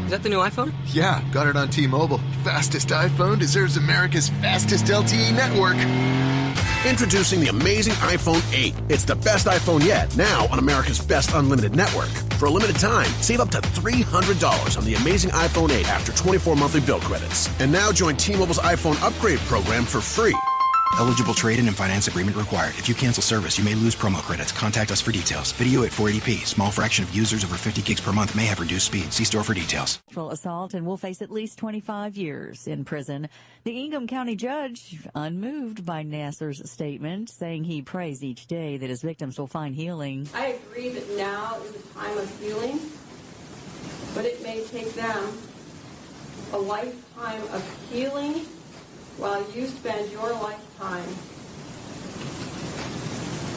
Is that the new iPhone? Yeah, got it on T-Mobile. Fastest iPhone deserves America's fastest LTE network. Introducing the amazing iPhone 8. It's the best iPhone yet, now on America's best unlimited network. For a limited time, save up to $300 on the amazing iPhone 8 after 24 monthly bill credits. And now join T-Mobile's iPhone upgrade program for free. Eligible trade-in and finance agreement required. If you cancel service, you may lose promo credits. Contact us for details. Video at 480p. Small fraction of users over 50 gigs per month may have reduced speed. See store for details. Assault and will face at least 25 years in prison. The Ingham County judge, unmoved by Nasser's statement, saying he prays each day that his victims will find healing. I agree that now is a time of healing, but it may take them a lifetime of healing while you spend your lifetime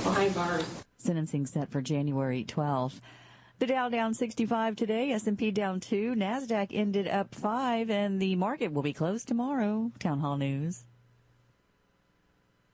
behind bars. Sentencing set for January 12th. The Dow down 65 today, S&P down 2, NASDAQ ended up 5, and the market will be closed tomorrow. Town Hall News.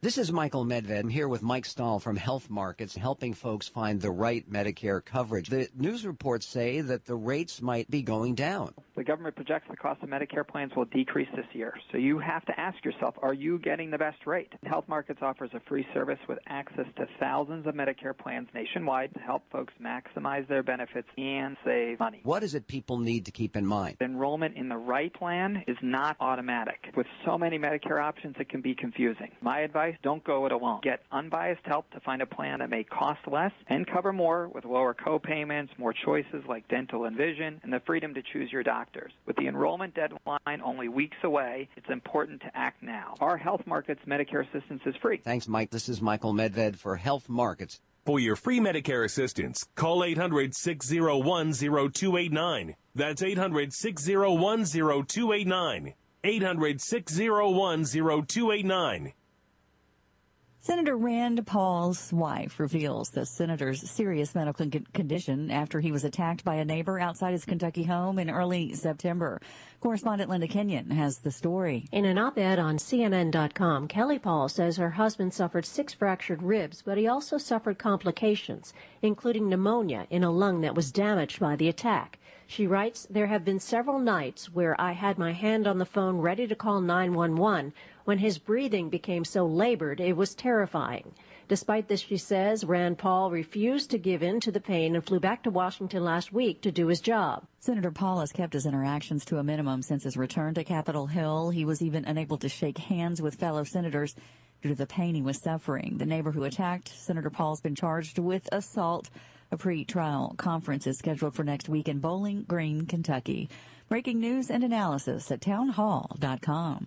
This is Michael Medved. I'm here with Mike Stahl from Health Markets, helping folks find the right Medicare coverage. The news reports say that the rates might be going down. The government projects the cost of Medicare plans will decrease this year. So you have to ask yourself, are you getting the best rate? Health Markets offers a free service with access to thousands of Medicare plans nationwide to help folks maximize their benefits and save money. What is it people need to keep in mind? Enrollment in the right plan is not automatic. With so many Medicare options, it can be confusing. My advice, don't go it alone. Get unbiased help to find a plan that may cost less and cover more with lower co-payments, more choices like dental and vision, and the freedom to choose your doctors. With the enrollment deadline only weeks away, it's important to act now. Our Health Markets Medicare assistance is free. Thanks, Mike. This is Michael Medved for Health Markets. For your free Medicare assistance, call 800-601-0289. That's 800-601-0289. 800-601-0289. Senator Rand Paul's wife reveals the senator's serious medical condition after he was attacked by a neighbor outside his Kentucky home in early September. Correspondent Linda Kenyon has the story. In an op-ed on CNN.com, Kelly Paul says her husband suffered 6 fractured ribs, but he also suffered complications, including pneumonia in a lung that was damaged by the attack. She writes, "There have been several nights where I had my hand on the phone ready to call 911. When his breathing became so labored, it was terrifying." Despite this, she says, Rand Paul refused to give in to the pain and flew back to Washington last week to do his job. Senator Paul has kept his interactions to a minimum since his return to Capitol Hill. He was even unable to shake hands with fellow senators due to the pain he was suffering. The neighbor who attacked Senator Paul has been charged with assault. A pre-trial conference is scheduled for next week in Bowling Green, Kentucky. Breaking news and analysis at townhall.com.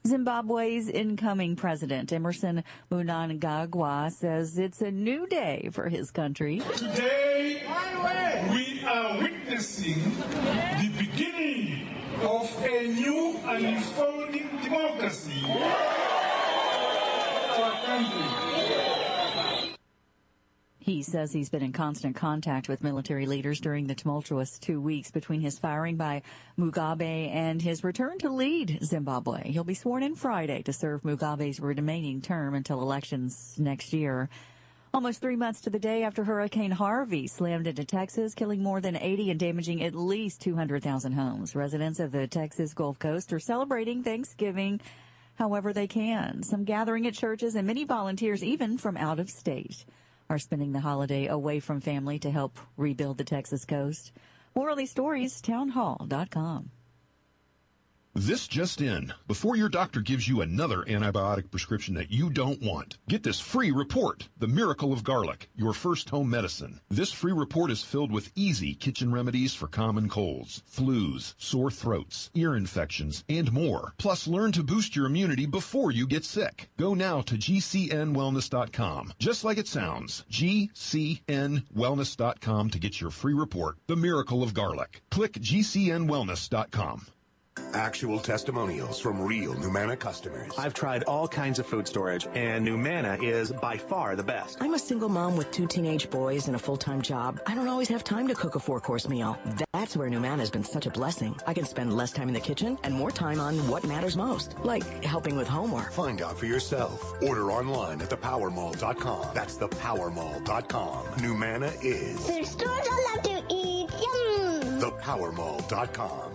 Zimbabwe's incoming president, Emerson Mnangagwa, says it's a new day for his country. Today, we are witnessing the beginning of a new and unfolding democracy in our country. He says he's been in constant contact with military leaders during the tumultuous 2 weeks between his firing by Mugabe and his return to lead Zimbabwe. He'll be sworn in Friday to serve Mugabe's remaining term until elections next year. Almost 3 months to the day after Hurricane Harvey slammed into Texas, killing more than 80 and damaging at least 200,000 homes. Residents of the Texas Gulf Coast are celebrating Thanksgiving however they can. Some gathering at churches and many volunteers, even from out of state, are spending the holiday away from family to help rebuild the Texas coast. More early stories, townhall.com. This just in. Before your doctor gives you another antibiotic prescription that you don't want, get this free report, The Miracle of Garlic, your first home medicine. This free report is filled with easy kitchen remedies for common colds, flus, sore throats, ear infections, and more. Plus, learn to boost your immunity before you get sick. Go now to gcnwellness.com. Just like it sounds, gcnwellness.com to get your free report, The Miracle of Garlic. Click gcnwellness.com. Actual testimonials from real Numana customers. I've tried all kinds of food storage, and Numana is by far the best. I'm a single mom with 2 teenage boys and a full-time job. I don't always have time to cook a 4-course meal. That's where Numana has been such a blessing. I can spend less time in the kitchen and more time on what matters most, like helping with homework. Find out for yourself. Order online at thepowermall.com. That's thepowermall.com. Numana is... There's stores I love to eat. Yum! Thepowermall.com.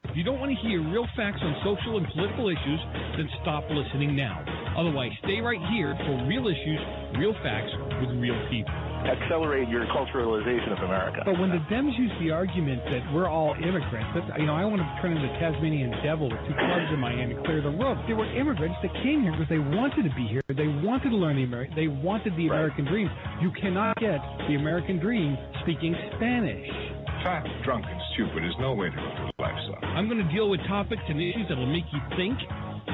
If you don't want to hear real facts on social and political issues, then stop listening now. Otherwise, stay right here for real issues, real facts with real people. Accelerate your culturalization of America. But when the Dems use the argument that we're all immigrants, I want to turn into the Tasmanian devil with 2 clubs in my hand and clear the road. They were immigrants that came here because they wanted to be here. They wanted to learn they wanted the American dream. You cannot get the American dream speaking Spanish. Fat, drunk, and stupid is no way to live your lifestyle. I'm going to deal with topics and issues that will make you think,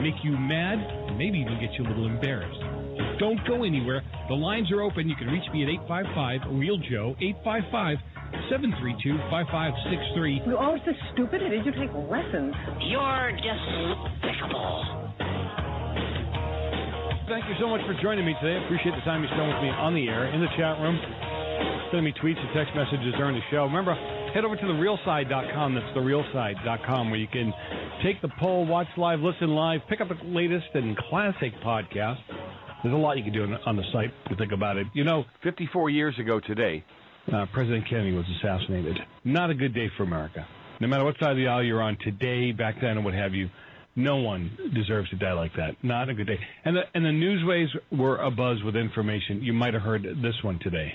make you mad, and maybe even get you a little embarrassed. So don't go anywhere. The lines are open. You can reach me at 855-REAL-JOE, 855-732-5563. You're all so stupid. Did you take lessons? You're despicable. Thank you so much for joining me today. I appreciate the time you spent with me on the air, in the chat room. Send me tweets and text messages during the show. Remember, head over to therealside.com. That's therealside.com, where you can take the poll, watch live, listen live, pick up the latest and classic podcast. There's a lot you can do on the site if you think about it. 54 years ago today, President Kennedy was assassinated. Not a good day for America. No matter what side of the aisle you're on today, back then, and what have you, no one deserves to die like that. Not a good day. And the newsways were abuzz with information. You might have heard this one today.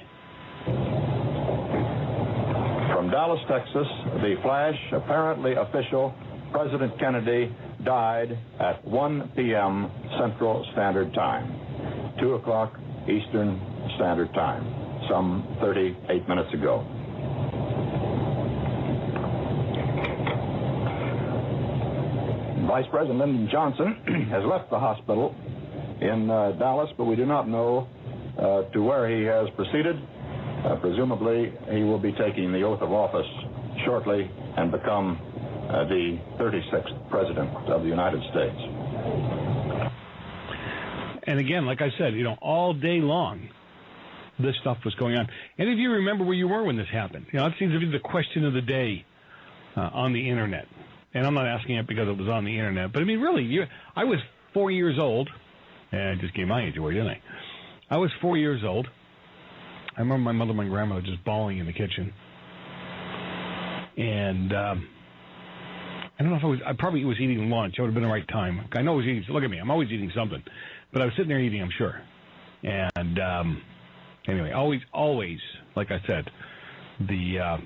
From Dallas, Texas, the flash, apparently official, President Kennedy died at 1 p.m. Central Standard Time, 2 o'clock Eastern Standard Time, some 38 minutes ago. Vice President Lyndon Johnson has left the hospital in Dallas, but we do not know to where he has proceeded. Presumably, he will be taking the oath of office shortly and become the 36th President of the United States. And again, like I said, all day long, this stuff was going on. Any of you remember where you were when this happened? It seems to be the question of the day on the Internet. And I'm not asking it because it was on the Internet. But, really, I was 4 years old. And I just gave my age away, didn't I? I was 4 years old. I remember my mother and my grandmother just bawling in the kitchen. And I don't know if I probably was eating lunch. It would have been the right time. I know I was eating. Look at me. I'm always eating something. But I was sitting there eating, I'm sure. And anyway, always, like I said, the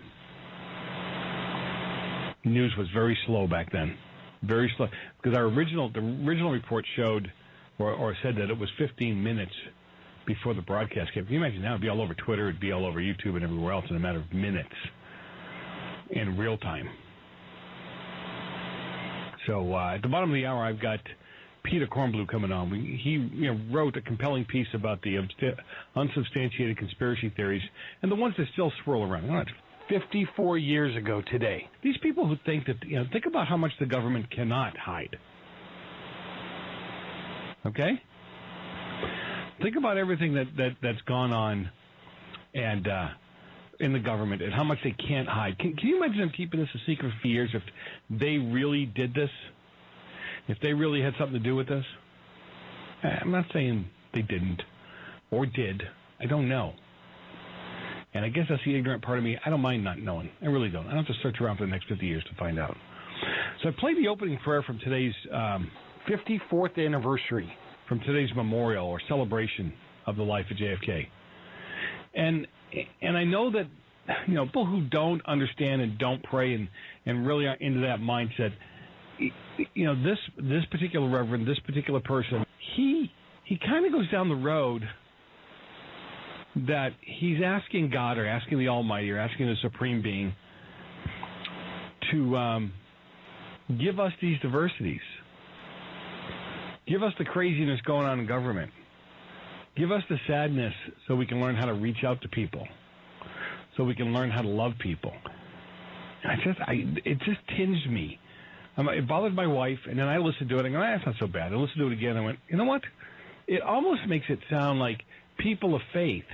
news was very slow back then. Very slow. Because the original report showed or said that it was 15 minutes before the broadcast came. Can you imagine now? It'd be all over Twitter, it'd be all over YouTube and everywhere else in a matter of minutes in real time. So at the bottom of the hour, I've got Peter Kornblue coming on. He wrote a compelling piece about the unsubstantiated conspiracy theories and the ones that still swirl around. 54 years ago today. These people who think that, think about how much the government cannot hide. Okay? Think about everything that's gone on and in the government and how much they can't hide. Can you imagine them keeping this a secret for years if they really did this? If they really had something to do with this? I'm not saying they didn't or did. I don't know. And I guess that's the ignorant part of me. I don't mind not knowing. I really don't. I don't have to search around for the next 50 years to find out. So I played the opening prayer from today's 54th anniversary, from today's memorial or celebration of the life of JFK. And I know that, people who don't understand and don't pray and really are into that mindset, this particular reverend, this particular person, he kind of goes down the road that he's asking God or asking the Almighty or asking the Supreme Being to give us these diversities. Give us the craziness going on in government. Give us the sadness so we can learn how to reach out to people, so we can learn how to love people. It just tinged me. It bothered my wife, and then I listened to it, and I go, that's not so bad. I listened to it again, and I went, you know what? It almost makes it sound like people of faith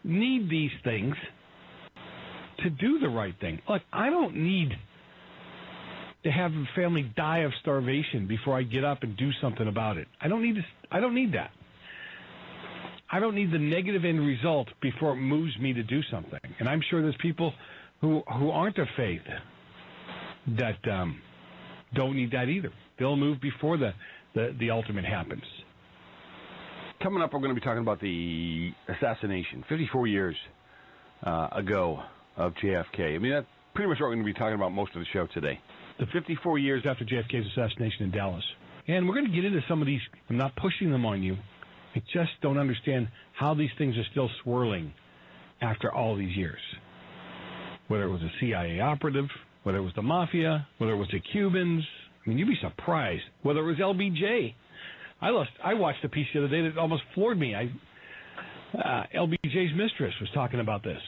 need these things to do the right thing. Look, I don't need to have a family die of starvation before I get up and do something about it. I don't need that. I don't need the negative end result before it moves me to do something. And I'm sure there's people who aren't of faith that don't need that either. They'll move before the ultimate happens. Coming up, we're going to be talking about the assassination 54 years ago of JFK. I mean, that's pretty much what we're going to be talking about most of the show today. The 54 years after JFK's assassination in Dallas. And we're going to get into some of these. I'm not pushing them on you. I just don't understand how these things are still swirling after all these years. Whether it was a CIA operative, whether it was the mafia, whether it was the Cubans. I mean, you'd be surprised. Whether it was LBJ. I watched a piece the other day that almost floored me. LBJ's mistress was talking about this.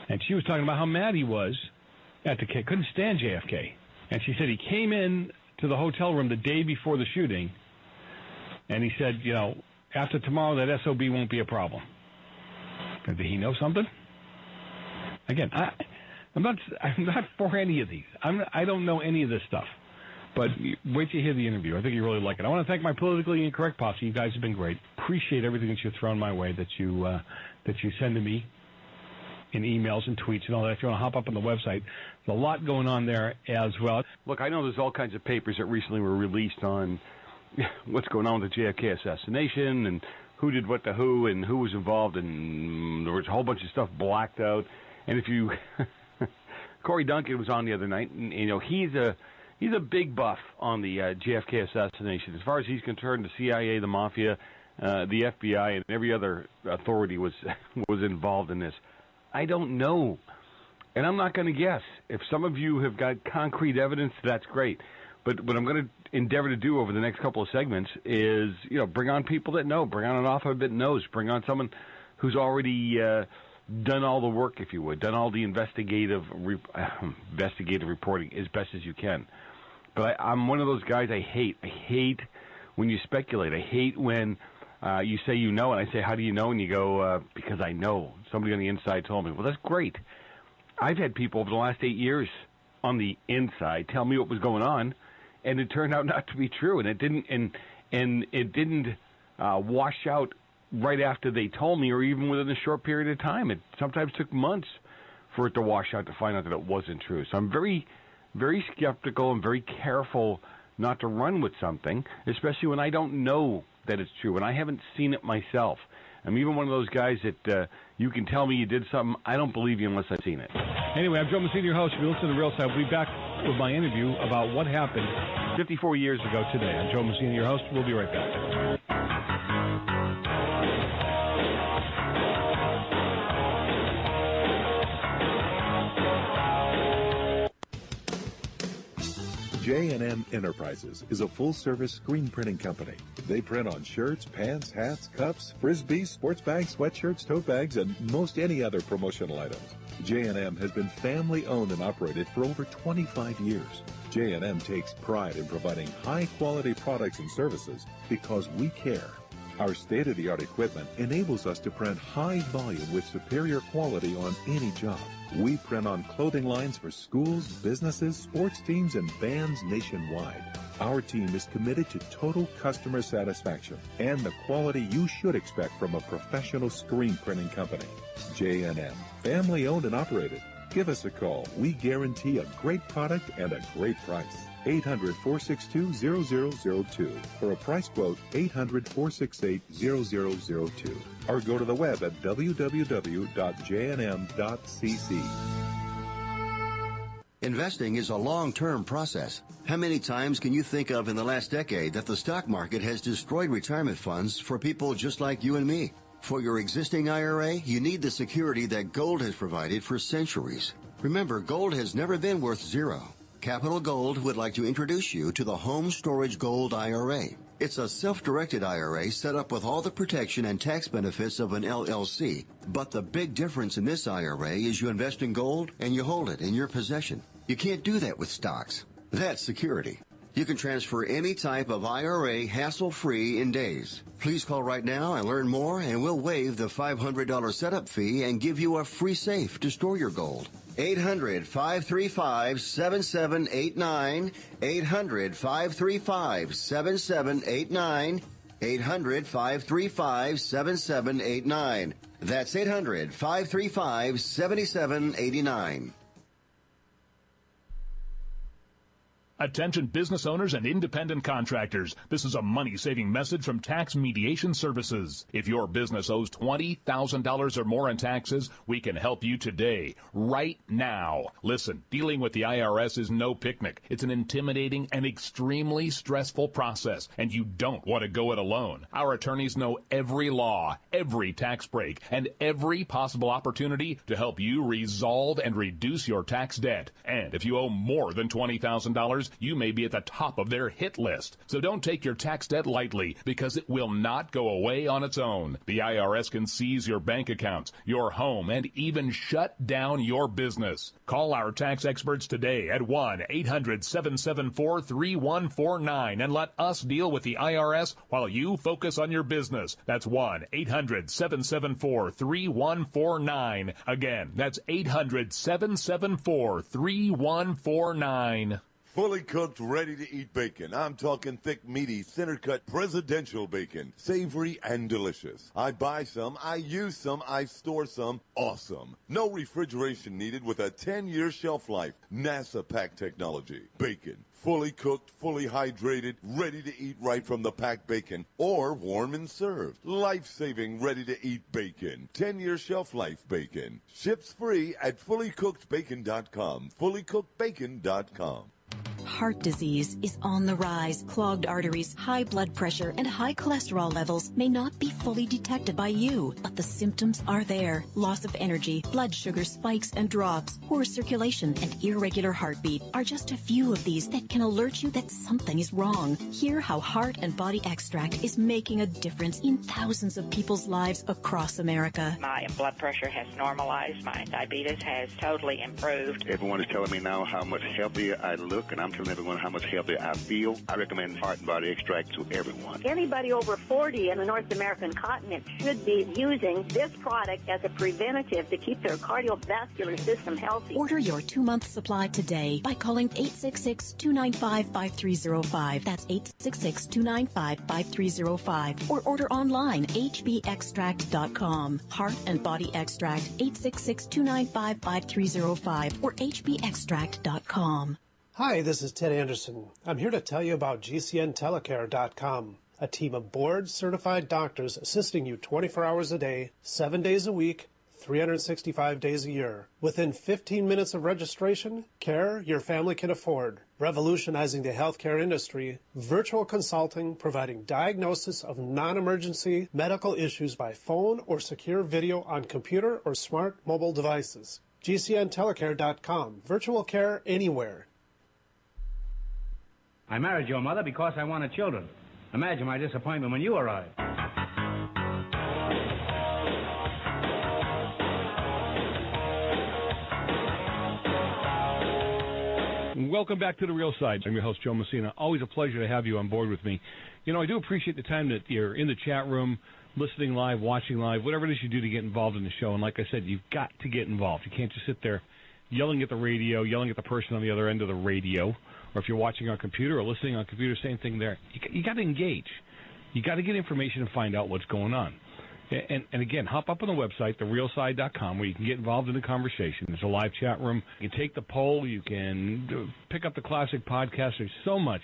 And she was talking about how mad he was at the kid. Couldn't stand JFK. And she said he came in to the hotel room the day before the shooting, and he said, you know, after tomorrow that SOB won't be a problem. Did he know something? Again, I'm not for any of these. I don't know any of this stuff. But wait till you hear the interview. I think you really like it. I want to thank my politically incorrect posse. You guys have been great. Appreciate everything that you've thrown my way, that you send to me in emails and tweets and all that. If you want to hop up on the website, there's a lot going on there as well. Look, I know there's all kinds of papers that recently were released on what's going on with the JFK assassination and who did what to who and who was involved, and there was a whole bunch of stuff blacked out. And if you, Corey Duncan was on the other night, and you know he's a big buff on the JFK assassination. As far as he's concerned, the CIA, the mafia, the FBI, and every other authority was involved in this. I don't know, and I'm not going to guess. If some of you have got concrete evidence, that's great. But what I'm going to endeavor to do over the next couple of segments is, you know, bring on people that know, bring on an author that knows, bring on someone who's already done all the work, if you would, done all the investigative reporting as best as you can. But I'm one of those guys I hate when you speculate. I hate when you say you know, and I say, how do you know? And you go, because I know. Somebody on the inside told me. Well, that's great. I've had people over the last 8 years on the inside tell me what was going on, and it turned out not to be true. And it didn't wash out right after they told me, or even within a short period of time. It sometimes took months for it to wash out to find out that it wasn't true. So I'm very, very skeptical and very careful not to run with something, especially when I don't know that it's true, and I haven't seen it myself. I'm even one of those guys that you can tell me you did something. I don't believe you unless I've seen it. Anyway, I'm Joe Messina, your host. If you listen to The Real Side, we'll be back with my interview about what happened 54 years ago today. I'm Joe Messina, your host. We'll be right back. J&M Enterprises is a full-service screen printing company. They print on shirts, pants, hats, cups, frisbees, sports bags, sweatshirts, tote bags, and most any other promotional items. J&M has been family-owned and operated for over 25 years. J&M takes pride in providing high-quality products and services because we care. Our state-of-the-art equipment enables us to print high volume with superior quality on any job. We print on clothing lines for schools, businesses, sports teams, and bands nationwide. Our team is committed to total customer satisfaction and the quality you should expect from a professional screen printing company. J&M, family owned and operated. Give us a call. We guarantee a great product and a great price. 800-462-0002. For a price quote, 800-468-0002. Or go to the web at www.jnm.cc. Investing is a long-term process. How many times can you think of in the last decade that the stock market has destroyed retirement funds for people just like you and me? For your existing IRA, you need the security that gold has provided for centuries. Remember, gold has never been worth zero. Capital Gold would like to introduce you to the Home Storage Gold IRA. It's a self-directed IRA set up with all the protection and tax benefits of an LLC. But the big difference in this IRA is you invest in gold and you hold it in your possession. You can't do that with stocks. That's security. You can transfer any type of IRA hassle-free in days. Please call right now and learn more, and we'll waive the $500 setup fee and give you a free safe to store your gold. 800-535-7789. 800-535-7789. 800-535-7789. That's 800-535-7789. Attention business owners and independent contractors. This is a money-saving message from Tax Mediation Services. If your business owes $20,000 or more in taxes, we can help you today, right now. Listen, dealing with the IRS is no picnic. It's an intimidating and extremely stressful process, and you don't want to go it alone. Our attorneys know every law, every tax break, and every possible opportunity to help you resolve and reduce your tax debt. And if you owe more than $20,000, you may be at the top of their hit list. So don't take your tax debt lightly, because it will not go away on its own. The IRS can seize your bank accounts, your home, and even shut down your business. Call our tax experts today at 1-800-774-3149 and let us deal with the IRS while you focus on your business. That's 1-800-774-3149. Again, that's 800-774-3149. Fully cooked, ready-to-eat bacon. I'm talking thick, meaty, center-cut presidential bacon. Savory and delicious. I buy some, I use some, I store some. Awesome. No refrigeration needed with a 10-year shelf life. NASA pack technology. Bacon. Fully cooked, fully hydrated, ready to eat right from the packed bacon, or warm and served. Life-saving, ready-to-eat bacon. 10-year shelf life bacon. Ships free at fullycookedbacon.com. Fullycookedbacon.com. Heart disease is on the rise. Clogged arteries, high blood pressure, and high cholesterol levels may not be fully detected by you, but the symptoms are there. Loss of energy, blood sugar spikes and drops, poor circulation, and irregular heartbeat are just a few of these that can alert you that something is wrong. Hear how Heart and Body Extract is making a difference in thousands of people's lives across America. My blood pressure has normalized. My diabetes has totally improved. Everyone is telling me now how much healthier I look, and I'm telling everyone how much healthier I feel. I recommend Heart and Body Extract to everyone. Anybody over 40 in the North American continent should be using this product as a preventative to keep their cardiovascular system healthy. Order your 2-month supply today by calling 866-295-5305. That's 866-295-5305. Or order online, hbextract.com. Heart and Body Extract, 866-295-5305 or hbextract.com. Hi, this is Ted Anderson. I'm here to tell you about GCNtelecare.com, a team of board-certified doctors assisting you 24 hours a day, 7 days a week, 365 days a year. Within 15 minutes of registration, care your family can afford. Revolutionizing the healthcare industry, virtual consulting providing diagnosis of non-emergency medical issues by phone or secure video on computer or smart mobile devices. GCNtelecare.com, virtual care anywhere. I married your mother because I wanted children. Imagine my disappointment when you arrived. Welcome back to The Real Side. I'm your host, Joe Messina. Always a pleasure to have you on board with me. You know, I do appreciate the time that you're in the chat room, listening live, watching live, whatever it is you do to get involved in the show. And like I said, you've got to get involved. You can't just sit there yelling at the radio, yelling at the person on the other end of the radio. Or if you're watching on computer or listening on computer, same thing there. You got to engage. You got to get information and find out what's going on. And again, hop up on the website, therealside.com, where you can get involved in the conversation. There's a live chat room. You can take the poll. You can pick up the classic podcast. There's so much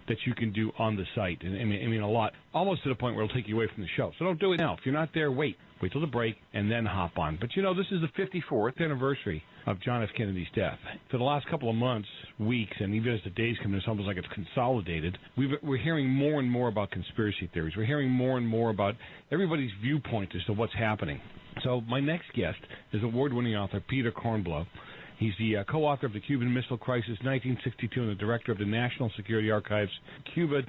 that you can do on the site. And I mean, a lot, almost to the point where it'll take you away from the show. So don't do it now. If you're not there, wait till the break and then hop on. But you know, this is the 54th anniversary of John F. Kennedy's death. For the last couple of months, weeks, and even as the days come in, it's almost like it's consolidated. We're hearing more and more about conspiracy theories. We're hearing more and more about everybody's viewpoint as to what's happening. So my next guest is award-winning author Peter Kornbluh. He's the co-author of the Cuban Missile Crisis 1962 and the director of the National Security Archive's Cuba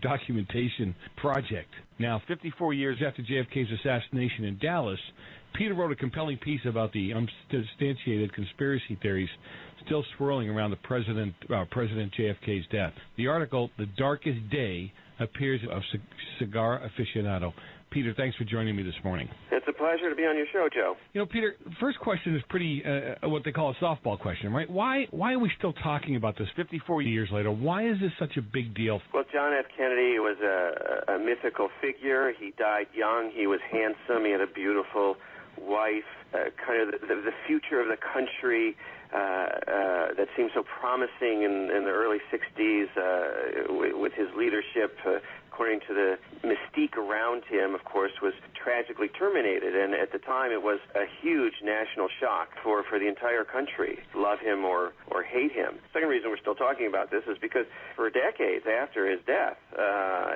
Documentation Project. Now, 54 years after JFK's assassination in Dallas, Peter wrote a compelling piece about the unsubstantiated conspiracy theories still swirling around the President JFK's death. The article, The Darkest Day, appears of Cigar Aficionado. Peter, thanks for joining me this morning. It's a pleasure to be on your show, Joe. You know, Peter, first question is pretty what they call a softball question, right? Why are we still talking about this 54 years later? Why is this such a big deal? Well, John F. Kennedy was a mythical figure. He died young. He was handsome. He had a beautiful wife, kind of the future of the country that seemed so promising in the early 60s with his leadership. According to the mystique around him, of course, was tragically terminated. And at the time, it was a huge national shock for the entire country, love him or hate him. The second reason we're still talking about this is because for decades after his death,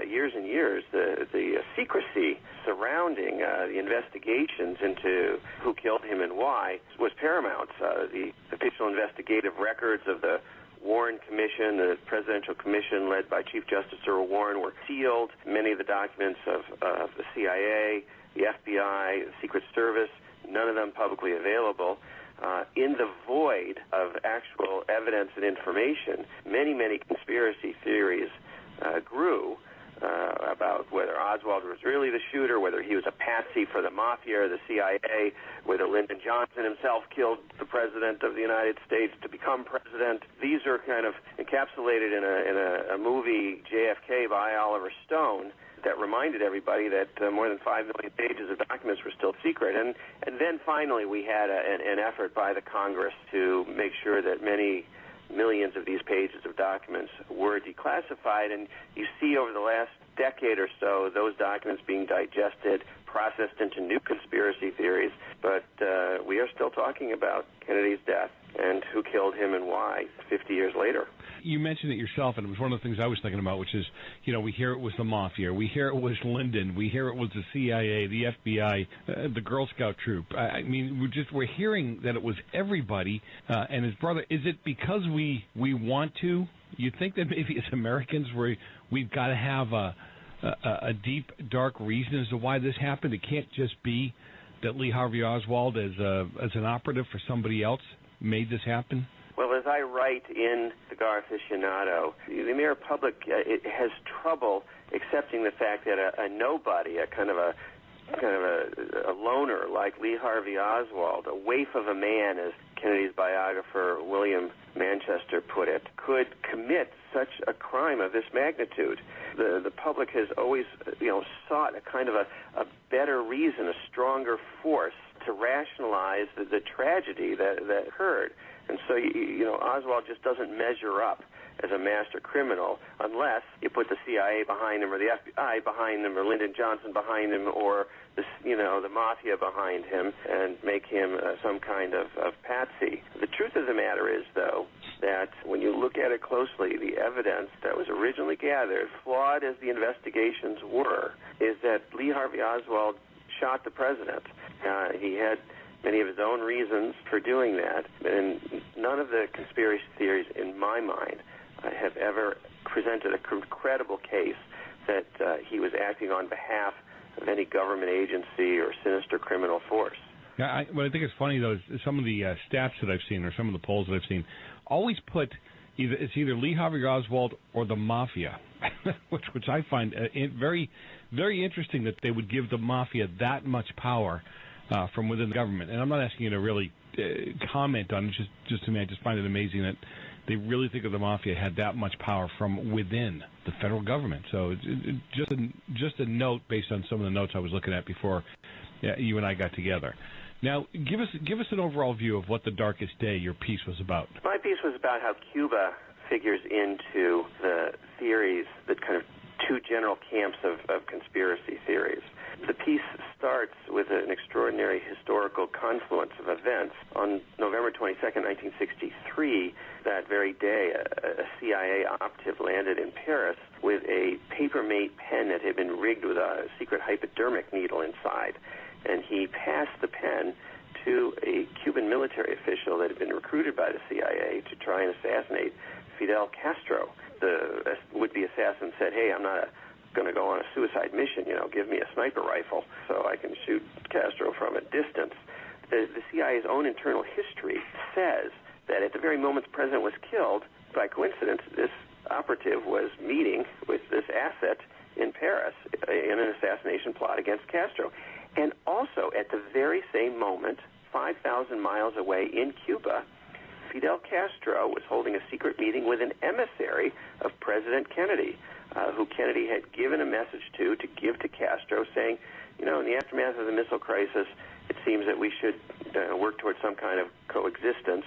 years and years, the secrecy surrounding the investigations into who killed him and why was paramount. The official investigative records of the Warren Commission, the presidential commission led by Chief Justice Earl Warren, were sealed. Many of the documents of the CIA, the FBI, the Secret Service, none of them publicly available. In the void of actual evidence and information, many conspiracy theories grew about whether Oswald was really the shooter, whether he was a patsy for the mafia or the CIA, whether Lyndon Johnson himself killed the President of the United States to become president. These are kind of encapsulated in a movie, JFK, by Oliver Stone, that reminded everybody that more than 5 million pages of documents were still secret. And then finally we had an effort by the Congress to make sure that many millions of these pages of documents were declassified, and you see over the last decade or so those documents being digested, processed into new conspiracy theories, but we are still talking about Kennedy's death and who killed him and why 50 years later. You mentioned it yourself, and it was one of the things I was thinking about, which is, you know, we hear it was the mafia, we hear it was Lyndon, we hear it was the CIA, the FBI, the Girl Scout troop. I mean, we're hearing that it was everybody and his brother. Is it because we want to? You think that maybe as Americans we've got to have a deep, dark reason as to why this happened? It can't just be that Lee Harvey Oswald, as an operative for somebody else, made this happen? Well, as I write in Cigar Aficionado, the American public it has trouble accepting the fact that a nobody, a kind of a loner like Lee Harvey Oswald, a waif of a man, as Kennedy's biographer William Manchester put it, could commit such a crime of this magnitude. The public has always, sought a kind of a better reason, a stronger force to rationalize the tragedy that occurred. And so, Oswald just doesn't measure up as a master criminal unless you put the CIA behind him or the FBI behind him or Lyndon Johnson behind him or the mafia behind him and make him some kind of patsy. The truth of the matter is, though, that when you look at it closely, the evidence that was originally gathered, flawed as the investigations were, is that Lee Harvey Oswald shot the president. He had many of his own reasons for doing that, and none of the conspiracy theories, in my mind, have ever presented a credible case that he was acting on behalf of any government agency or sinister criminal force. Yeah, what I think is funny, though, is some of the stats that I've seen or some of the polls that I've seen always put either Lee Harvey Oswald or the mafia, which I find very, very interesting that they would give the mafia that much power from within the government. And I'm not asking you to really comment on it, just to me, I just find it amazing that they really think of the mafia had that much power from within the federal government. So just a note based on some of the notes I was looking at before you and I got together. Now, give us an overall view of what The Darkest Day, your piece, was about. My piece was about how Cuba figures into the theories, the kind of two general camps of conspiracy theories. The piece starts with an extraordinary historical confluence of events. On November 22nd, 1963, that very day, a CIA operative landed in Paris with a paper-mate pen that had been rigged with a secret hypodermic needle inside. And he passed the pen to a Cuban military official that had been recruited by the CIA to try and assassinate Fidel Castro. The would-be assassin said, "Hey, I'm not going to go on a suicide mission. Give me a sniper rifle so I can shoot Castro from a distance." The CIA's own internal history says that at the very moment the president was killed, by coincidence, this operative was meeting with this asset in Paris in an assassination plot against Castro. And also, at the very same moment, 5,000 miles away in Cuba, Fidel Castro was holding a secret meeting with an emissary of President Kennedy, who Kennedy had given a message to give to Castro, saying, in the aftermath of the missile crisis, it seems that we should work towards some kind of coexistence.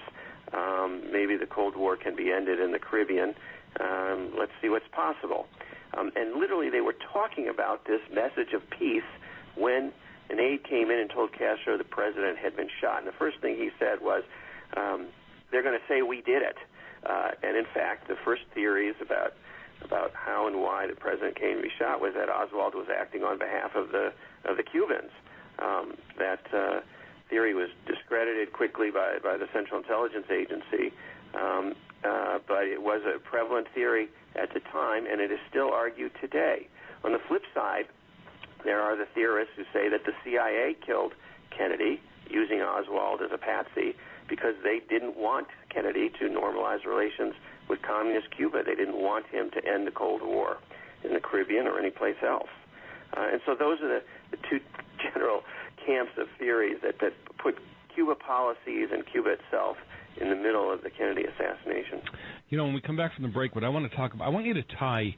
Maybe the Cold War can be ended in the Caribbean. Let's see what's possible. And literally, they were talking about this message of peace when an aide came in and told Castro the president had been shot. And the first thing he said was, they're going to say we did it. And in fact, the first theories about how and why the president came to be shot was that Oswald was acting on behalf of the Cubans. That theory was discredited quickly by the Central Intelligence Agency, but it was a prevalent theory at the time, and it is still argued today. On the flip side, there are the theorists who say that the CIA killed Kennedy using Oswald as a patsy because they didn't want Kennedy to normalize relations with communist Cuba. They didn't want him to end the Cold War in the Caribbean or anyplace else. And so those are the two general camps of theories that put Cuba policies and Cuba itself in the middle of the Kennedy assassination. When we come back from the break, what I want to talk about, I want you to tie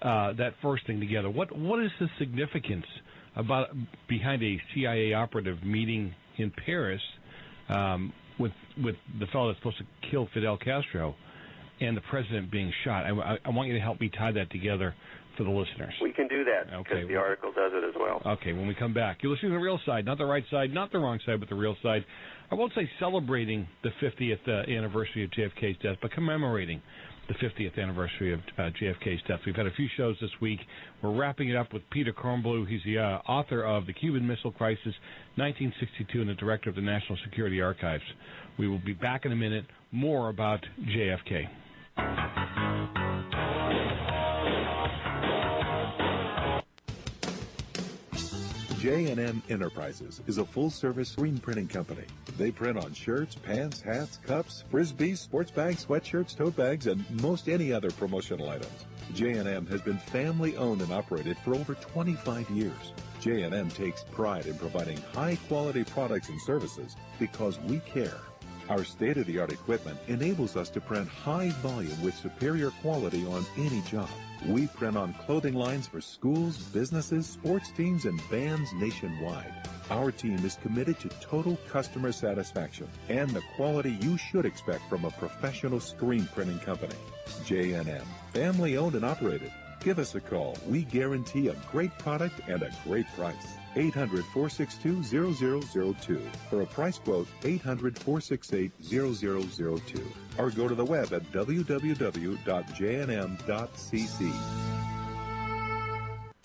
that first thing together. What is the significance behind a CIA operative meeting in Paris with the fellow that's supposed to kill Fidel Castro and the president being shot? I want you to help me tie that together for the listeners. We can do that, because the article does it as well. Okay, when we come back. You're listening to The Real Side, not the right side, not the wrong side, but the real side. I won't say celebrating the 50th anniversary of JFK's death, but commemorating the 50th anniversary of JFK's death. We've had a few shows this week. We're wrapping it up with Peter Kornblue. He's the author of The Cuban Missile Crisis, 1962, and the director of the National Security Archives. We will be back in a minute. More about JFK. J&M Enterprises is a full-service screen printing company. They print on shirts, pants, hats, cups, frisbees, sports bags, sweatshirts, tote bags, and most any other promotional items. J&M has been family-owned and operated for over 25 years. J&M takes pride in providing high-quality products and services because we care. Our state-of-the-art equipment enables us to print high volume with superior quality on any job. We print on clothing lines for schools, businesses, sports teams, and bands nationwide. Our team is committed to total customer satisfaction and the quality you should expect from a professional screen printing company. J&M, family-owned and operated. Give us a call. We guarantee a great product and a great price. 800-462-0002. For a price quote, 800-468-0002. Or go to the web at www.jnm.cc.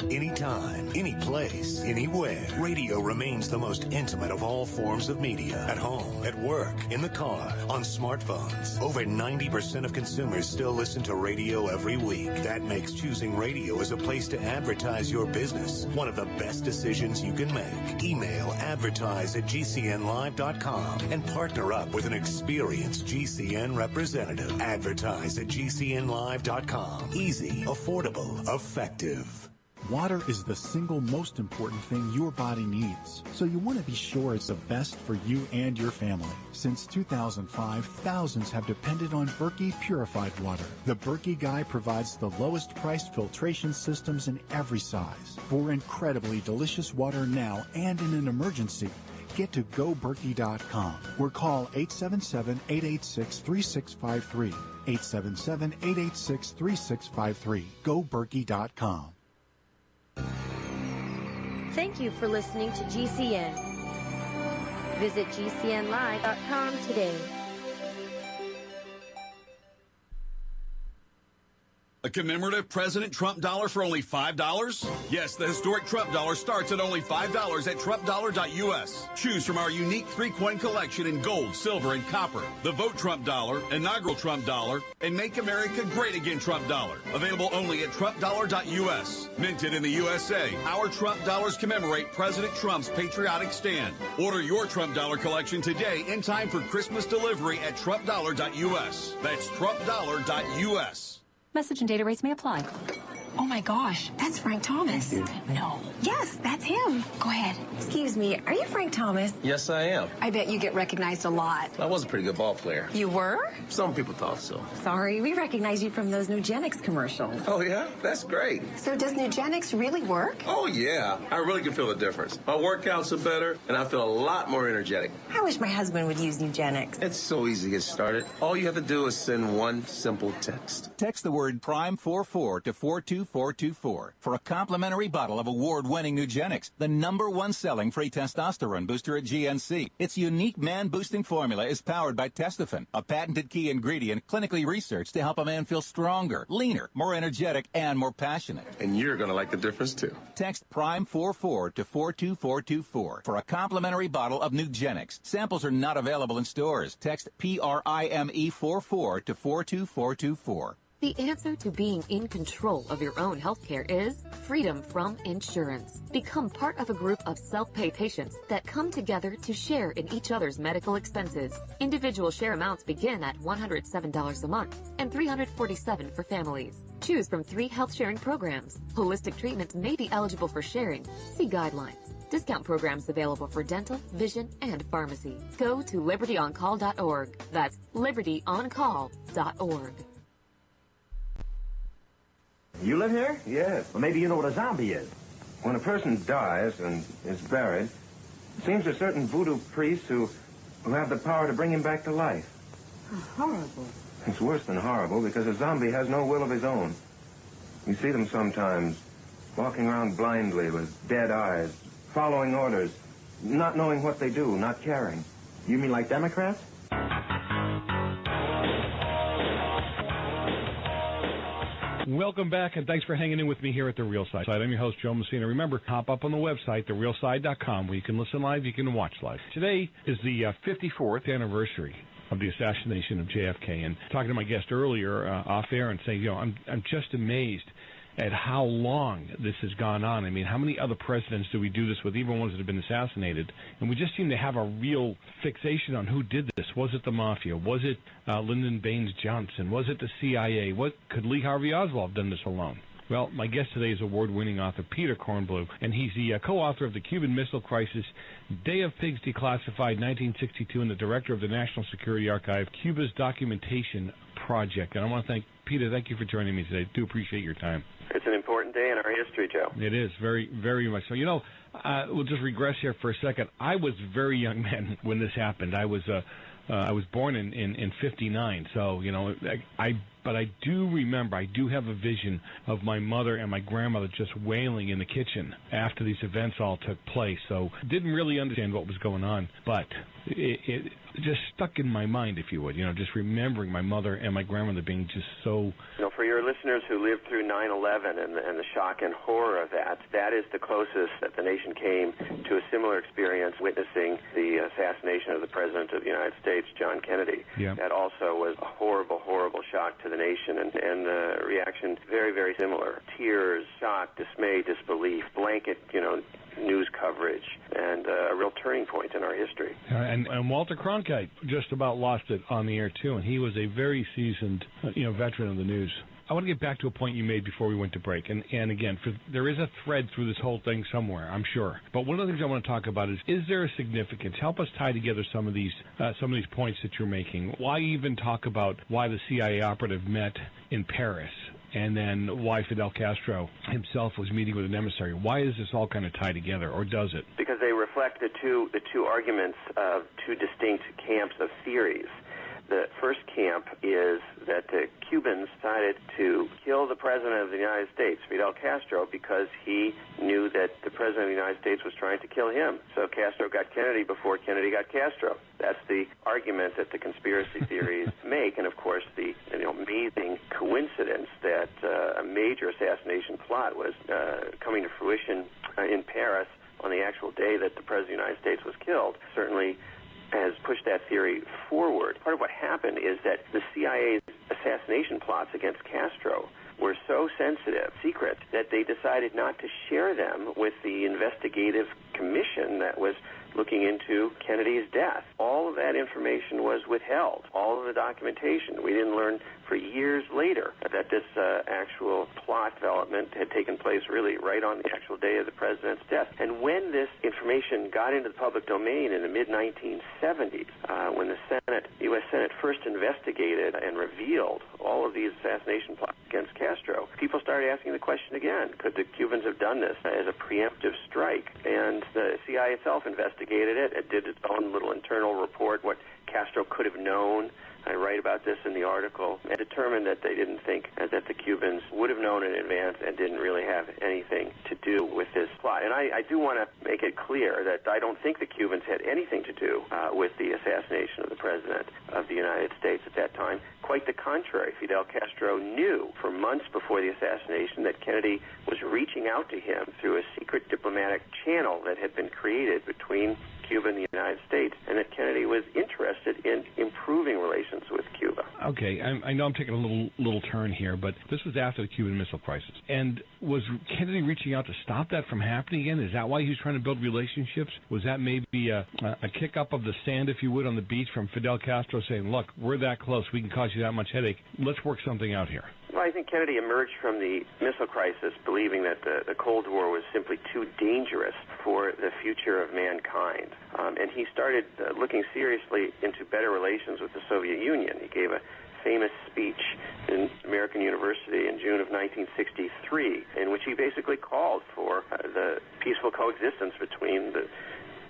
Anytime, any place, anywhere, radio remains the most intimate of all forms of media. At home, at work, in the car, on smartphones. Over 90% of consumers still listen to radio every week. That makes choosing radio as a place to advertise your business one of the best decisions you can make. Email advertise@gcnlive.com and partner up with an experienced GCN representative. Advertise@gcnlive.com. Easy, affordable, effective. Water is the single most important thing your body needs, so you want to be sure it's the best for you and your family. Since 2005, thousands have depended on Berkey purified water. The Berkey Guy provides the lowest priced filtration systems in every size. For incredibly delicious water now and in an emergency, get to GoBerkey.com or call 877-886-3653. 877-886-3653. GoBerkey.com. Thank you for listening to GCN. Visit GCNlive.com today. A commemorative President Trump dollar for only $5? Yes, the historic Trump dollar starts at only $5 at TrumpDollar.us. Choose from our unique 3-coin collection in gold, silver, and copper. The Vote Trump dollar, inaugural Trump dollar, and Make America Great Again Trump dollar. Available only at TrumpDollar.us. Minted in the USA, our Trump dollars commemorate President Trump's patriotic stand. Order your Trump dollar collection today in time for Christmas delivery at TrumpDollar.us. That's TrumpDollar.us. Message and data rates may apply. Oh my gosh, that's Frank Thomas. No. Yes, that's him. Go ahead. Excuse me, are you Frank Thomas? Yes, I am. I bet you get recognized a lot. I was a pretty good ball player. You were? Some people thought so. Sorry, we recognize you from those Nugenics commercials. Oh, yeah? That's great. So does Nugenics really work? Oh, yeah. I really can feel the difference. My workouts are better, and I feel a lot more energetic. I wish my husband would use Nugenics. It's so easy to get started. All you have to do is send one simple text. Text the word PRIME44 to 42424 for a complimentary bottle of award-winning Nugenics, the #1 selling free testosterone booster at GNC. Its unique man-boosting formula is powered by Testofen, a patented key ingredient clinically researched to help a man feel stronger, leaner, more energetic, and more passionate. And you're going to like the difference, too. Text PRIME44 to 42424 for a complimentary bottle of Nugenics. Samples are not available in stores. Text PRIME44 to 42424. The answer to being in control of your own healthcare is freedom from insurance. Become part of a group of self-pay patients that come together to share in each other's medical expenses. Individual share amounts begin at $107 a month and $347 for families. Choose from 3 health sharing programs. Holistic treatments may be eligible for sharing. See guidelines. Discount programs available for dental, vision, and pharmacy. Go to libertyoncall.org. That's libertyoncall.org. You live here? Yes. Well, maybe you know what a zombie is. When a person dies and is buried, it seems there are certain voodoo priests who have the power to bring him back to life. Oh, horrible. It's worse than horrible because a zombie has no will of his own. You see them sometimes walking around blindly with dead eyes, following orders, not knowing what they do, not caring. You mean like Democrats? Welcome back, and thanks for hanging in with me here at The Real Side. I'm your host, Joe Messina. Remember, hop up on the website, therealside.com, where you can listen live, you can watch live. Today is the 54th anniversary of the assassination of JFK, and talking to my guest earlier off air and saying, I'm just amazed at how long this has gone on. I mean, how many other presidents do we do this with, even ones that have been assassinated? And we just seem to have a real fixation on who did this. Was it the mafia? Was it Lyndon Baines Johnson? Was it the CIA? Could Lee Harvey Oswald have done this alone? Well, my guest today is award-winning author Peter Kornbluh, and he's the co-author of The Cuban Missile Crisis, Day of Pigs Declassified, 1962, and the director of the National Security Archive, Cuba's Documentation Project. And I want to thank Peter. Thank you for joining me today. I do appreciate your time. It's an important day in our history, Joe. It is, very, very much so. We'll just regress here for a second. I was a very young man when this happened. I was born in 59, so, but I do remember, I do have a vision of my mother and my grandmother just wailing in the kitchen after these events all took place. So didn't really understand what was going on, but it just stuck in my mind, if you would, just remembering my mother and my grandmother being just so... For your listeners who lived through 9/11 and the shock and horror of that is the closest that the nation came to a similar experience witnessing the assassination of the President of the United States, John Kennedy. Yeah. That also was a horrible, horrible shock to the nation, and the reaction very, very similar. Tears, shock, dismay, disbelief, blanket, news coverage, and a real turning point in our history. And Walter Cronkite just about lost it on the air, too, and he was a very seasoned, veteran of the news. I want to get back to a point you made before we went to break, and again, there is a thread through this whole thing somewhere, I'm sure. But one of the things I want to talk about is there a significance? Help us tie together some of these points that you're making. Why even talk about why the CIA operative met in Paris? And then why Fidel Castro himself was meeting with an emissary. Why is this all kind of tied together, or does it? Because they reflect the two arguments of two distinct camps of theories. The first camp is that the Cubans decided to kill the President of the United States, Fidel Castro, because he knew that the President of the United States was trying to kill him. So Castro got Kennedy before Kennedy got Castro. That's the argument that the conspiracy theories make. And, of course, the amazing coincidence that a major assassination plot was coming to fruition in Paris on the actual day that the President of the United States was killed certainly has pushed that theory forward. Part of what happened is that the CIA's assassination plots against Castro were so sensitive, secret, that they decided not to share them with the investigative commission that was looking into Kennedy's death. All of that information was withheld, all of the documentation. We didn't learn for years later that this actual plot development had taken place really right on the actual day of the president's death. And when this information got into the public domain in the mid-1970s, when the U.S. Senate first investigated and revealed all of these assassination plots against Castro, people started asking the question again, could the Cubans have done this as a preemptive strike? And the CIA itself investigated it. It did its own little internal report, what Castro could have known. I write about this in the article, and determined that they didn't think that the Cubans would have known in advance and didn't really have anything to do with this plot. And I do want to make it clear that I don't think the Cubans had anything to do with the assassination of the President of the United States at that time. Quite the contrary. Fidel Castro knew for months before the assassination that Kennedy was reaching out to him through a secret diplomatic channel that had been created between Cuba and the United States, and that Kennedy was interested in improving relations with Cuba. Okay, I know I'm taking a little turn here, but this was after the Cuban Missile Crisis. And was Kennedy reaching out to stop that from happening again? Is that why he was trying to build relationships? Was that maybe a kick up of the sand, if you would, on the beach from Fidel Castro saying, look, we're that close, we can cause you that much headache, let's work something out here? Well, I think Kennedy emerged from the missile crisis believing that the Cold War was simply too dangerous for the future of mankind. And he started looking seriously into better relations with the Soviet Union. He gave a famous speech in American University in June of 1963 in which he basically called for the peaceful coexistence between the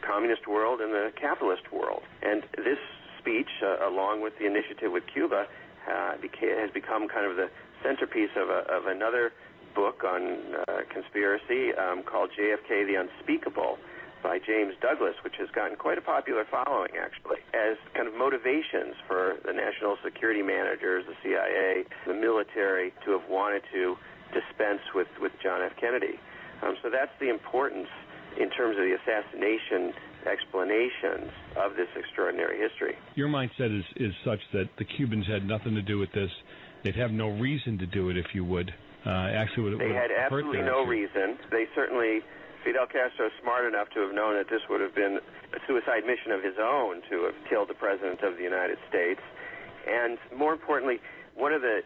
communist world and the capitalist world. And this speech, along with the initiative with Cuba, has become kind of the centerpiece of another book on conspiracy called JFK the Unspeakable by James Douglas, which has gotten quite a popular following, actually, as kind of motivations for the national security managers, the CIA, the military, to have wanted to dispense with John F. Kennedy. So that's the importance in terms of the assassination explanations of this extraordinary history. Your mindset is such that the Cubans had nothing to do with this. They'd have no reason to do it, if you would. Actually, they had absolutely no reason. They certainly, Fidel Castro is smart enough to have known that this would have been a suicide mission of his own to have killed the President of the United States. And more importantly, one of the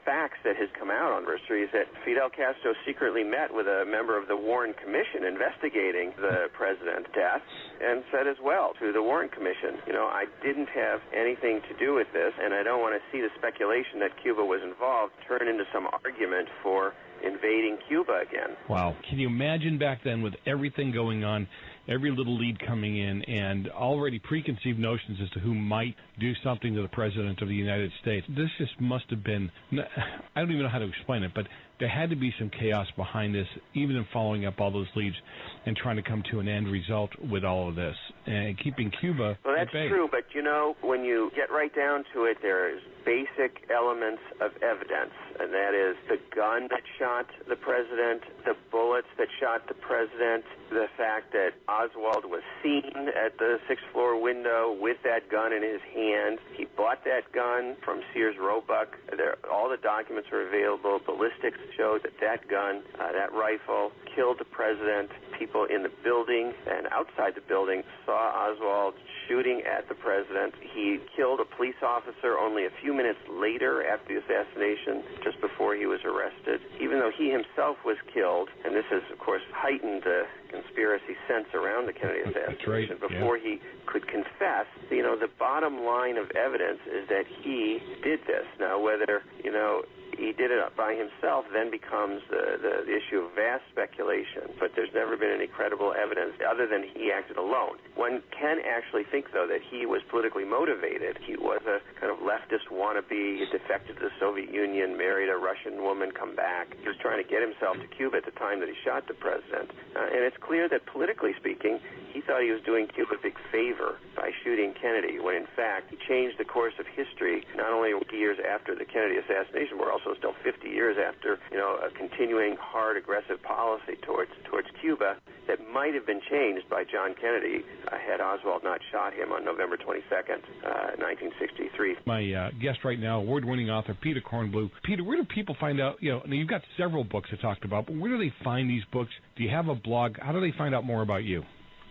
facts that has come out on anniversary is that Fidel Castro secretly met with a member of the Warren Commission investigating the president's death and said as well to the Warren Commission, I didn't have anything to do with this, and I don't want to see the speculation that Cuba was involved turn into some argument for invading Cuba again. Wow. Can you imagine back then with everything going on, every little lead coming in, and already preconceived notions as to who might do something to the President of the United States? This just must have been, I don't even know how to explain it, but there had to be some chaos behind this, even in following up all those leads and trying to come to an end result with all of this. And keeping Cuba Well, that's true, but when you get right down to it, there's basic elements of evidence, and that is the gun that shot the president, the bullets that shot the president, the fact that Oswald was seen at the sixth-floor window with that gun in his hand. He bought that gun from Sears Roebuck. All the documents are available. Ballistics showed that gun, that rifle, killed the president. People in the building and outside the building saw Oswald shooting at the president. He killed a police officer only a few minutes later after the assassination, just before he was arrested. Even though he himself was killed, and this has, of course, heightened the conspiracy sense around the Kennedy assassination, before he could confess, the bottom line of evidence is that he did this. Now, whether, he did it by himself then becomes the issue of vast speculation, but there's never been any credible evidence other than he acted alone. One can actually think, though, that he was politically motivated. He was a kind of leftist wannabe. He defected to the Soviet Union, married a Russian woman, come back. He was trying to get himself to Cuba at the time that he shot the president. And it's clear that politically speaking, he thought he was doing Cuba a big favor by shooting Kennedy, when in fact he changed the course of history not only years after the Kennedy assassination, but also still 50 years after, a continuing hard, aggressive policy towards Cuba that might have been changed by John Kennedy had Oswald not shot him on November 22nd, 1963. My guest right now, award-winning author Peter Kornblue. Peter, where do people find out, you've got several books to talk about, but where do they find these books? Do you have a blog? How do they find out more about you?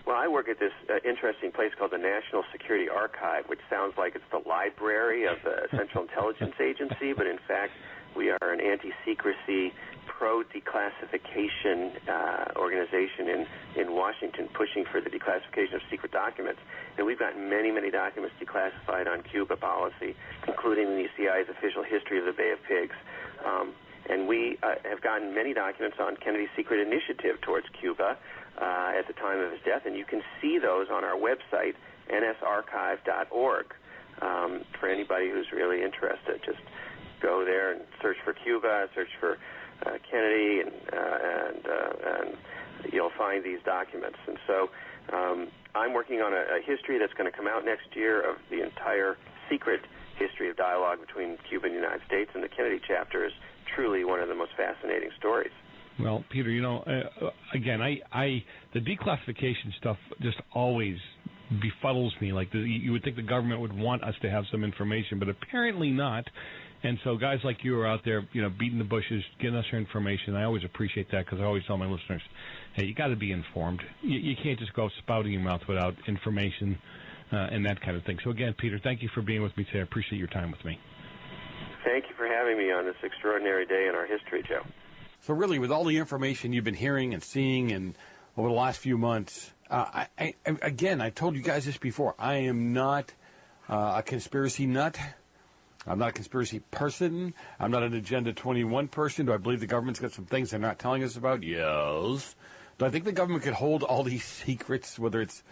Well, I work at this interesting place called the National Security Archive, which sounds like it's the library of the Central Intelligence Agency, but in fact we are an anti-secrecy, pro-declassification organization in Washington pushing for the declassification of secret documents. And we've got many, many documents declassified on Cuba policy, including the CIA's official history of the Bay of Pigs. And we have gotten many documents on Kennedy's secret initiative towards Cuba at the time of his death, and you can see those on our website, nsarchive.org. For anybody who's really interested, just go there and search for Cuba, search for Kennedy, and you'll find these documents. And so I'm working on a history that's going to come out next year of the entire secret history of dialogue between Cuba and the United States, and the Kennedy chapter is truly one of the most fascinating stories. Well, Peter, again, the declassification stuff just always befuddles me. Like, you would think the government would want us to have some information, but apparently not. And so guys like you are out there, beating the bushes, getting us your information. I always appreciate that, because I always tell my listeners, hey, you got to be informed. You can't just go spouting your mouth without information and that kind of thing. So again, Peter, thank you for being with me today. I appreciate your time with me. Thank you for having me on this extraordinary day in our history, Joe. So really, with all the information you've been hearing and seeing and over the last few months, I told you guys this before, I am not a conspiracy nut. I'm not a conspiracy person. I'm not an Agenda 21 person. Do I believe the government's got some things they're not telling us about? Yes. Do I think the government could hold all these secrets, whether it's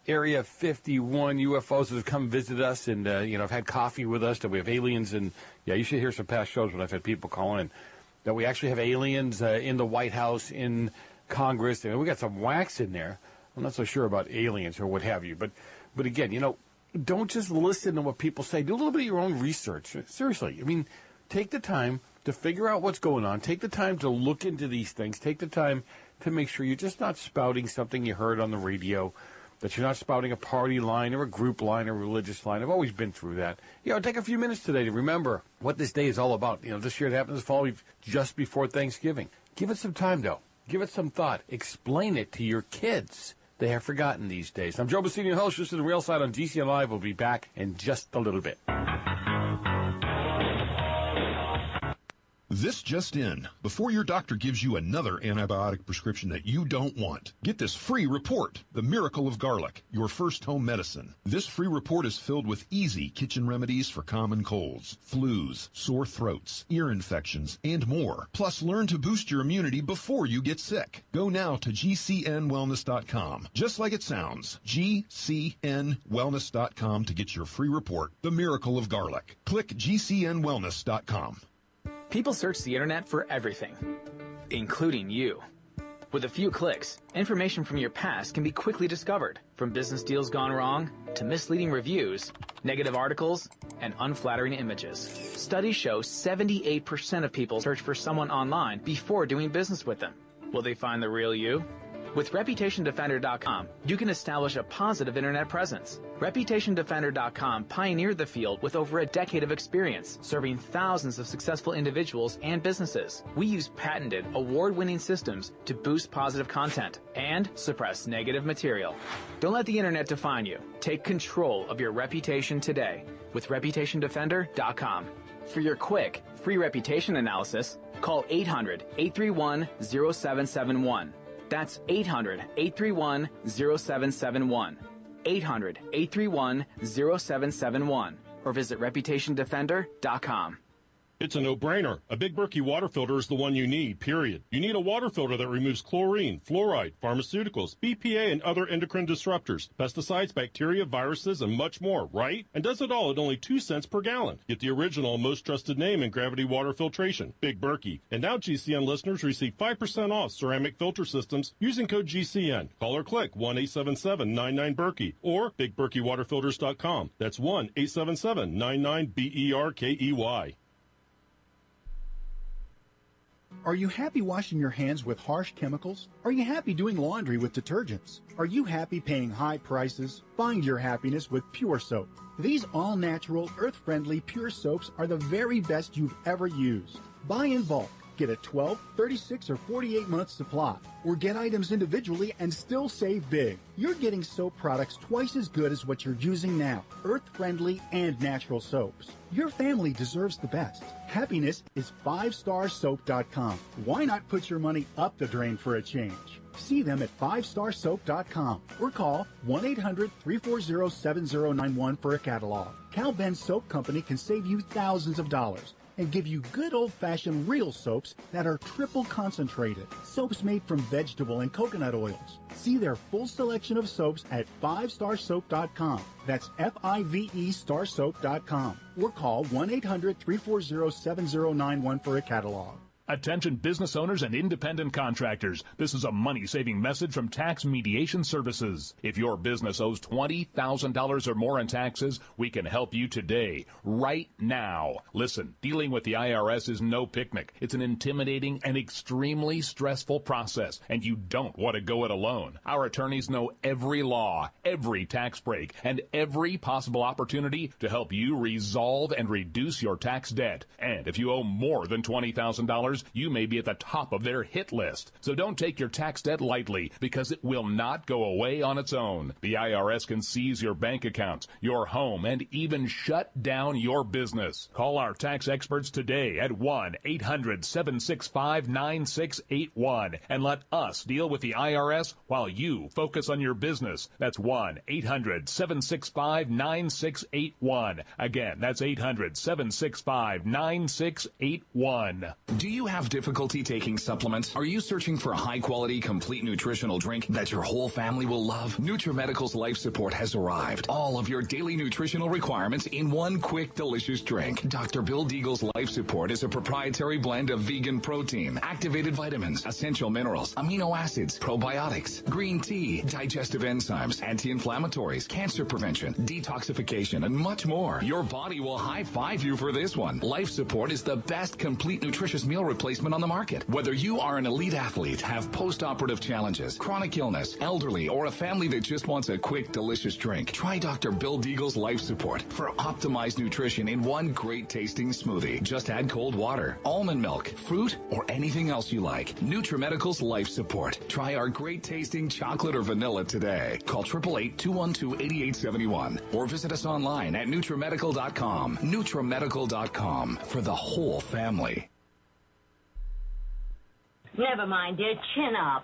Area 51 UFOs that have come visit us and, have had coffee with us, that we have aliens, and, you should hear some past shows when I've had people calling in, that we actually have aliens in the White House, in Congress. I mean, we got some wax in there. I'm not so sure about aliens or what have you. But again, don't just listen to what people say. Do a little bit of your own research. Seriously. I mean, take the time to figure out what's going on. Take the time to look into these things. Take the time to make sure you're just not spouting something you heard on the radio, that you're not spouting a party line or a group line or a religious line. I've always been through that. Take a few minutes today to remember what this day is all about. This year it happens to fall just before Thanksgiving. Give it some time, though. Give it some thought. Explain it to your kids. They have forgotten these days. I'm Joe Bassini, host. This is The Real Side on GCN Live. We'll be back in just a little bit. This just in. Before your doctor gives you another antibiotic prescription that you don't want, get this free report, The Miracle of Garlic, your first home medicine. This free report is filled with easy kitchen remedies for common colds, flus, sore throats, ear infections, and more. Plus, learn to boost your immunity before you get sick. Go now to GCNwellness.com. Just like it sounds, GCNwellness.com to get your free report, The Miracle of Garlic. Click GCNwellness.com. People search the internet for everything, including you. With a few clicks, information from your past can be quickly discovered, from business deals gone wrong to misleading reviews, negative articles, and unflattering images. Studies show 78% of people search for someone online before doing business with them. Will they find the real you? With ReputationDefender.com, you can establish a positive internet presence. ReputationDefender.com pioneered the field with over a decade of experience, serving thousands of successful individuals and businesses. We use patented, award-winning systems to boost positive content and suppress negative material. Don't let the internet define you. Take control of your reputation today with ReputationDefender.com. For your quick, free reputation analysis, call 800-831-0771. That's 800-831-0771. 800-831-0771. Or visit ReputationDefender.com. It's a no-brainer. A Big Berkey water filter is the one you need, period. You need a water filter that removes chlorine, fluoride, pharmaceuticals, BPA, and other endocrine disruptors, pesticides, bacteria, viruses, and much more, right? And does it all at only 2 cents per gallon. Get the original, most trusted name in gravity water filtration, Big Berkey. And now GCN listeners receive 5% off ceramic filter systems using code GCN. Call or click 1-877-99-BERKEY or BigBerkeyWaterFilters.com. That's 1-877-99-BERKEY. Are you happy washing your hands with harsh chemicals? Are you happy doing laundry with detergents? Are you happy paying high prices? Find your happiness with Pure Soap. These all-natural, earth-friendly Pure Soaps are the very best you've ever used. Buy in bulk. Get a 12, 36, or 48-month supply. Or get items individually and still save big. You're getting soap products twice as good as what you're using now. Earth-friendly and natural soaps. Your family deserves the best. Happiness is 5starsoap.com. Why not put your money up the drain for a change? See them at 5starsoap.com or call 1-800-340-7091 for a catalog. Cal Ben Soap Company can save you thousands of dollars and give you good old-fashioned real soaps that are triple concentrated. Soaps made from vegetable and coconut oils. See their full selection of soaps at 5starsoap.com. That's F-I-V-E starsoap.com. Or call 1-800-340-7091 for a catalog. Attention business owners and independent contractors. This is a money-saving message from Tax Mediation Services. If your business owes $20,000 or more in taxes, we can help you today, right now. Listen, dealing with the IRS is no picnic. It's an intimidating and extremely stressful process, and you don't want to go it alone. Our attorneys know every law, every tax break, and every possible opportunity to help you resolve and reduce your tax debt. And if you owe more than $20,000, you may be at the top of their hit list. So don't take your tax debt lightly, because it will not go away on its own. The IRS can seize your bank accounts, your home, and even shut down your business. Call our tax experts today at 1-800-765-9681 and let us deal with the IRS while you focus on your business. That's 1-800-765-9681. Again, that's 800-765-9681. Do you have difficulty taking supplements? Are you searching for a high-quality, complete nutritional drink that your whole family will love? NutriMedical's Life Support has arrived. All of your daily nutritional requirements in one quick, delicious drink. Dr. Bill Deagle's Life Support is a proprietary blend of vegan protein, activated vitamins, essential minerals, amino acids, probiotics, green tea, digestive enzymes, anti-inflammatories, cancer prevention, detoxification, and much more. Your body will high-five you for this one. Life Support is the best complete nutritious meal replacement on the market. Whether you are an elite athlete, have post-operative challenges, chronic illness, elderly, or a family that just wants a quick, delicious drink, try Dr. Bill Deagle's Life Support for optimized nutrition in one great tasting smoothie. Just add cold water, almond milk, fruit, or anything else you like. NutriMedical's Life Support. Try our great tasting chocolate or vanilla today. Call 888-212-8871 or visit us online at NutriMedical.com. NutriMedical.com for the whole family. Never mind, dear. Chin up.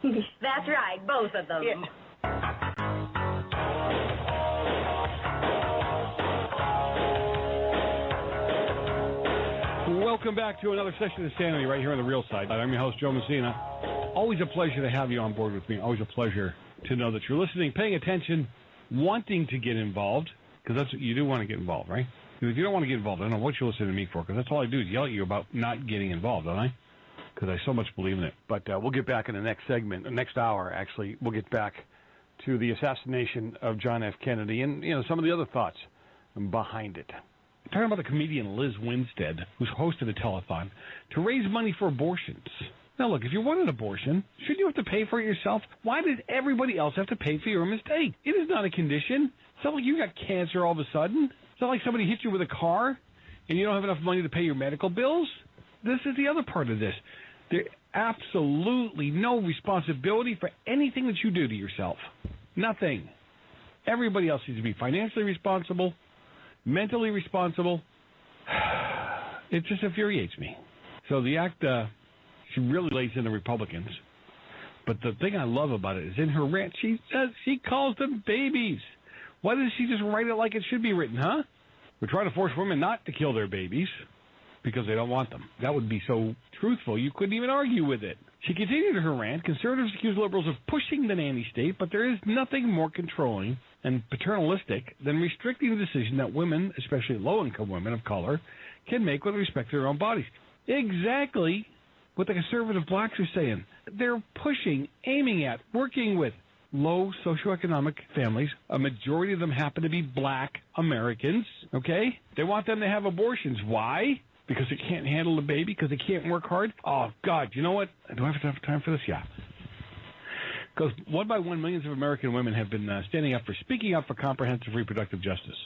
That's right, both of them. Yeah. Welcome back to another session of Sanity right here on The Real Side. I'm your host, Joe Messina. Always a pleasure to have you on board with me. Always a pleasure to know that you're listening, paying attention, wanting to get involved, because that's what you do, want to get involved, right? Because if you don't want to get involved, I don't know what you're listening to me for, because that's all I do is yell at you about not getting involved, don't I? Because I so much believe in it. But we'll get back in the next segment, the next hour, actually. We'll get back to the assassination of John F. Kennedy and, some of the other thoughts behind it. Talking about the comedian Liz Winstead, who's hosted a telethon to raise money for abortions. Now, look, if you want an abortion, shouldn't you have to pay for it yourself? Why does everybody else have to pay for your mistake? It is not a condition. It's not like you got cancer all of a sudden. It's not like somebody hit you with a car and you don't have enough money to pay your medical bills. This is the other part of this. There's absolutely no responsibility for anything that you do to yourself. Nothing. Everybody else needs to be financially responsible, mentally responsible. It just infuriates me. So the act, she really lays in the Republicans. But the thing I love about it is in her rant, she says she calls them babies. Why doesn't she just write it like it should be written, huh? We're trying to force women not to kill their babies because they don't want them. That would be so truthful you couldn't even argue with it. She continued her rant. Conservatives accuse liberals of pushing the nanny state, but there is nothing more controlling and paternalistic than restricting the decision that women, especially low-income women of color, can make with respect to their own bodies. Exactly what the conservative blacks are saying. They're pushing, aiming at, working with low socioeconomic families. A majority of them happen to be black Americans, okay? They want them to have abortions. Why? Because they can't handle the baby? Because they can't work hard? Oh, God, you know what? Do I have time for this? Yeah. Because one by one, millions of American women have been speaking up for comprehensive reproductive justice.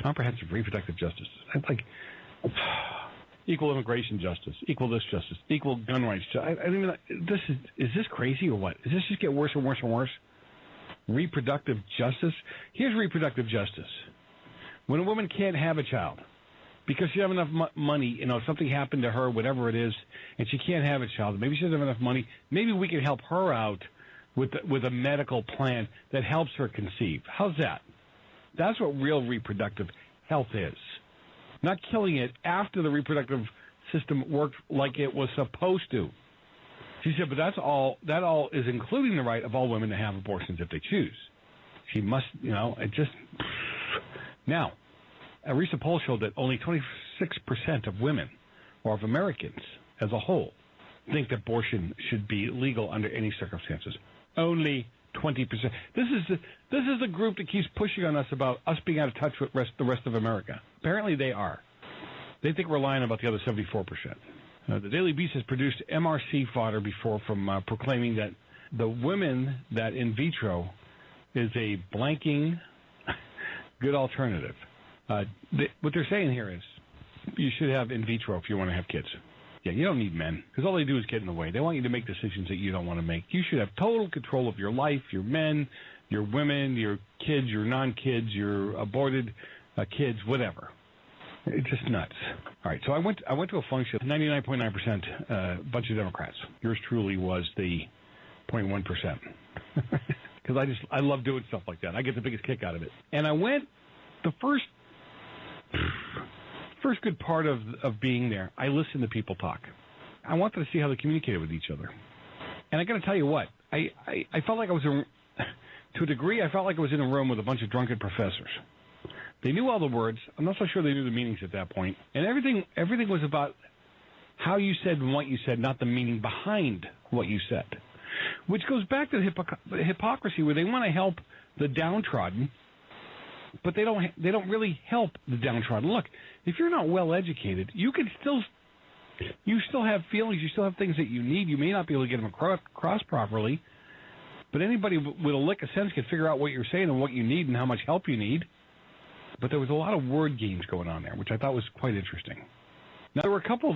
Comprehensive reproductive justice. I'd like equal immigration justice, equal this justice, equal gun rights. I mean, is this crazy or what? Does this just get worse and worse and worse? Reproductive justice? Here's reproductive justice. When a woman can't have a child because she doesn't have enough money, something happened to her, whatever it is, and she can't have a child, maybe she doesn't have enough money, maybe we can help her out with a medical plan that helps her conceive. How's that? That's what real reproductive health is. Not killing it after the reproductive system worked like it was supposed to. She said, but that all is including the right of all women to have abortions if they choose. She must, it just... Now, a recent poll showed that only 26% of women, or of Americans as a whole, think that abortion should be legal under any circumstances. Only 20%. This is the group that keeps pushing on us about us being out of touch with the rest of America. Apparently they are. They think we're lying about the other 74%. The Daily Beast has produced MRC fodder before from proclaiming that the women that in vitro is a blanking good alternative. What they're saying here is you should have in vitro if you want to have kids. Yeah, you don't need men, because all they do is get in the way. They want you to make decisions that you don't want to make. You should have total control of your life, your men, your women, your kids, your non-kids, your aborted kids, whatever. It's just nuts. All right, so I went to a function, 99.9% bunch of Democrats. Yours truly was the 0.1%. Because I love doing stuff like that. I get the biggest kick out of it. And I went, the first good part of being there, I listened to people talk. I wanted to see how they communicated with each other. And I got to tell you what, I felt like I was, to a degree, I felt like I was in a room with a bunch of drunken professors. They knew all the words. I'm not so sure they knew the meanings at that point. And everything was about how you said and what you said, not the meaning behind what you said. Which goes back to the hypocrisy where they want to help the downtrodden, but they don't really help the downtrodden. Look, if you're not well educated, you still have feelings, you still have things that you need. You may not be able to get them across properly, but anybody with a lick of sense can figure out what you're saying and what you need and how much help you need. But there was a lot of word games going on there, which I thought was quite interesting. Now, there were a couple of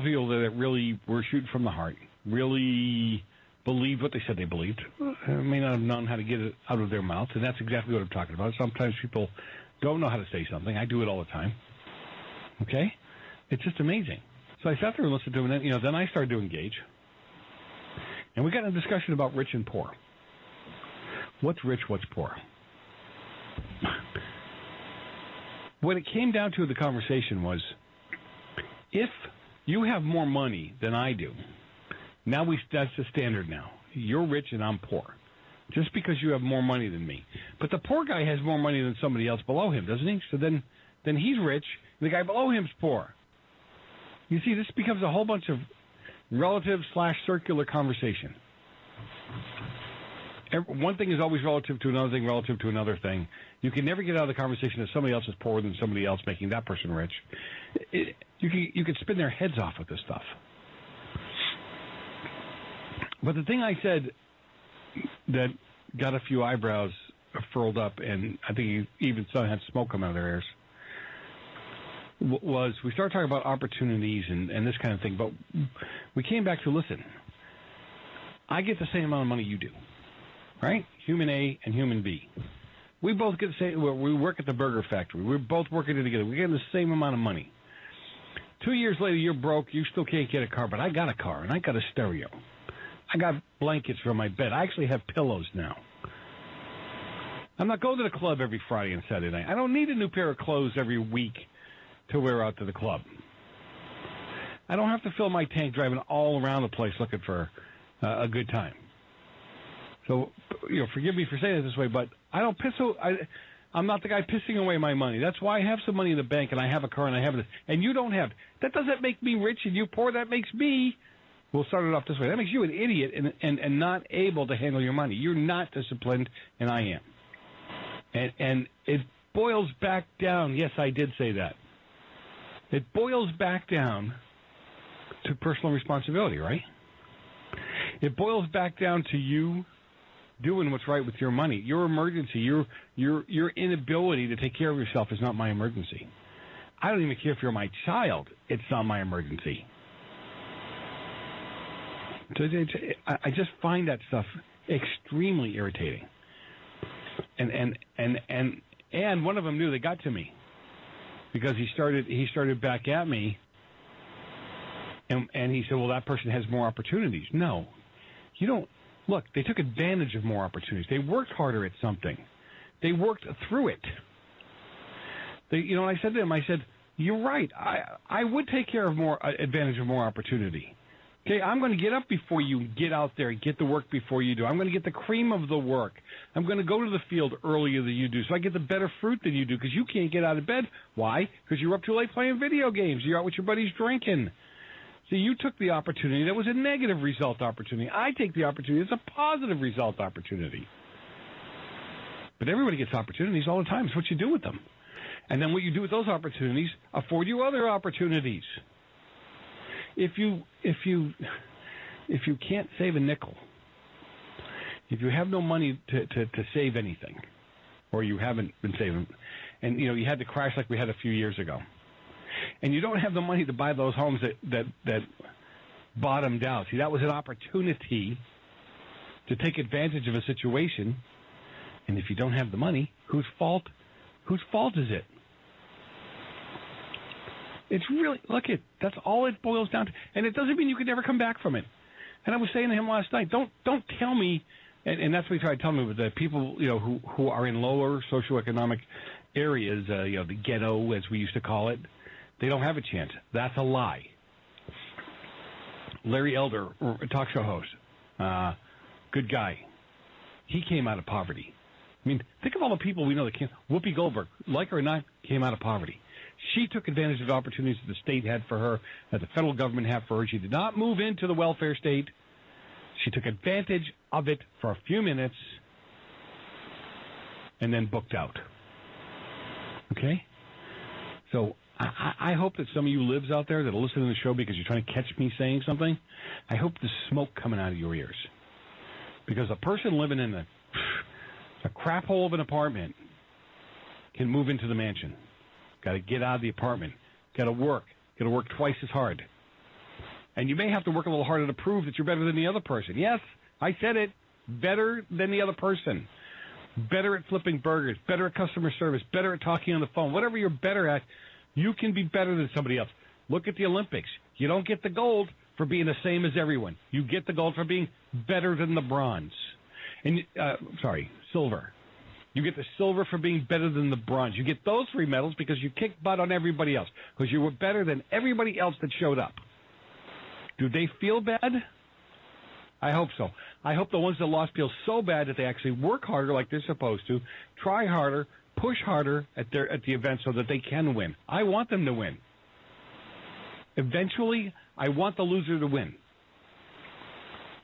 people there that really were shooting from the heart, really believed what they said they believed. May not have known how to get it out of their mouths, and that's exactly what I'm talking about. Sometimes people don't know how to say something. I do it all the time. Okay? It's just amazing. So I sat there and listened to them, and then I started to engage. And we got in a discussion about rich and poor. What's rich, what's poor? What it came down to, the conversation was, if you have more money than I do, that's the standard now. You're rich and I'm poor, just because you have more money than me. But the poor guy has more money than somebody else below him, doesn't he? So then he's rich, and the guy below him's poor. You see, this becomes a whole bunch of relative/circular conversation. One thing is always relative to another thing, relative to another thing. You can never get out of the conversation that somebody else is poorer than somebody else, making that person rich. You can spin their heads off with this stuff. But the thing I said that got a few eyebrows furled up, and I think even some had smoke come out of their ears, was we started talking about opportunities and this kind of thing. But we came back to, listen, I get the same amount of money you do. Right? Human A and human B. We both get the same. We work at the burger factory. We're both working together. We get the same amount of money. 2 years later, you're broke. You still can't get a car, but I got a car, and I got a stereo. I got blankets for my bed. I actually have pillows now. I'm not going to the club every Friday and Saturday night. I don't need a new pair of clothes every week to wear out to the club. I don't have to fill my tank driving all around the place looking for a good time. So, forgive me for saying it this way, but I don't piss. I'm not the guy pissing away my money. That's why I have some money in the bank and I have a car and I have it. And you don't have. That doesn't make me rich and you poor. That makes me. We'll start it off this way. That makes you an idiot and not able to handle your money. You're not disciplined, and I am. And it boils back down. Yes, I did say that. It boils back down to personal responsibility, right? It boils back down to you doing what's right with your money. Your emergency, your inability to take care of yourself is not my emergency. I don't even care if you're my child. It's not my emergency. I just find that stuff extremely irritating. And one of them knew they got to me because he started back at me, and he said, "Well, that person has more opportunities." No, you don't. Look, they took advantage of more opportunities. They worked harder at something. They worked through it. I said to him, I said, "You're right. I would take care of more advantage of more opportunity. Okay, I'm going to get up before you get out there and get the work before you do. I'm going to get the cream of the work. I'm going to go to the field earlier than you do so I get the better fruit than you do because you can't get out of bed. Why? Because you're up too late playing video games. You're out with your buddies drinking. See, you took the opportunity. That was a negative result opportunity. I take the opportunity. It's a positive result opportunity. But everybody gets opportunities all the time. It's what you do with them. And then what you do with those opportunities afford you other opportunities. If you can't save a nickel, if you have no money to save anything, or you haven't been saving, and you had the crash like we had a few years ago, and you don't have the money to buy those homes that bottomed out. See, that was an opportunity to take advantage of a situation, and if you don't have the money, whose fault is it? It's really, that's all it boils down to. And it doesn't mean you can never come back from it. And I was saying to him last night, don't tell me, and that's what he tried to tell me, with the people, who are in lower socioeconomic areas, the ghetto, as we used to call it, they don't have a chance. That's a lie. Larry Elder, a talk show host, good guy. He came out of poverty. I mean, think of all the people we know that came. Whoopi Goldberg, like her or not, came out of poverty. She took advantage of the opportunities that the state had for her, that the federal government had for her. She did not move into the welfare state. She took advantage of it for a few minutes and then booked out. Okay? So I hope that some of you lives out there that are listening to the show because you're trying to catch me saying something, I hope there's smoke coming out of your ears. Because a person living in a crap hole of an apartment can move into the mansion. Got to get out of the apartment. Got to work twice as hard. And you may have to work a little harder to prove that you're better than the other person. Yes, I said it. Better than the other person. Better at flipping burgers. Better at customer service. Better at talking on the phone. Whatever you're better at, you can be better than somebody else. Look at the Olympics. You don't get the gold for being the same as everyone. You get the gold for being better than the bronze. And silver. You get the silver for being better than the bronze. You get those 3 medals because you kicked butt on everybody else, because you were better than everybody else that showed up. Do they feel bad? I hope so. I hope the ones that lost feel so bad that they actually work harder like they're supposed to, try harder, push harder at the event so that they can win. I want them to win. Eventually, I want the loser to win.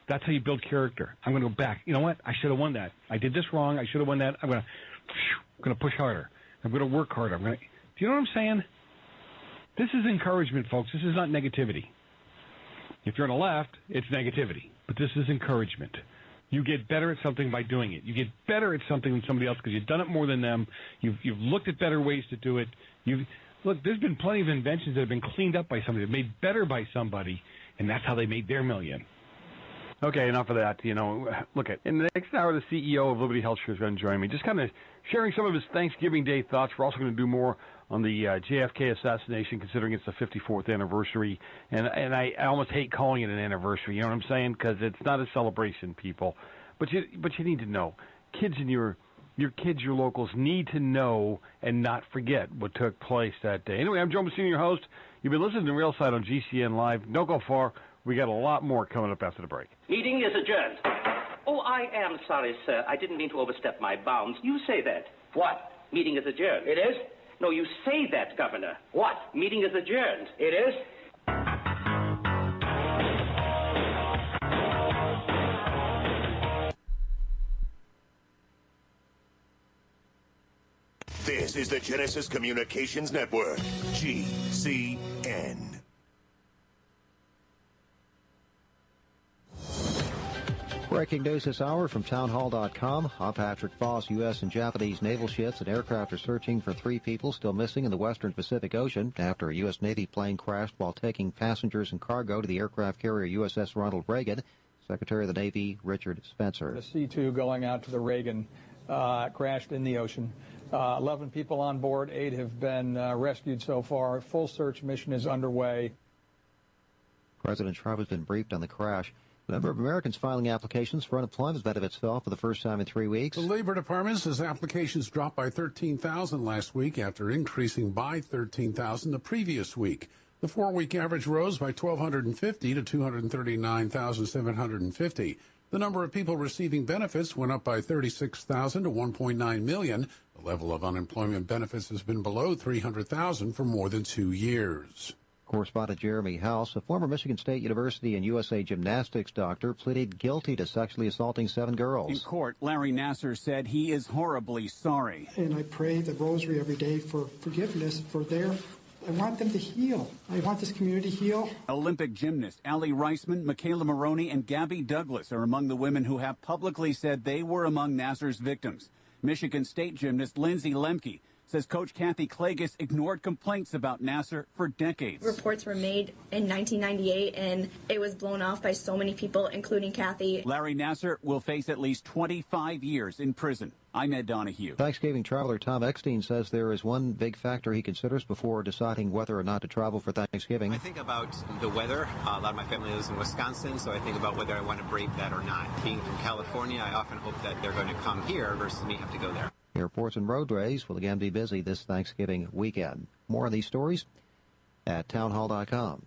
That's how you build character. I'm going to go back. You know what? I should have won that. I did this wrong. I should have won that. I'm going to push harder. I'm going to work harder. Do you know what I'm saying? This is encouragement, folks. This is not negativity. If you're on the left, it's negativity. But this is encouragement. You get better at something by doing it. You get better at something than somebody else because you've done it more than them. You've looked at better ways to do it. Look, there's been plenty of inventions that have been cleaned up by somebody, made better by somebody, and that's how they made their million. Okay, enough of that. Look, in the next hour, the CEO of Liberty Health Share is going to join me, just kind of sharing some of his Thanksgiving Day thoughts. We're also going to do more on the JFK assassination, considering it's the 54th anniversary. And I almost hate calling it an anniversary, you know what I'm saying? Because it's not a celebration, people. But you need to know, kids in your your kids, your locals, need to know and not forget what took place that day. Anyway, I'm Joe Messina, your host. You've been listening to Real Side on GCN Live. Don't go far. We got a lot more coming up after the break. Meeting is adjourned. Oh, I am sorry, sir. I didn't mean to overstep my bounds. You say that. What? Meeting is adjourned. It is? No, you say that, Governor. What? Meeting is adjourned. It is? This is the Genesis Communications Network, GCN. Breaking news this hour from townhall.com. I'm Patrick Foss. U.S. and Japanese naval ships and aircraft are searching for 3 people still missing in the western Pacific Ocean after a U.S. Navy plane crashed while taking passengers and cargo to the aircraft carrier USS Ronald Reagan. Secretary of the Navy Richard Spencer. The C-2 going out to the Reagan crashed in the ocean. 11 people on board. 8 have been rescued so far. Full search mission is underway. President Trump has been briefed on the crash. The number of Americans filing applications for unemployment benefits fell for the first time in 3 weeks. The Labor Department says applications dropped by 13,000 last week after increasing by 13,000 the previous week. The 4-week average rose by 1,250 to 239,750. The number of people receiving benefits went up by 36,000 to 1.9 million. The level of unemployment benefits has been below 300,000 for more than 2 years. Correspondent Jeremy House, a former Michigan State University and USA gymnastics doctor, pleaded guilty to sexually assaulting 7 girls. In court, Larry Nassar said he is horribly sorry. And I pray the rosary every day for forgiveness I want them to heal. I want this community to heal. Olympic gymnast Allie Reisman, Michaela Maroney, and Gabby Douglas are among the women who have publicly said they were among Nassar's victims. Michigan State gymnast Lindsay Lemke says Coach Kathy Klages ignored complaints about Nassar for decades. Reports were made in 1998, and it was blown off by so many people, including Kathy. Larry Nassar will face at least 25 years in prison. I'm Ed Donahue. Thanksgiving traveler Tom Eckstein says there is one big factor he considers before deciding whether or not to travel for Thanksgiving. I think about the weather. A lot of my family lives in Wisconsin, so I think about whether I want to brave that or not. Being from California, I often hope that they're going to come here versus me have to go there. Airports and roadways will again be busy this Thanksgiving weekend. More on these stories at townhall.com.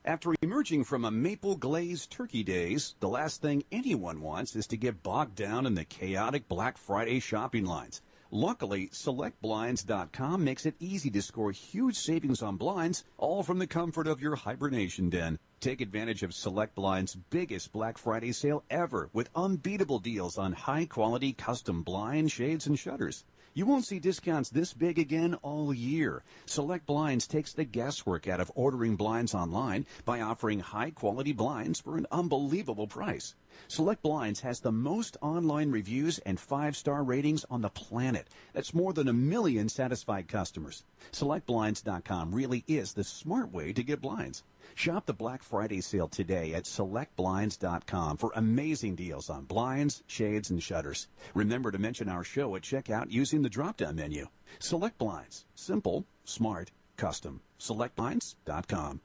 After emerging from a maple-glazed turkey days, the last thing anyone wants is to get bogged down in the chaotic Black Friday shopping lines. Luckily, SelectBlinds.com makes it easy to score huge savings on blinds, all from the comfort of your hibernation den. Take advantage of Select Blinds' biggest Black Friday sale ever with unbeatable deals on high-quality custom blinds, shades, and shutters. You won't see discounts this big again all year. Select Blinds takes the guesswork out of ordering blinds online by offering high-quality blinds for an unbelievable price. Select Blinds has the most online reviews and 5-star ratings on the planet. That's more than 1 million satisfied customers. SelectBlinds.com really is the smart way to get blinds. Shop the Black Friday sale today at SelectBlinds.com for amazing deals on blinds, shades, and shutters. Remember to mention our show at checkout using the drop-down menu. Select Blinds. Simple, smart, custom. SelectBlinds.com.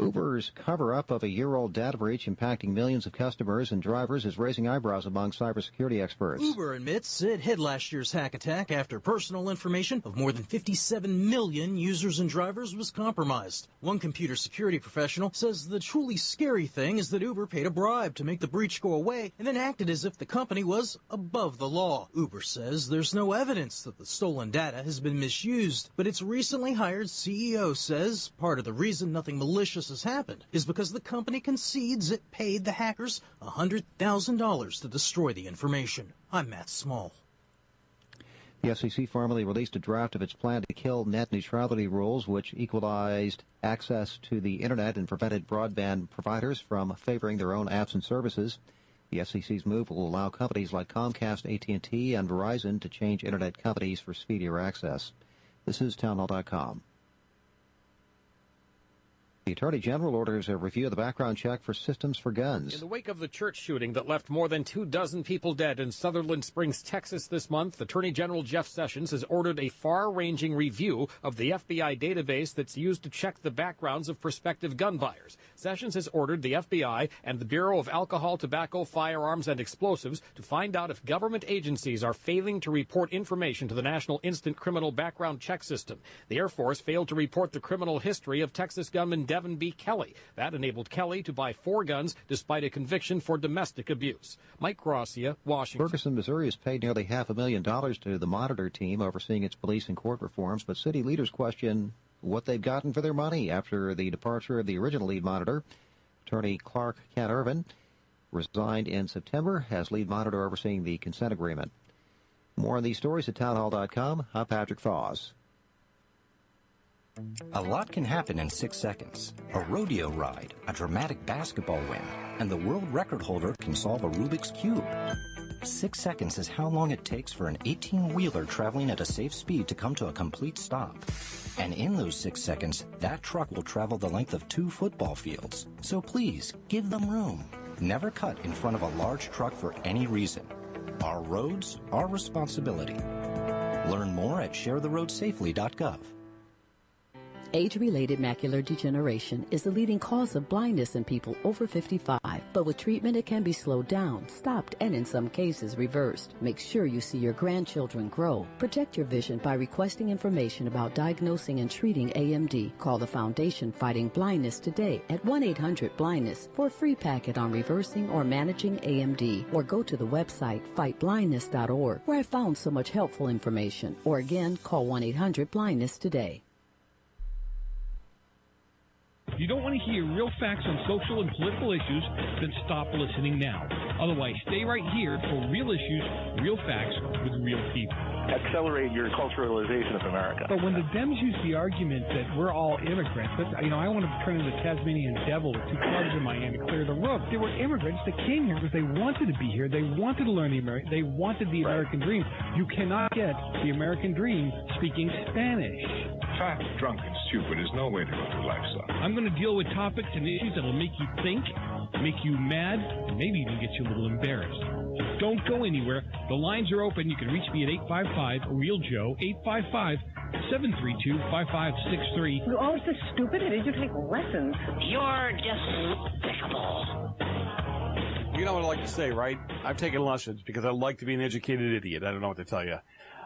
Uber's cover-up of a year-old data breach impacting millions of customers and drivers is raising eyebrows among cybersecurity experts. Uber admits it hid last year's hack attack after personal information of more than 57 million users and drivers was compromised. One computer security professional says the truly scary thing is that Uber paid a bribe to make the breach go away and then acted as if the company was above the law. Uber says there's no evidence that the stolen data has been misused, but its recently hired CEO says part of the reason nothing malicious has happened is because the company concedes it paid the hackers $100,000 to destroy the information. I'm Matt Small. The FCC formally released a draft of its plan to kill net neutrality rules, which equalized access to the Internet and prevented broadband providers from favoring their own apps and services. The FCC's move will allow companies like Comcast, AT&T, and Verizon to change Internet companies for speedier access. This is townhall.com. The Attorney General orders a review of the background check for systems for guns. In the wake of the church shooting that left more than 24 people dead in Sutherland Springs, Texas this month, Attorney General Jeff Sessions has ordered a far-ranging review of the FBI database that's used to check the backgrounds of prospective gun buyers. Sessions has ordered the FBI and the Bureau of Alcohol, Tobacco, Firearms, and Explosives to find out if government agencies are failing to report information to the National Instant Criminal Background Check System. The Air Force failed to report the criminal history of Texas gunman Devin B. Kelly. That enabled Kelly to buy 4 guns despite a conviction for domestic abuse. Mike Gracia, Washington. Ferguson, Missouri has paid nearly $500,000 to the Monitor team overseeing its police and court reforms, but city leaders question what they've gotten for their money after the departure of the original lead monitor. Attorney Clark Kent Irvin resigned in September as lead monitor overseeing the consent agreement. More on these stories at townhall.com. I'm Patrick Foss. A lot can happen in 6 seconds. A rodeo ride, a dramatic basketball win, and the world record holder can solve a Rubik's Cube. 6 seconds is how long it takes for an 18-wheeler traveling at a safe speed to come to a complete stop. And in those 6 seconds, that truck will travel the length of 2 football fields. So please, give them room. Never cut in front of a large truck for any reason. Our roads, our responsibility. Learn more at sharetheroadsafely.gov. Age-related macular degeneration is the leading cause of blindness in people over 55, but with treatment it can be slowed down, stopped, and in some cases reversed. Make sure you see your grandchildren grow. Protect your vision by requesting information about diagnosing and treating AMD. Call the Foundation Fighting Blindness today at 1-800-BLINDNESS for a free packet on reversing or managing AMD, or go to the website fightblindness.org, where I found so much helpful information. Or again, call 1-800-BLINDNESS today. If you don't want to hear real facts on social and political issues, then stop listening now. Otherwise, stay right here for real issues, real facts with real people. Accelerate your culturalization of America. But when the Dems use the argument that we're all immigrants, I want to turn into the Tasmanian devil with 2 clubs in my hand to clear the roof. There were immigrants that came here because they wanted to be here. They wanted to learn they wanted the American dream. You cannot get the American dream speaking Spanish. Fat, drunk, and stupid is no way to go through life, son. I'm going to deal with topics and issues that'll make you think, make you mad, and maybe even get you a little embarrassed. Don't go anywhere. The lines are open. You can reach me at 855-REAL-JOE, 855-732-5563. You're all so stupid. Did you take lessons? You're despicable. You know what I like to say, right? I've taken lessons because I like to be an educated idiot. I don't know what to tell you.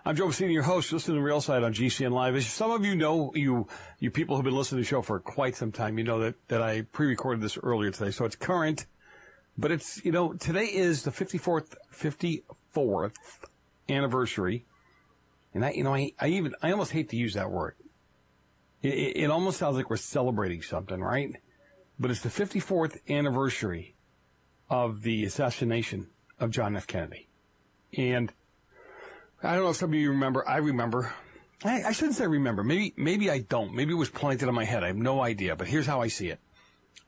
I'm Joe Messina, your host. Listen to the Real Side on GCN Live. As some of you know, you people who've been listening to the show for quite some time, you know that I pre-recorded this earlier today, so it's current. But it's, today is the 54th anniversary. And I almost hate to use that word. It almost sounds like we're celebrating something, right? But it's the 54th anniversary of the assassination of John F. Kennedy. And I don't know if some of you remember. I remember. I shouldn't say remember. Maybe I don't. Maybe it was planted in my head. I have no idea. But here's how I see it.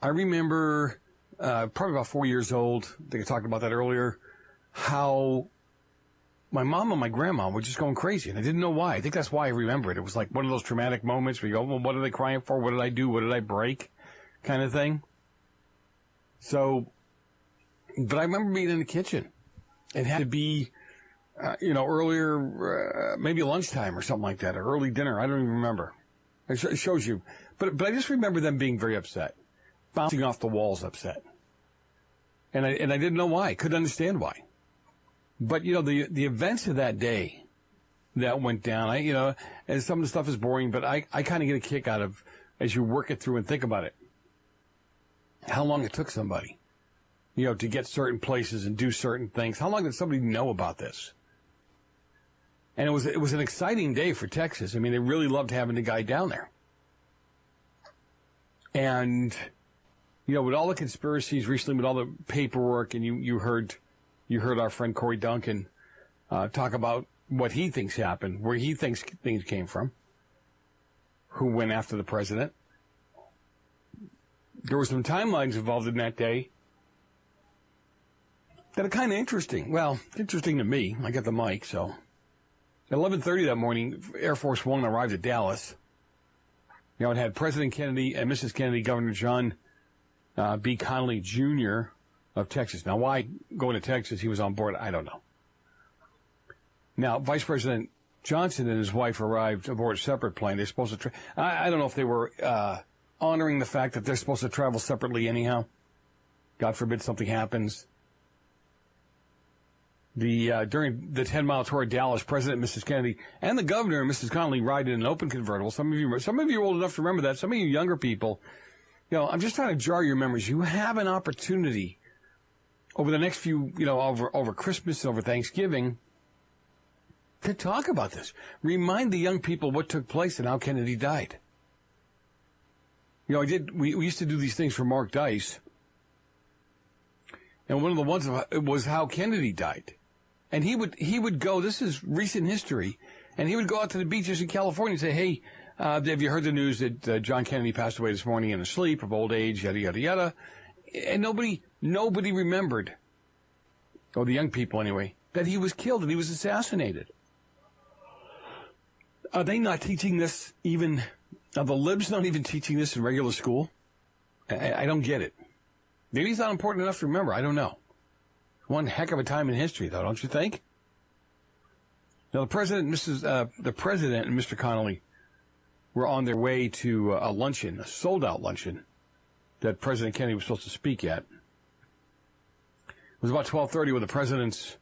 I remember probably about 4 years old. I think I talked about that earlier. How my mom and my grandma were just going crazy, and I didn't know why. I think that's why I remember it. It was like one of those traumatic moments where you go, well, what are they crying for? What did I do? What did I break? Kind of thing. So, but I remember being in the kitchen. It had to be earlier, maybe lunchtime or something like that, or early dinner. I don't even remember. It shows you. But I just remember them being very upset, bouncing off the walls upset. And I didn't know why. I couldn't understand why. But, the events of that day that went down, and some of the stuff is boring, but I kind of get a kick out of, as you work it through and think about it, how long it took somebody, to get certain places and do certain things. How long did somebody know about this? And it was an exciting day for Texas. I mean, they really loved having the guy down there. And, with all the conspiracies recently, with all the paperwork, and you heard our friend Corey Duncan talk about what he thinks happened, where he thinks things came from, who went after the president. There were some timelines involved in that day that are kind of interesting. Well, interesting to me. I got the mic, so. At 11:30 that morning, Air Force One arrived at Dallas. You know, it had President Kennedy and Mrs. Kennedy, Governor John B. Connally Jr. of Texas. Now, why going to Texas? He was on board. I don't know. Now, Vice President Johnson and his wife arrived aboard a separate plane. They're supposed to. I don't know if they were honoring the fact that they're supposed to travel separately anyhow. God forbid something happens. During the 10-mile tour of Dallas, President and Mrs. Kennedy and the governor and Mrs. Connally ride in an open convertible. Some of you are old enough to remember that. Some of you younger people, you know, I'm just trying to jar your memories. You have an opportunity over the next few, you know, over Christmas and over Thanksgiving to talk about this. Remind the young people what took place and how Kennedy died. You know, we used to do these things for Mark Dice. And one of the ones was how Kennedy died. And he would go, this is recent history, and he would go out to the beaches in California and say, hey, have you heard the news that John Kennedy passed away this morning in a sleep of old age, yada, yada, yada. And nobody remembered, or the young people anyway, that he was killed, that he was assassinated. Are they not teaching this even, are the libs not even teaching this in regular school? I don't get it. Maybe it's not important enough to remember. I don't know. One heck of a time in history, though, don't you think? Now, the president and Mr. Connally were on their way to a luncheon, a sold-out luncheon, that President Kennedy was supposed to speak at. It was about 12:30 when the president's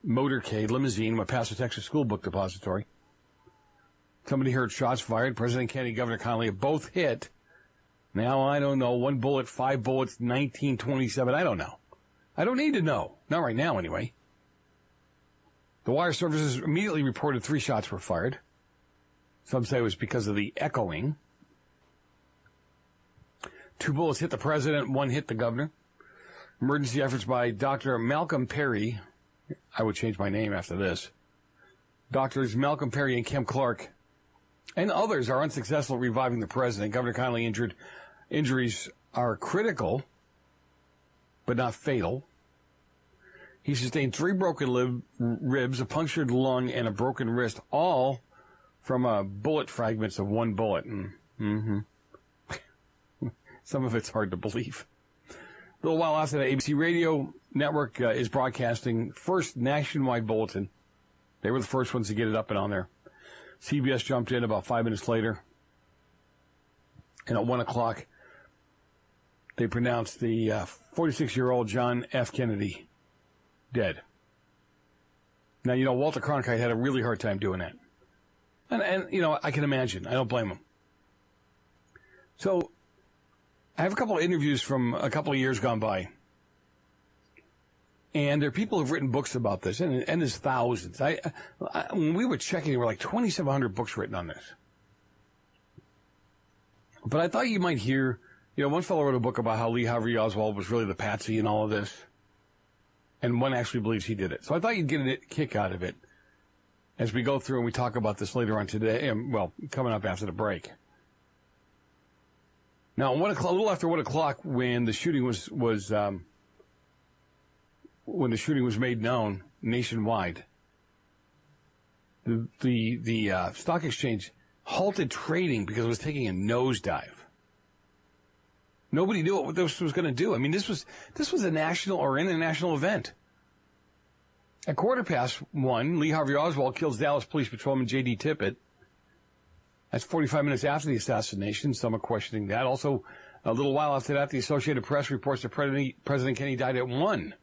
motorcade limousine went past the Texas School Book Depository. Somebody heard shots fired. President Kennedy and Governor Connally both hit. Now, I don't know, 1 bullet, 5 bullets, 1927, I don't know. I don't need to know. Not right now, anyway. The wire services immediately reported 3 shots were fired. Some say it was because of the echoing. 2 bullets hit the president, 1 hit the governor. Emergency efforts by Dr. Malcolm Perry. I would change my name after this. Doctors Malcolm Perry and Kim Clark and others are unsuccessful at reviving the president. Governor Connally injuries are critical, but not fatal. He sustained 3 broken ribs, a punctured lung, and a broken wrist, all from bullet fragments of 1 bullet. Some of it's hard to believe. A little while after that, ABC Radio Network is broadcasting first nationwide bulletin. They were the first ones to get it up and on there. CBS jumped in about 5 minutes later. And at 1 o'clock, they pronounced the 46-year-old John F. Kennedy dead. Now, you know, Walter Cronkite had a really hard time doing that. And you know, I can imagine. I don't blame him. So, I have a couple of interviews from a couple of years gone by. And there are people who have written books about this, and there's thousands. When we were checking, there were like 2,700 books written on this. But I thought you might hear, you know, one fellow wrote a book about how Lee Harvey Oswald was really the patsy in all of this. And one actually believes he did it. So I thought you'd get a kick out of it as we go through and we talk about this later on today, well, coming up after the break. Now, a little after 1 o'clock, when the shooting was made known nationwide, the stock exchange halted trading because it was taking a nosedive. Nobody knew what this was going to do. I mean, this was a national or international event. At 1:15, Lee Harvey Oswald kills Dallas Police Patrolman J.D. Tippit. That's 45 minutes after the assassination. Some are questioning that. Also, a little while after that, the Associated Press reports that President Kennedy died at 1.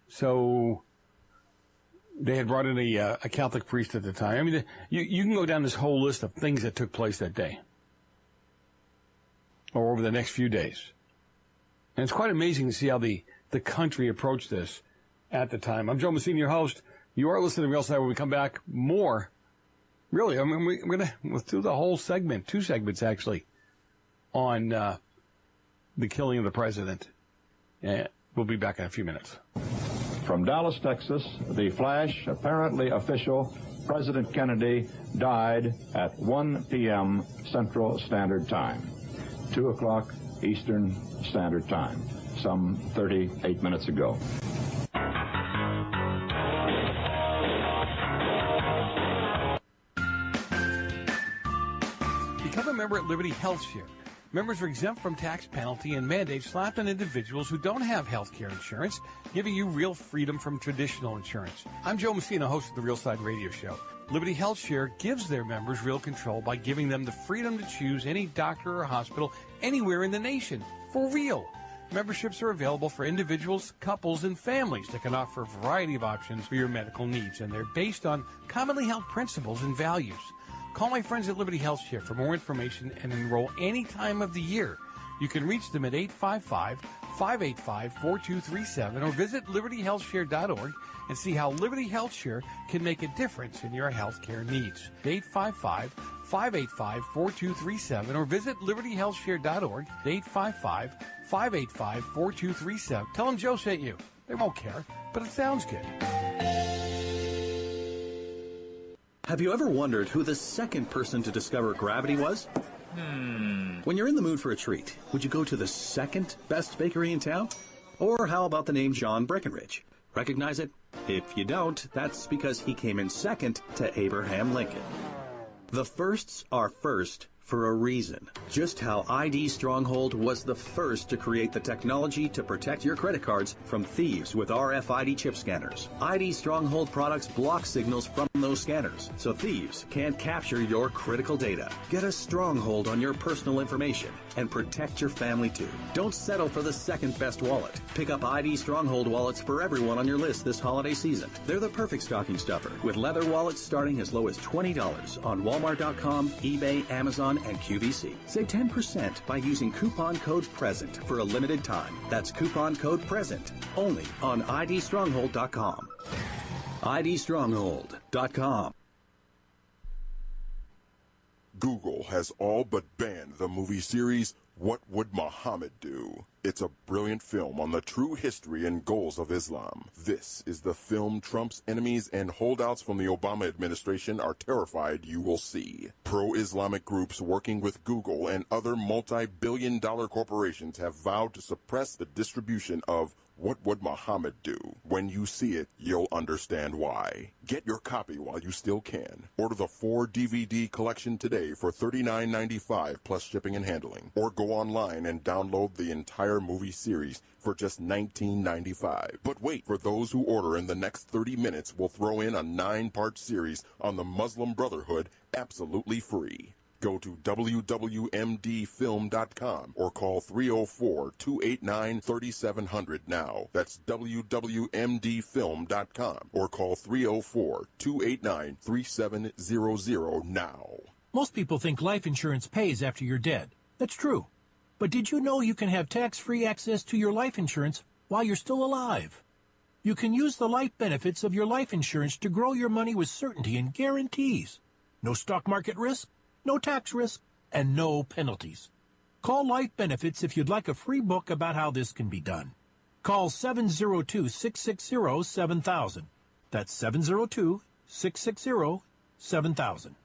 So they had brought in a Catholic priest at the time. I mean, you can go down this whole list of things that took place that day or over the next few days. And it's quite amazing to see how the country approached this at the time. I'm Joe Messina, your host. You are listening to Real Side. When we come back, more. Really, I mean, we're going to do the whole segment, 2 segments actually, on the killing of the president. And we'll be back in a few minutes. From Dallas, Texas, the flash, apparently official, President Kennedy died at 1 p.m. Central Standard Time, 2 o'clock Eastern Standard Time, some 38 minutes ago. member at Liberty Health Share. Members are exempt from tax penalty and mandates slapped on individuals who don't have health care insurance, giving you real freedom from traditional insurance. I'm Joe Messina, host of the Real Side Radio Show. Liberty Health Share gives their members real control by giving them the freedom to choose any doctor or hospital anywhere in the nation, for real. Memberships are available for individuals, couples, and families that can offer a variety of options for your medical needs, and they're based on commonly held principles and values. Call my friends at Liberty Health Share for more information and enroll any time of the year. You can reach them at 855-585-4237 or visit libertyhealthshare.org and see how Liberty Health Share can make a difference in your health care needs. 855-585-4237 or visit libertyhealthshare.org. 855-585-4237. Tell them Joe sent you. They won't care, but it sounds good. Have you ever wondered who the second person to discover gravity was? When you're in the mood for a treat, would you go to the second best bakery in town? Or how about the name John Breckenridge? Recognize it? If you don't, that's because he came in second to Abraham Lincoln. The firsts are first for a reason. Just how ID Stronghold was the first to create the technology to protect your credit cards from thieves with RFID chip scanners. ID Stronghold products block signals from those scanners, so thieves can't capture your critical data. Get a stronghold on your personal information and protect your family too. Don't settle for the second best wallet. Pick up ID Stronghold wallets for everyone on your list this holiday season. They're the perfect stocking stuffer, with leather wallets starting as low as $20 on Walmart.com, eBay, Amazon, and QVC. Save 10% by using coupon code PRESENT for a limited time. That's coupon code PRESENT only on idstronghold.com. idstronghold.com. Google has all but banned the movie series What Would Muhammad Do? It's a brilliant film on the true history and goals of Islam. This is the film Trump's enemies and holdouts from the Obama administration are terrified you will see. Pro-Islamic groups working with Google and other multi-billion-dollar corporations have vowed to suppress the distribution of What Would Muhammad Do? When you see it, you'll understand why. Get your copy while you still can. Order the 4-DVD collection today for $39.95 plus shipping and handling. Or go online and download the entire movie series for just $19.95. But wait, for those who order in the next 30 minutes, we'll throw in a 9-part series on the Muslim Brotherhood absolutely free. Go to wwmdfilm.com or call 304-289-3700 now. That's wwmdfilm.com or call 304-289-3700 now. Most people think life insurance pays after you're dead. That's true. But did you know you can have tax-free access to your life insurance while you're still alive? You can use the life benefits of your life insurance to grow your money with certainty and guarantees. No stock market risk, no tax risk, and no penalties. Call Life Benefits if you'd like a free book about how this can be done. Call 702-660-7000. That's 702-660-7000.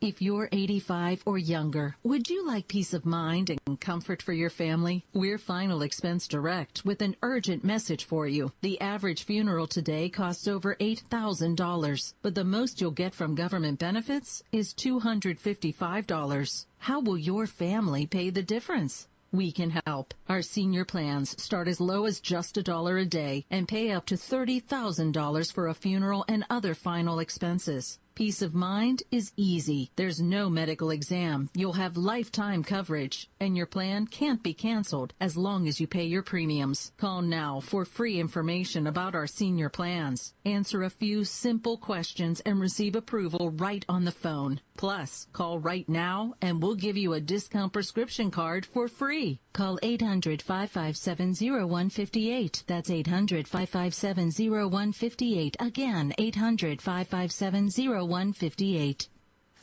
If you're 85 or younger, would you like peace of mind and comfort for your family? We're Final Expense Direct with an urgent message for you. The average funeral today costs over $8,000, but the most you'll get from government benefits is $255. How will your family pay the difference? We can help. Our senior plans start as low as just $1 a day and pay up to $30,000 for a funeral and other final expenses. Peace of mind is easy. There's no medical exam. You'll have lifetime coverage, and your plan can't be canceled as long as you pay your premiums. Call now for free information about our senior plans. Answer a few simple questions and receive approval right on the phone. Plus, call right now and we'll give you a discount prescription card for free. Call 800-557-0158. That's 800-557-0158. Again, 800-557-0158.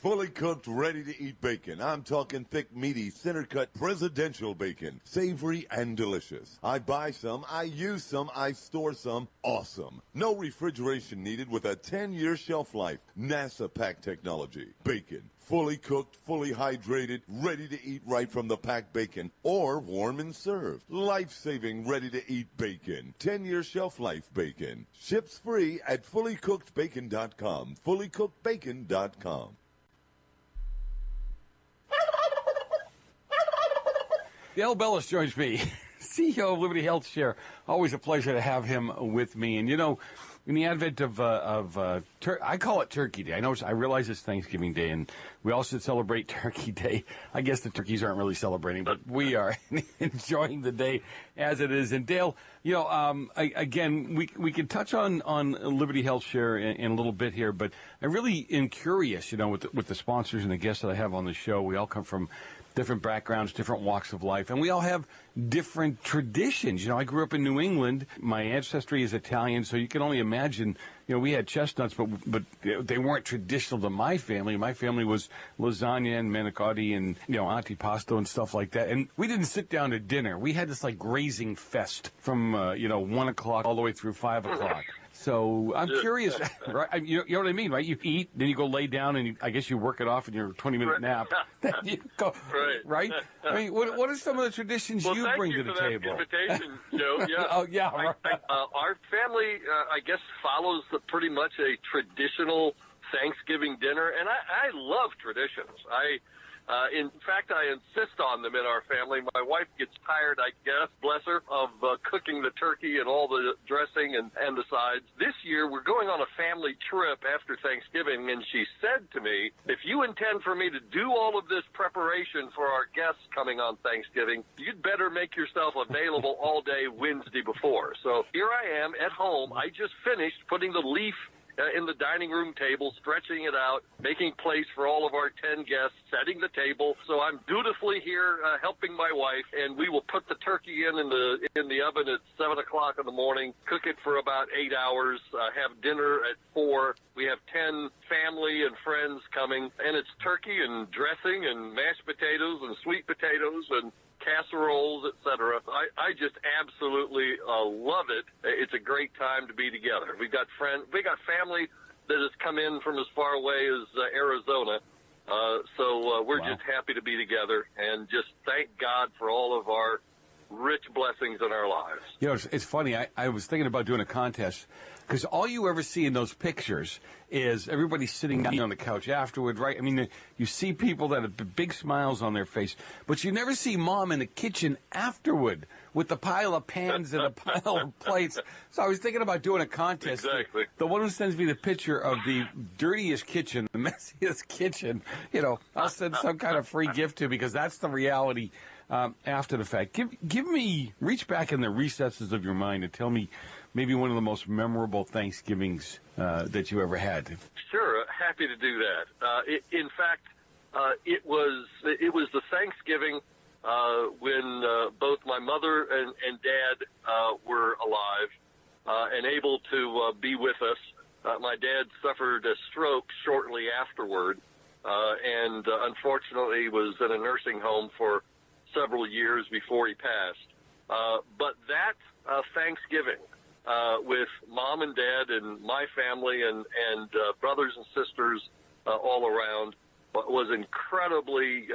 Fully cooked, ready-to-eat bacon. I'm talking thick, meaty, center-cut presidential bacon. Savory and delicious. I buy some, I use some, I store some. Awesome. No refrigeration needed with a 10-year shelf life. NASA pack technology. Bacon. Fully cooked, fully hydrated, ready to eat right from the packed bacon, or warm and served. Life-saving, ready-to-eat bacon. 10-year shelf life bacon. Ships free at fullycookedbacon.com. fullycookedbacon.com. Dale Bellis joins me, CEO of Liberty Health Share. Always a pleasure to have him with me. And, you know, in the advent of I call it Turkey Day. I realize it's Thanksgiving Day, and we all should celebrate Turkey Day. I guess the turkeys aren't really celebrating, but we are enjoying the day as it is. And Dale, you know, again, we can touch on Liberty Health Share in a little bit here, but I really am curious, you know, with the sponsors and the guests that I have on the show. We all come from different backgrounds, different walks of life, and we all have different traditions. You know, I grew up in New England. My ancestry is Italian, so you can only imagine, you know, we had chestnuts, but they weren't traditional to my family. My family was lasagna and manicotti and, you know, antipasto and stuff like that. And we didn't sit down to dinner. We had this, like, grazing fest from, 1 o'clock all the way through 5 o'clock. So I'm curious, right? You know what I mean, right? You eat, then you go lay down, and I guess you work it off in your 20-minute nap. Then you go, right? I mean, what are some of the traditions you bring to the table? Invitation, Joe. Yeah. Oh, yeah. Right. Our family, I guess, follows pretty much a traditional Thanksgiving dinner, and I love traditions. In fact, I insist on them in our family. My wife gets tired, I guess, bless her, of cooking the turkey and all the dressing and the sides. This year, we're going on a family trip after Thanksgiving, and she said to me, if you intend for me to do all of this preparation for our guests coming on Thanksgiving, you'd better make yourself available all day Wednesday before. So here I am at home. I just finished putting the leaf in the dining room table, stretching it out, making place for all of our 10 guests, setting the table. So I'm dutifully here helping my wife, and we will put the turkey in the oven at 7 o'clock in the morning, cook it for about 8 hours, have dinner at 4. We have 10 family and friends coming, and it's turkey and dressing and mashed potatoes and sweet potatoes and casseroles, etc. I just absolutely love it. It's a great time to be together. We got family that has come in from as far away as Arizona. So we're just happy to be together and just thank God for all of our rich blessings in our lives. You know, it's funny. I was thinking about doing a contest because all you ever see in those pictures is everybody sitting down on the couch afterward, right? I mean, you see people that have big smiles on their face, but you never see Mom in the kitchen afterward with the pile of pans and a pile of plates. So I was thinking about doing a contest. Exactly. The one who sends me the picture of the dirtiest kitchen, the messiest kitchen, you know, I'll send some kind of free gift to because that's the reality after the fact. Reach back in the recesses of your mind and tell me maybe one of the most memorable Thanksgivings that you ever had. Sure, happy to do that. In fact, it was the Thanksgiving when both my mother and Dad were alive and able to be with us. My dad suffered a stroke shortly afterward, and unfortunately was in a nursing home for several years before he passed. But that Thanksgiving, with Mom and Dad and my family and brothers and sisters all around, was incredibly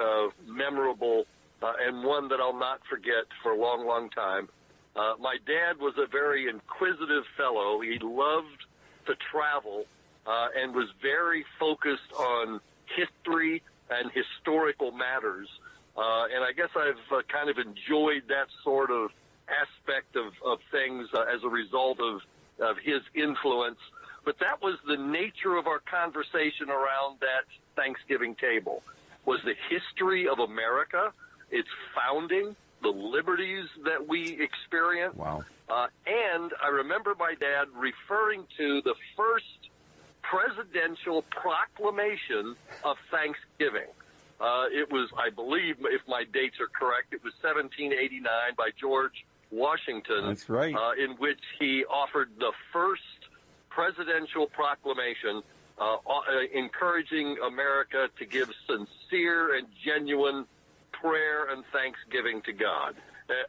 memorable and one that I'll not forget for a long, long time. My dad was a very inquisitive fellow. He loved to travel and was very focused on history and historical matters. And I guess I've kind of enjoyed that sort of aspect of things as a result of his influence. But that was the nature of our conversation around that Thanksgiving table, was the history of America, its founding, the liberties that we experienced. Wow. And I remember my dad referring to the first presidential proclamation of Thanksgiving. It was, I believe, if my dates are correct, it was 1789 by George Washington. That's right. In which he offered the first presidential proclamation encouraging America to give sincere and genuine prayer and thanksgiving to God.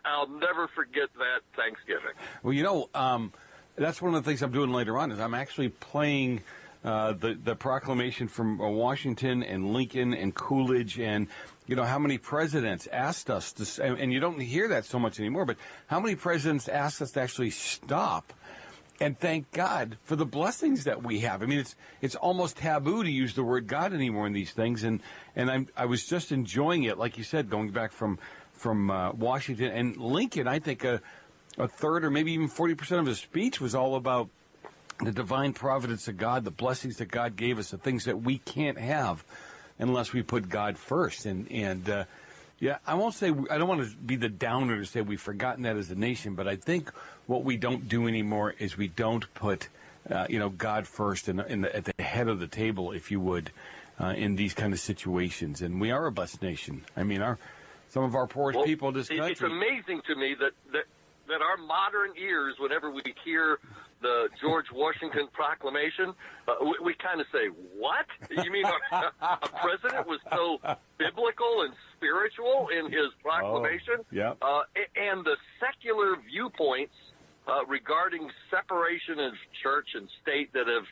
I'll never forget that Thanksgiving. Well, you know, that's one of the things I'm doing later on is I'm actually playing the proclamation from Washington and Lincoln and Coolidge and, you know, how many presidents asked us to, and you don't hear that so much anymore, but how many presidents asked us to actually stop and thank God for the blessings that we have. I mean, it's almost taboo to use the word God anymore in these things, and I was just enjoying it, like you said, going back from Washington. And Lincoln, I think a third or maybe even 40% of his speech was all about the divine providence of God, the blessings that God gave us, the things that we can't have unless we put God first. Yeah, I won't say, I don't want to be the downer to say we've forgotten that as a nation, but I think what we don't do anymore is we don't put, God first at the head of the table, if you would, in these kind of situations. And we are a blessed nation. I mean, some of our poorest people in this country. It's amazing to me that our modern ears, whenever we hear the George Washington Proclamation, we kind of say, what? You mean a president was so biblical and spiritual in his proclamation? Oh, yeah. And the secular viewpoints regarding separation of church and state that have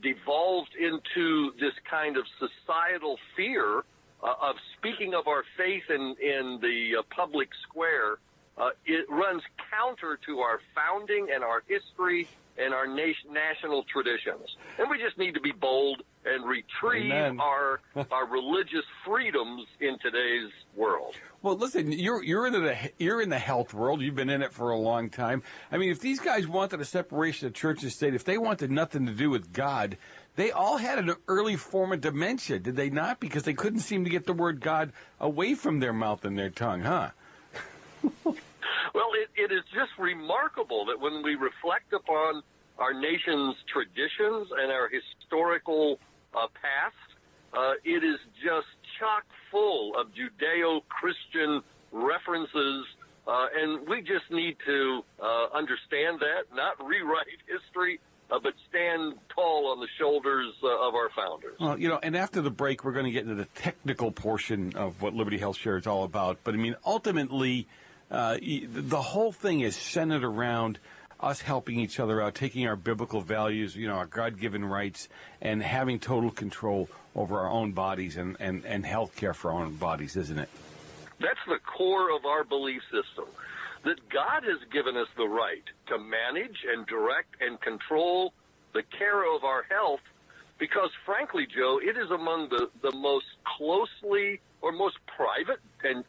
devolved into this kind of societal fear of speaking of our faith in the public square, it runs counter to our founding and our history and our national traditions. And we just need to be bold and retrieve our religious freedoms in today's world. Well, listen, you're in the health world. You've been in it for a long time. I mean, if these guys wanted a separation of church and state, if they wanted nothing to do with God, they all had an early form of dementia, did they not? Because they couldn't seem to get the word God away from their mouth and their tongue, huh? Well, it is just remarkable that when we reflect upon our nation's traditions and our historical past, it is just chock full of Judeo-Christian references, and we just need to understand that, not rewrite history, but stand tall on the shoulders of our founders. Well, and after the break, we're going to get into the technical portion of what Liberty Health Share is all about. But, I mean, ultimately, the whole thing is centered around us helping each other out, taking our biblical values, our God-given rights, and having total control over our own bodies and health care for our own bodies, isn't it? That's the core of our belief system, that God has given us the right to manage and direct and control the care of our health because, frankly, Joe, it is among the most closely or most private and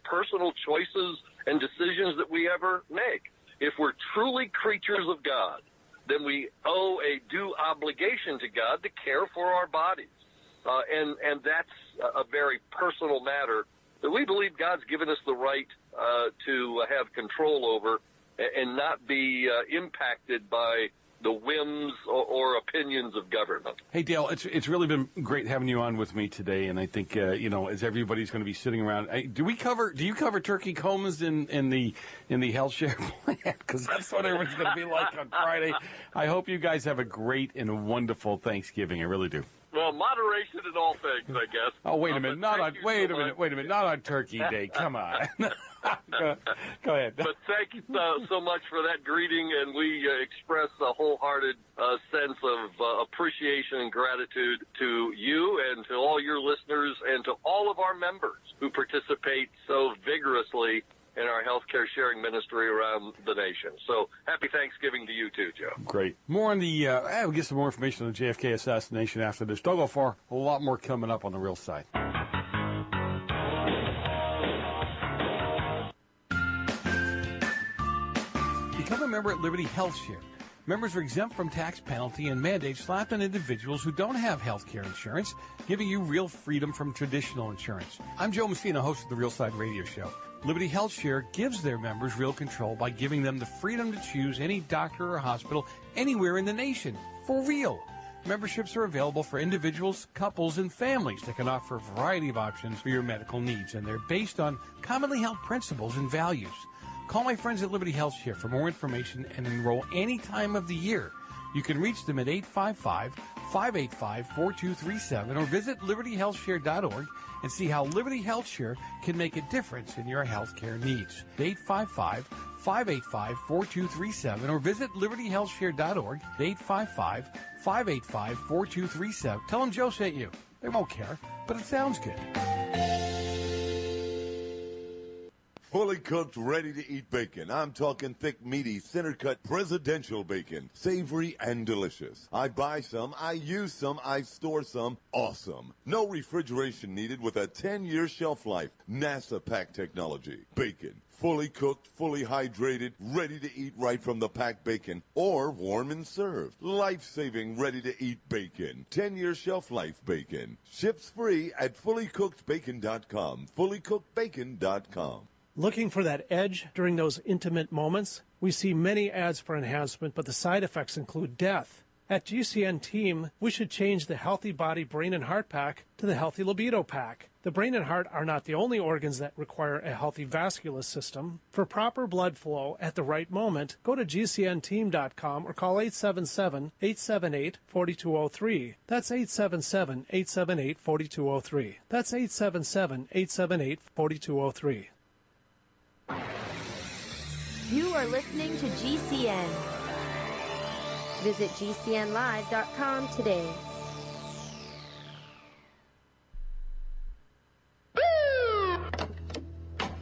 personal choices and decisions that we ever make. If we're truly creatures of God, then we owe a due obligation to God to care for our bodies. And that's a very personal matter that we believe God's given us the right to have control over and not be impacted by the whims or opinions of government. Hey, Dale, it's really been great having you on with me today, and I think as everybody's going to be sitting around, do you cover turkey comas in the health share plan? Because that's what everyone's going to be like on Friday. I hope you guys have a great and wonderful Thanksgiving. I really do. Well, moderation in all things, I guess. Oh, wait a minute, not on Turkey Day. Come on. Go ahead. But thank you so much for that greeting, and we express a wholehearted sense of appreciation and gratitude to you and to all your listeners and to all of our members who participate so vigorously in our healthcare sharing ministry around the nation. So happy Thanksgiving to you too, Joe. Great. More on we'll get some more information on the JFK assassination after this. Don't go far. A lot more coming up on the real side. Become a member at Liberty Health Share. Members are exempt from tax penalty and mandates slapped on individuals who don't have health care insurance, giving you real freedom from traditional insurance. I'm Joe Messina, host of the Real Side Radio Show. Liberty Health Share gives their members real control by giving them the freedom to choose any doctor or hospital anywhere in the nation, for real. Memberships are available for individuals, couples, and families that can offer a variety of options for your medical needs, and they're based on commonly held principles and values. Call my friends at Liberty Health Share for more information and enroll any time of the year. You can reach them at 855-585-4237 or visit libertyhealthshare.org and see how Liberty Health Share can make a difference in your health care needs. 855-585-4237 or visit libertyhealthshare.org. 855-585-4237. Tell them Joe sent you. They won't care, but it sounds good. fully cooked, ready-to-eat bacon. I'm talking thick, meaty, center-cut presidential bacon. Savory and delicious. I buy some, I use some, I store some. Awesome. No refrigeration needed with a 10-year shelf life. NASA pack technology. Bacon. Fully cooked, fully hydrated, ready to eat right from the packed bacon, or warm and served. Life-saving, ready-to-eat bacon. 10-year shelf life bacon. Ships free at fullycookedbacon.com. Fullycookedbacon.com. Looking for that edge during those intimate moments? We see many ads for enhancement, but the side effects include death. At GCN Team, we should change the Healthy Body, Brain, and Heart Pack to the Healthy Libido Pack. The brain and heart are not the only organs that require a healthy vascular system. For proper blood flow at the right moment, go to GCNteam.com or call 877-878-4203. That's 877-878-4203. That's 877-878-4203. You are listening to GCN. Visit GCNlive.com today.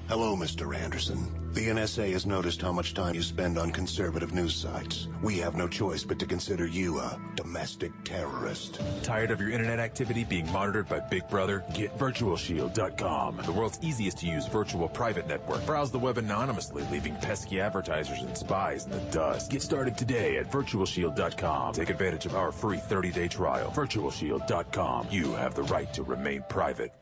Hello, Mr. Anderson. The NSA has noticed how much time you spend on conservative news sites. We have no choice but to consider you a domestic terrorist. Tired of your internet activity being monitored by Big Brother? Get virtualshield.com, the world's easiest to use virtual private network. Browse the web anonymously, leaving pesky advertisers and spies in the dust. Get started today at virtualshield.com. Take advantage of our free 30-day trial. Virtualshield.com. You have the right to remain private.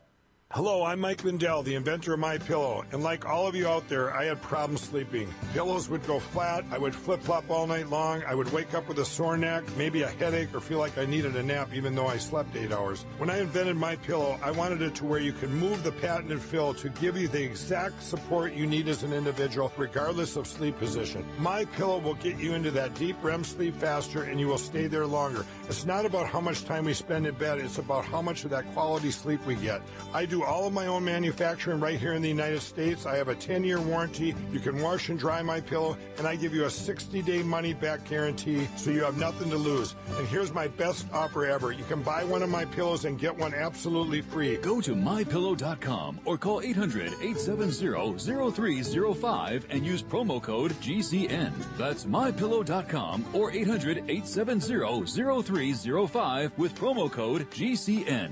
Hello, I'm Mike Lindell, the inventor of MyPillow, and like all of you out there, I had problems sleeping. Pillows would go flat, I would flip-flop all night long, I would wake up with a sore neck, maybe a headache, or feel like I needed a nap even though I slept 8 hours. When I invented MyPillow, I wanted it to where you could move the patented fill to give you the exact support you need as an individual, regardless of sleep position. MyPillow will get you into that deep REM sleep faster, and you will stay there longer. It's not about how much time we spend in bed, it's about how much of that quality sleep we get. I do all of my own manufacturing right here in the United States. I have a 10-year warranty. You can wash and dry my pillow, and I give you a 60-day money-back guarantee, so you have nothing to lose. And here's my best offer ever. You can buy one of my pillows and get one absolutely free. Go to mypillow.com or call 800-870-0305 and use promo code GCN. That's mypillow.com or 800-870-0305 with promo code GCN.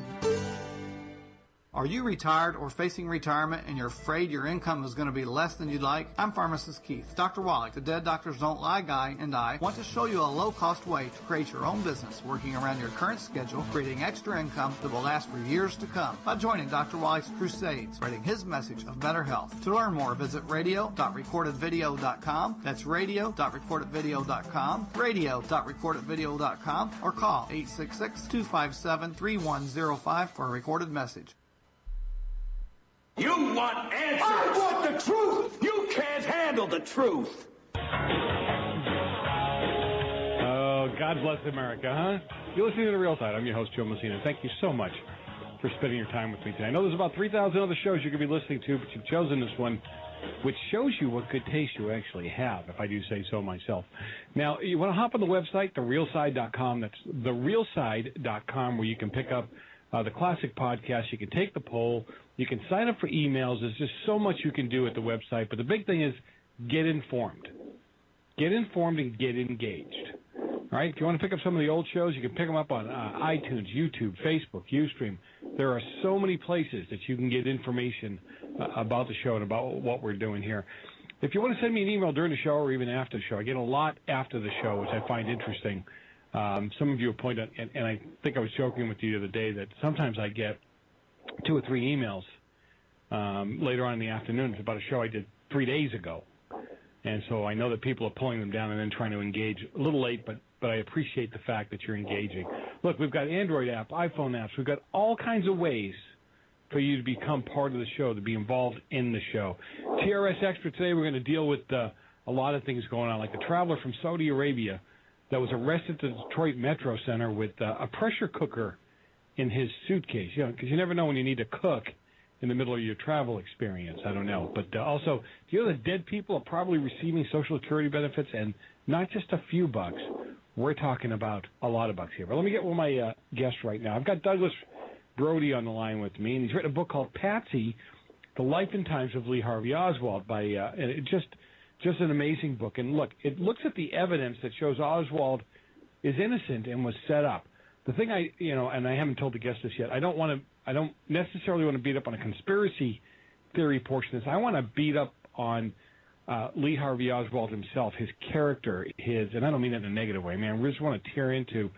Are you retired or facing retirement and you're afraid your income is going to be less than you'd like? I'm Pharmacist Keith. Dr. Wallach, the Dead Doctors Don't Lie guy, and I want to show you a low-cost way to create your own business, working around your current schedule, creating extra income that will last for years to come by joining Dr. Wallach's crusade, spreading his message of better health. To learn more, visit radio.recordedvideo.com. That's radio.recordedvideo.com, radio.recordedvideo.com, or call 866-257-3105 for a recorded message. You want answers! I want the truth! You can't handle the truth! Oh, God bless America, huh? You're listening to The Real Side. I'm your host, Joe Messina. Thank you so much for spending your time with me today. I know there's about 3,000 other shows you could be listening to, but you've chosen this one, which shows you what good taste you actually have, if I do say so myself. Now, you want to hop on the website, therealside.com. That's therealside.com, where you can pick up the classic podcast. You can take the poll. You can sign up for emails. There's just so much you can do at the website. But the big thing is get informed. Get informed and get engaged. All right? If you want to pick up some of the old shows, you can pick them up on iTunes, YouTube, Facebook, Ustream. There are so many places that you can get information about the show and about what we're doing here. If you want to send me an email during the show or even after the show, I get a lot after the show, which I find interesting. Some of you have pointed out, and I think I was joking with you the other day, that sometimes I get 2 or 3 emails later on in the afternoon. It's about a show I did 3 days ago. And so I know that people are pulling them down and then trying to engage. A little late, but I appreciate the fact that you're engaging. Look, we've got Android app, iPhone apps. We've got all kinds of ways for you to become part of the show, to be involved in the show. TRS Extra today, we're going to deal with a lot of things going on, like a traveler from Saudi Arabia that was arrested at the Detroit Metro Center with a pressure cooker in his suitcase. You know, because you never know when you need to cook in the middle of your travel experience. I don't know. But also, do you know that dead people are probably receiving Social Security benefits, and not just a few bucks? We're talking about a lot of bucks here. But let me get one of my guests right now. I've got Douglas Brody on the line with me, and he's written a book called Patsy, The Life and Times of Lee Harvey Oswald by and it just an amazing book. And look, it looks at the evidence that shows Oswald is innocent and was set up. The thing and I haven't told the guest this yet. I don't necessarily want to beat up on a conspiracy theory portion of this. I want to beat up on Lee Harvey Oswald himself, his character, and I don't mean that in a negative way, man. We just want to tear into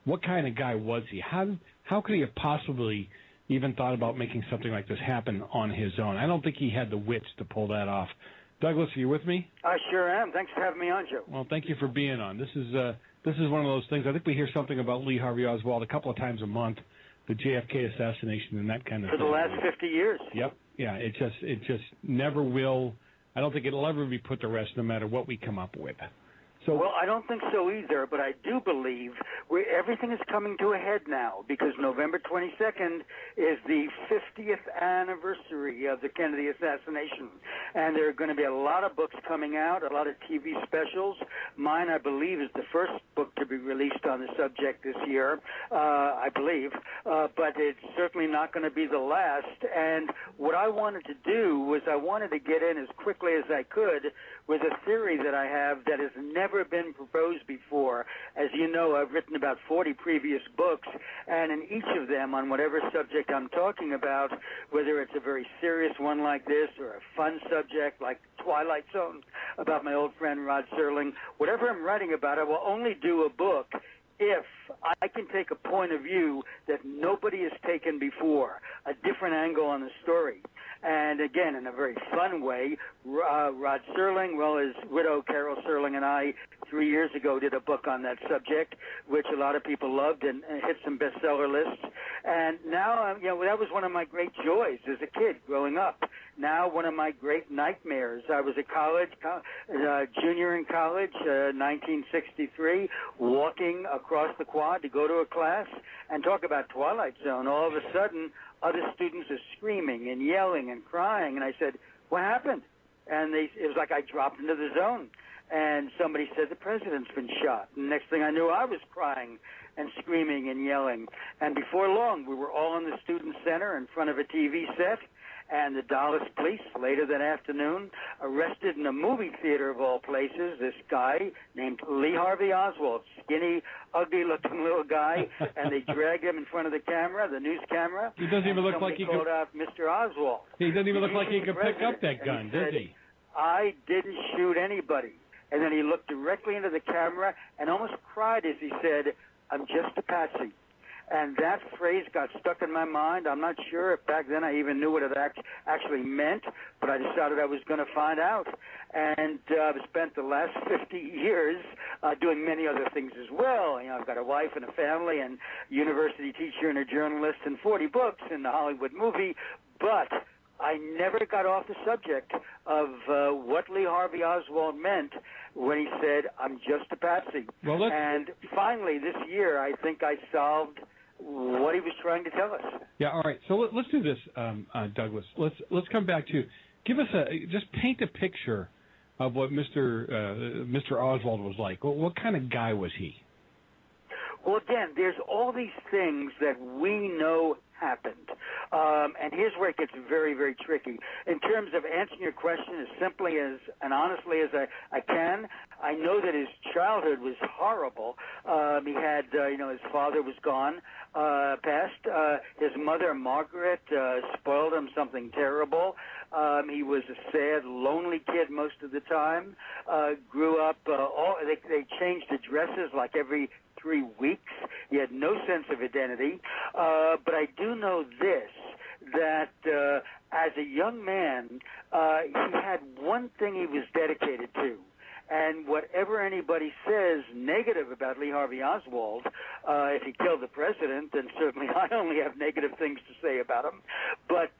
what kind of guy was he? How could he have possibly even thought about making something like this happen on his own? I don't think he had the wits to pull that off. Douglas, are you with me? I sure am. Thanks for having me on, Joe. Well, thank you for being on. This is one of those things. I think we hear something about Lee Harvey Oswald a couple of times a month, the JFK assassination and that kind of thing. For the last 50 years. Yep. Yeah. It just never will. I don't think it'll ever be put to rest, no matter what we come up with. So, well, I don't think so either, but I do believe everything is coming to a head now, because November 22nd is the 50th anniversary of the Kennedy assassination, and there are going to be a lot of books coming out, a lot of TV specials. Mine, I believe, is the first book to be released on the subject this year, I believe, but it's certainly not going to be the last. And what I wanted to do was I wanted to get in as quickly as I could with a theory that I have that has never been proposed before. As you know, I've written about 40 previous books, and in each of them, on whatever subject I'm talking about, whether it's a very serious one like this or a fun subject like Twilight Zone about my old friend Rod Serling, whatever I'm writing about, I will only do a book if I can take a point of view that nobody has taken before, a different angle on the story. And again, in a very fun way, Rod Serling, well, his widow Carol Serling and I 3 years ago did a book on that subject, which a lot of people loved and hit some bestseller lists. And now, that was one of my great joys as a kid growing up. Now, one of my great nightmares. I was a junior in college, 1963, walking across the quad to go to a class and talk about Twilight Zone. All of a sudden, other students are screaming and yelling and crying, and I said, "What happened?" And it was like I dropped into the zone. And somebody said, "The president's been shot." And next thing I knew, I was crying and screaming and yelling. And before long, we were all in the student center in front of a TV set, and the Dallas police, later that afternoon, arrested in a movie theater of all places this guy named Lee Harvey Oswald, skinny, ugly-looking little guy, and they dragged him in front of the camera, the news camera. He doesn't even look like he called out Mr. Oswald. He doesn't even look like he could pick up that gun, does he? "I didn't shoot anybody." And then he looked directly into the camera and almost cried as he said, "I'm just a patsy." And that phrase got stuck in my mind. I'm not sure if back then I even knew what it actually meant, but I decided I was going to find out. And I've spent the last 50 years doing many other things as well. I've got a wife and a family and university teacher and a journalist and 40 books in the Hollywood movie, but I never got off the subject of what Lee Harvey Oswald meant when he said, "I'm just a patsy." And finally, this year, I think I solved what he was trying to tell us. Yeah, all right. So let's do this, Douglas. Let's come back to give us just paint a picture of what Mr. Oswald was like. What kind of guy was he? Well, again, there's all these things that we know happened. And here's where it gets very, very tricky. In terms of answering your question as simply as and honestly as I can, I know that his childhood was horrible. He had, his father was gone, passed. His mother, Margaret, spoiled him something terrible. He was a sad, lonely kid most of the time. Grew up, they changed addresses like every 3 weeks. He had no sense of identity. But I do know this, that as a young man, he had one thing he was dedicated to. And whatever anybody says negative about Lee Harvey Oswald, if he killed the president, then certainly I only have negative things to say about him. But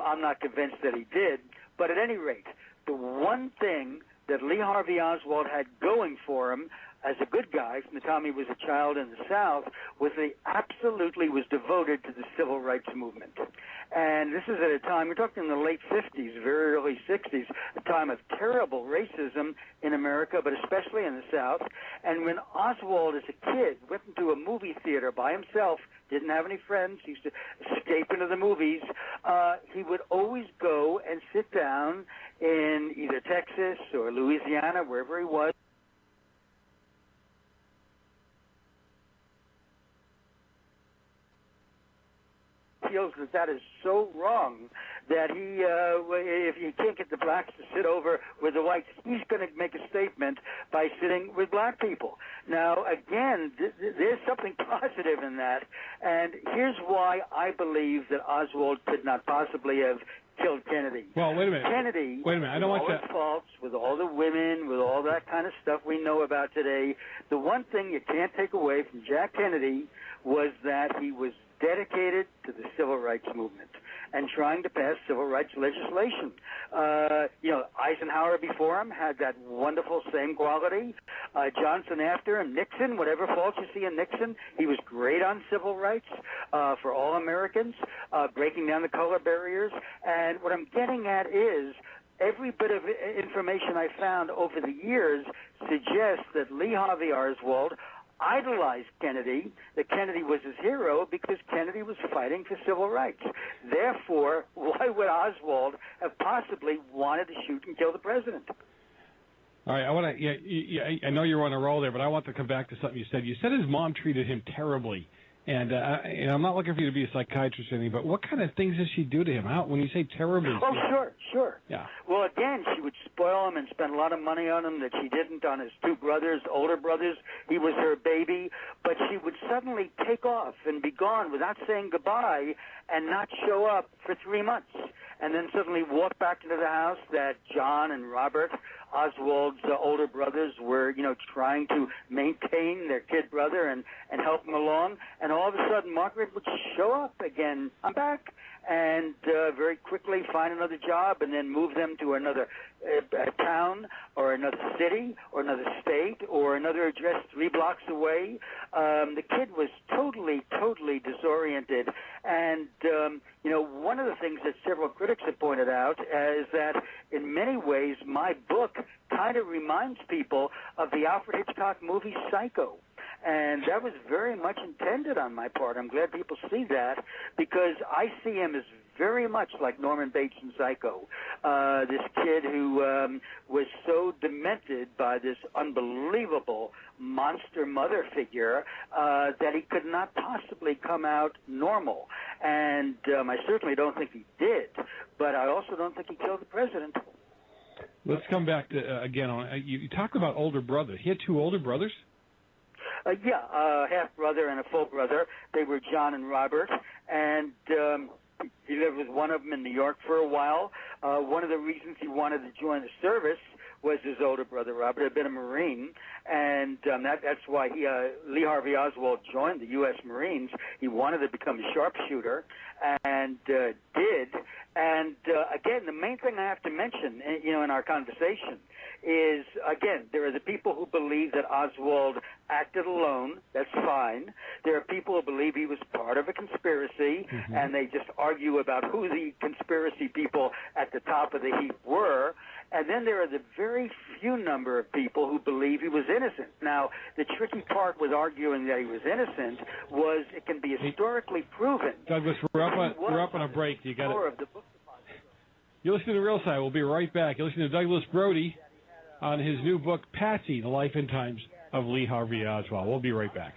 I'm not convinced that he did. But at any rate, the one thing that Lee Harvey Oswald had going for him as a good guy from the time he was a child in the South was that he absolutely was devoted to the civil rights movement. And this is at a time, we're talking in the late 50s, very early 60s, a time of terrible racism in America, but especially in the South. And when Oswald, as a kid, went into a movie theater by himself, didn't have any friends, he used to escape into the movies, he would always go and sit down in either Texas or Louisiana, wherever he was, feels that that is so wrong that he, if you can't get the blacks to sit over with the whites, he's going to make a statement by sitting with black people. Now, again, there's something positive in that, and here's why I believe that Oswald could not possibly have killed Kennedy. Well, wait a minute. Kennedy, wait a minute. I don't want with all his faults, with all the women, with all that kind of stuff we know about today, the one thing you can't take away from Jack Kennedy was that he was dedicated to the civil rights movement and trying to pass civil rights legislation. Eisenhower before him had that wonderful same quality. Johnson after him, Nixon, whatever faults you see in Nixon, he was great on civil rights for all Americans, breaking down the color barriers. And what I'm getting at is every bit of information I found over the years suggests that Lee Harvey Oswald idolized Kennedy, that Kennedy was his hero because Kennedy was fighting for civil rights. Therefore, why would Oswald have possibly wanted to shoot and kill the president? All right, I know you're on a roll there, but I want to come back to something you said. You said his mom treated him terribly. And I'm not looking for you to be a psychiatrist or anything, but what kind of things does she do to him? When you say terribly? Oh, sure. Yeah. Well, again, she would spoil him and spend a lot of money on him that she didn't on his two brothers, older brothers. He was her baby. But she would suddenly take off and be gone without saying goodbye and not show up for 3 months. And then suddenly walk back into the house that John and Robert, Oswald's older brothers, were, trying to maintain their kid brother and help him along. And all of a sudden, Margaret would show up again. I'm back. And very quickly find another job and then move them to another town or another city or another state or another address 3 blocks away. The kid was totally disoriented. And, one of the things that several critics have pointed out is that in many ways my book kind of reminds people of the Alfred Hitchcock movie Psycho. And that was very much intended on my part. I'm glad people see that because I see him as very much like Norman Bates in Psycho. This kid who was so demented by this unbelievable monster mother figure that he could not possibly come out normal. And I certainly don't think he did, but I also don't think he killed the president. Let's come back to, again, you talked about older brothers. He had 2 older brothers? Half-brother and a full brother. They were John and Robert, and he lived with one of them in New York for a while. One of the reasons he wanted to join the service was his older brother, Robert, had been a Marine, and that's why Lee Harvey Oswald joined the U.S. Marines. He wanted to become a sharpshooter, and did. And, again, the main thing I have to mention, in our conversation is, again, there are the people who believe that Oswald acted alone. That's fine. There are people who believe he was part of a conspiracy, and they just argue about who the conspiracy people at the top of the heap were. And then there are the very few number of people who believe he was innocent. Now, the tricky part with arguing that he was innocent was it can be historically proven. Douglas, we're up on a break. You got it. You're listening to Real Side. We'll be right back. You're listening to Douglas Brody on his new book, Patsy, The Life and Times of Lee Harvey Oswald. We'll be right back.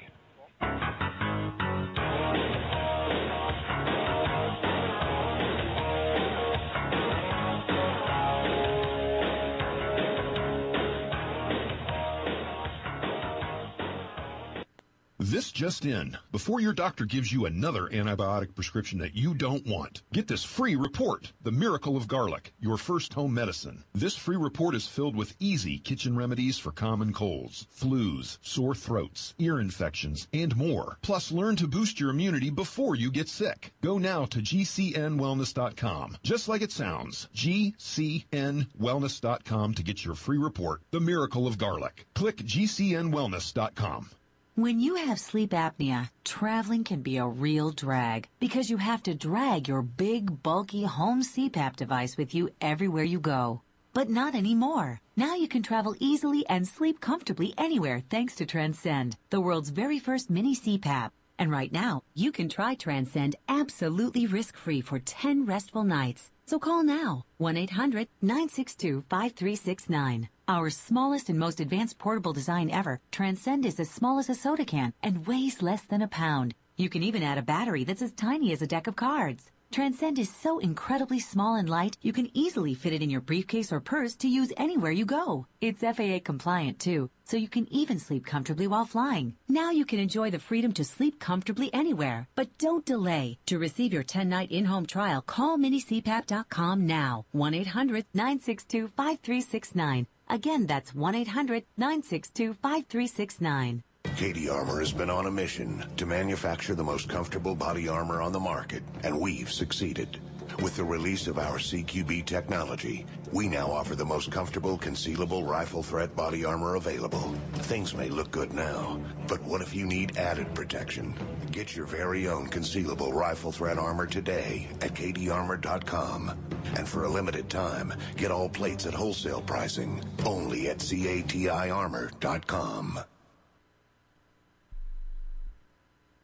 This just in. Before your doctor gives you another antibiotic prescription that you don't want, get this free report, The Miracle of Garlic, your first home medicine. This free report is filled with easy kitchen remedies for common colds, flus, sore throats, ear infections, and more. Plus, learn to boost your immunity before you get sick. Go now to gcnwellness.com. Just like it sounds, gcnwellness.com to get your free report, The Miracle of Garlic. Click gcnwellness.com. When you have sleep apnea, traveling can be a real drag because you have to drag your big, bulky home CPAP device with you everywhere you go. But not anymore. Now you can travel easily and sleep comfortably anywhere thanks to Transcend, the world's very first mini CPAP. And right now, you can try Transcend absolutely risk-free for 10 restful nights. So call now, 1-800-962-5369. Our smallest and most advanced portable design ever, Transcend is as small as a soda can and weighs less than a pound. You can even add a battery that's as tiny as a deck of cards. Transcend is so incredibly small and light, you can easily fit it in your briefcase or purse to use anywhere you go. It's FAA compliant too, so you can even sleep comfortably while flying. Now you can enjoy the freedom to sleep comfortably anywhere. But don't delay. To receive your 10-night in-home trial, call minicpap.com now. 1-800-962-5369. Again, that's 1-800-962-5369. Katie Armor has been on a mission to manufacture the most comfortable body armor on the market, and we've succeeded. With the release of our CQB technology, we now offer the most comfortable concealable rifle threat body armor available. Things may look good now, but what if you need added protection? Get your very own concealable rifle threat armor today at katiearmor.com. And for a limited time, get all plates at wholesale pricing only at CATIarmor.com.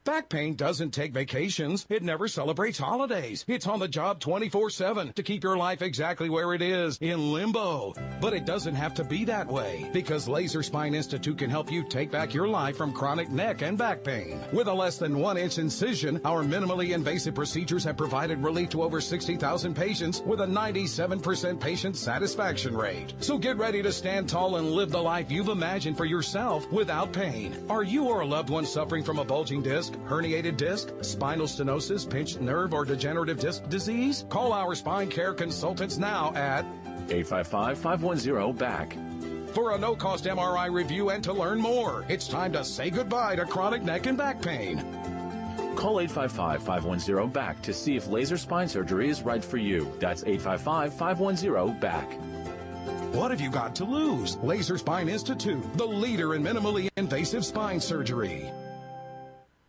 Back pain doesn't take vacations. It never celebrates holidays. It's on the job 24/7 to keep your life exactly where it is, in limbo. But it doesn't have to be that way, because Laser Spine Institute can help you take back your life from chronic neck and back pain. With a less than 1-inch incision, our minimally invasive procedures have provided relief to over 60,000 patients with a 97% patient satisfaction rate. So get ready to stand tall and live the life you've imagined for yourself without pain. Are you or a loved one suffering from a bulging disc, herniated disc, spinal stenosis, pinched nerve, or degenerative disc disease? Call our spine care consultants now at 855-510-BACK. For a no-cost MRI review and to learn more. It's time to say goodbye to chronic neck and back pain. Call 855-510-BACK to see if laser spine surgery is right for you. That's 855-510-BACK. What have you got to lose? Laser Spine Institute, the leader in minimally invasive spine surgery.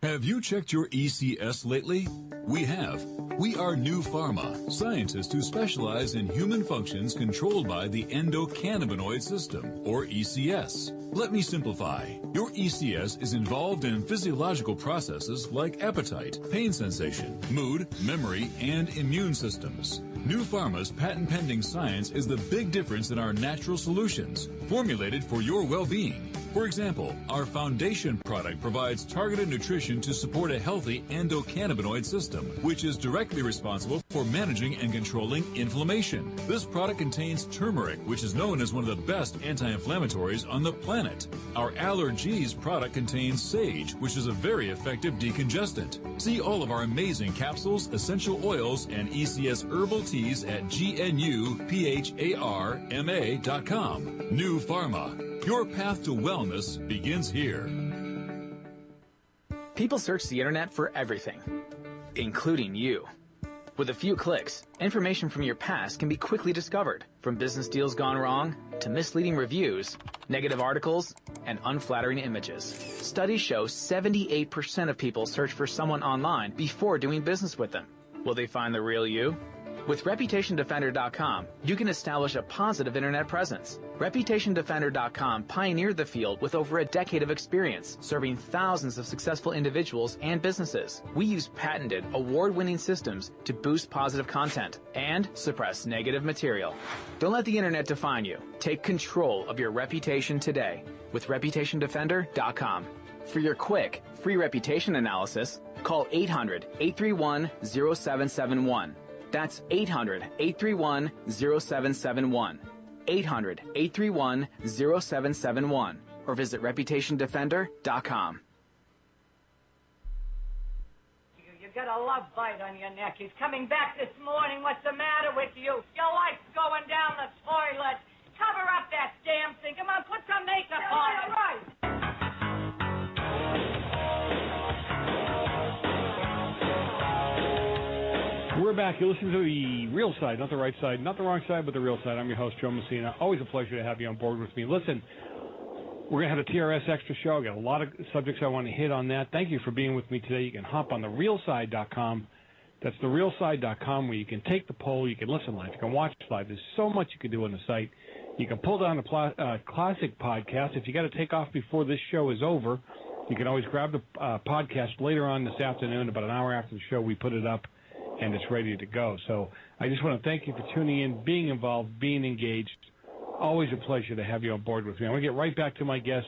Have you checked your ECS lately? We have. We are New Pharma, scientists who specialize in human functions controlled by the endocannabinoid system, or ECS. Let me simplify. Your ECS is involved in physiological processes like appetite, pain sensation, mood, memory, and immune systems. New Pharma's patent-pending science is the big difference in our natural solutions, formulated for your well-being. For example, our foundation product provides targeted nutrition to support a healthy endocannabinoid system, which is directly responsible for managing and controlling inflammation. This product contains turmeric, which is known as one of the best anti-inflammatories on the planet. Our Allergies product contains sage, which is a very effective decongestant. See all of our amazing capsules, essential oils, and ECS herbal teas at GNUPHARMA.com. New Pharma. Your path to wellness begins here. People search the internet for everything, including you. With a few clicks, information from your past can be quickly discovered, from business deals gone wrong to misleading reviews, negative articles, and unflattering images. Studies show 78% of people search for someone online before doing business with them. Will they find the real you? With ReputationDefender.com, you can establish a positive internet presence. ReputationDefender.com pioneered the field with over a decade of experience, serving thousands of successful individuals and businesses. We use patented, award-winning systems to boost positive content and suppress negative material. Don't let the internet define you. Take control of your reputation today with ReputationDefender.com. For your quick, free reputation analysis, call 800-831-0771. That's 800-831-0771. 800-831-0771. Or visit ReputationDefender.com. You got a love bite on your neck. He's coming back this morning. What's the matter with you? Your life's going down the toilet. Cover up that damn thing. Come on, put some makeup on it. Right. We're back. You're listening to the real side, not the right side, not the wrong side, but the real side. I'm your host, Joe Messina. Always a pleasure to have you on board with me. Listen, we're going to have a TRS Extra show. I've got a lot of subjects I want to hit on that. Thank you for being with me today. You can hop on therealside.com. That's therealside.com, where you can take the poll, you can listen live, you can watch live. There's so much you can do on the site. You can pull down the classic podcast. If you got to take off before this show is over, you can always grab the podcast later on this afternoon. About an hour after the show, we put it up, and it's ready to go. So I just want to thank you for tuning in, being involved, being engaged. Always a pleasure to have you on board with me. I'm going to get right back to my guest,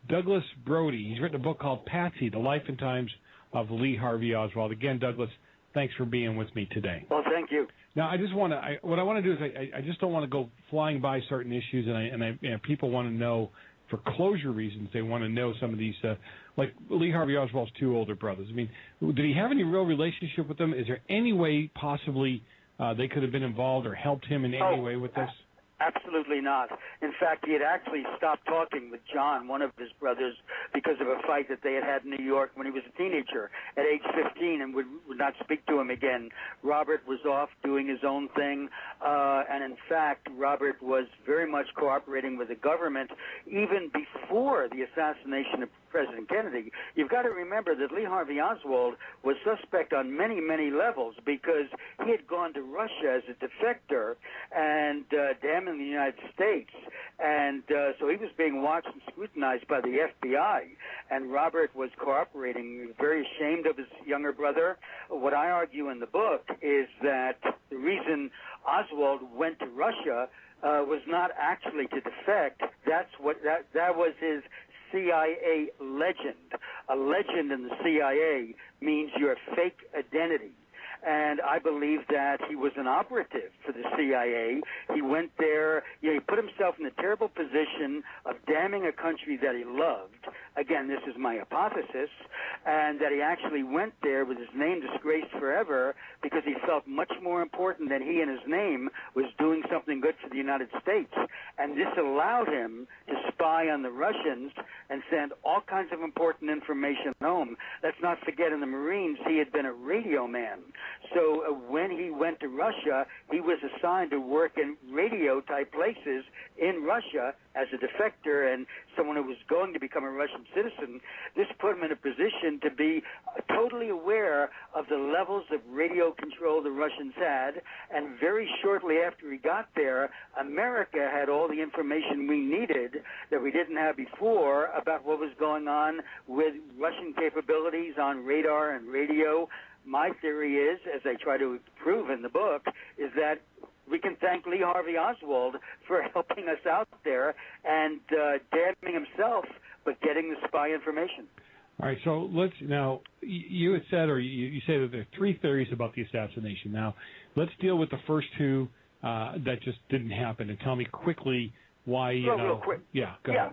Douglas Brody. He's written a book called Patsy, The Life and Times of Lee Harvey Oswald. Again, Douglas, thanks for being with me today. Well, thank you. Now, I just want to, what I want to do is I just don't want to go flying by certain issues, and people want to know, for closure reasons, they want to know some of these, like Lee Harvey Oswald's two older brothers. I mean, did he have any real relationship with them? Is there any way possibly they could have been involved or helped him in any way with this? Absolutely not. In fact, he had actually stopped talking with John, one of his brothers, because of a fight that they had in New York when he was a teenager at age 15, and would not speak to him again. Robert was off doing his own thing, and in fact, Robert was very much cooperating with the government even before the assassination of President Kennedy. You've got to remember that Lee Harvey Oswald was suspect on many, many levels because he had gone to Russia as a defector and damning the United States. And so he was being watched and scrutinized by the FBI. And Robert was cooperating, very ashamed of his younger brother. What I argue in the book is that the reason Oswald went to Russia was not actually to defect. That was his CIA legend. A legend in the CIA means your fake identity. And I believe that he was an operative for the CIA. He went there, he put himself in the terrible position of damning a country that he loved. Again, this is my hypothesis, and that he actually went there with his name disgraced forever because he felt much more important than he and his name was doing something good for the United States. And this allowed him to spy on the Russians and send all kinds of important information home. Let's not forget, in the Marines, he had been a radio man. So when he went to Russia, he was assigned to work in radio-type places in Russia as a defector and someone who was going to become a Russian citizen. This put him in a position to be totally aware of the levels of radio control the Russians had, and very shortly after he got there, America had all the information we needed that we didn't have before about what was going on with Russian capabilities on radar and radio. My theory is, as I try to prove in the book, is that we can thank Lee Harvey Oswald for helping us out there and damning himself, but getting the spy information. All right, so let's now, you had said, or you say that there are three theories about the assassination. Now, let's deal with the first two that just didn't happen, and tell me quickly why, real quick. Yeah, go ahead.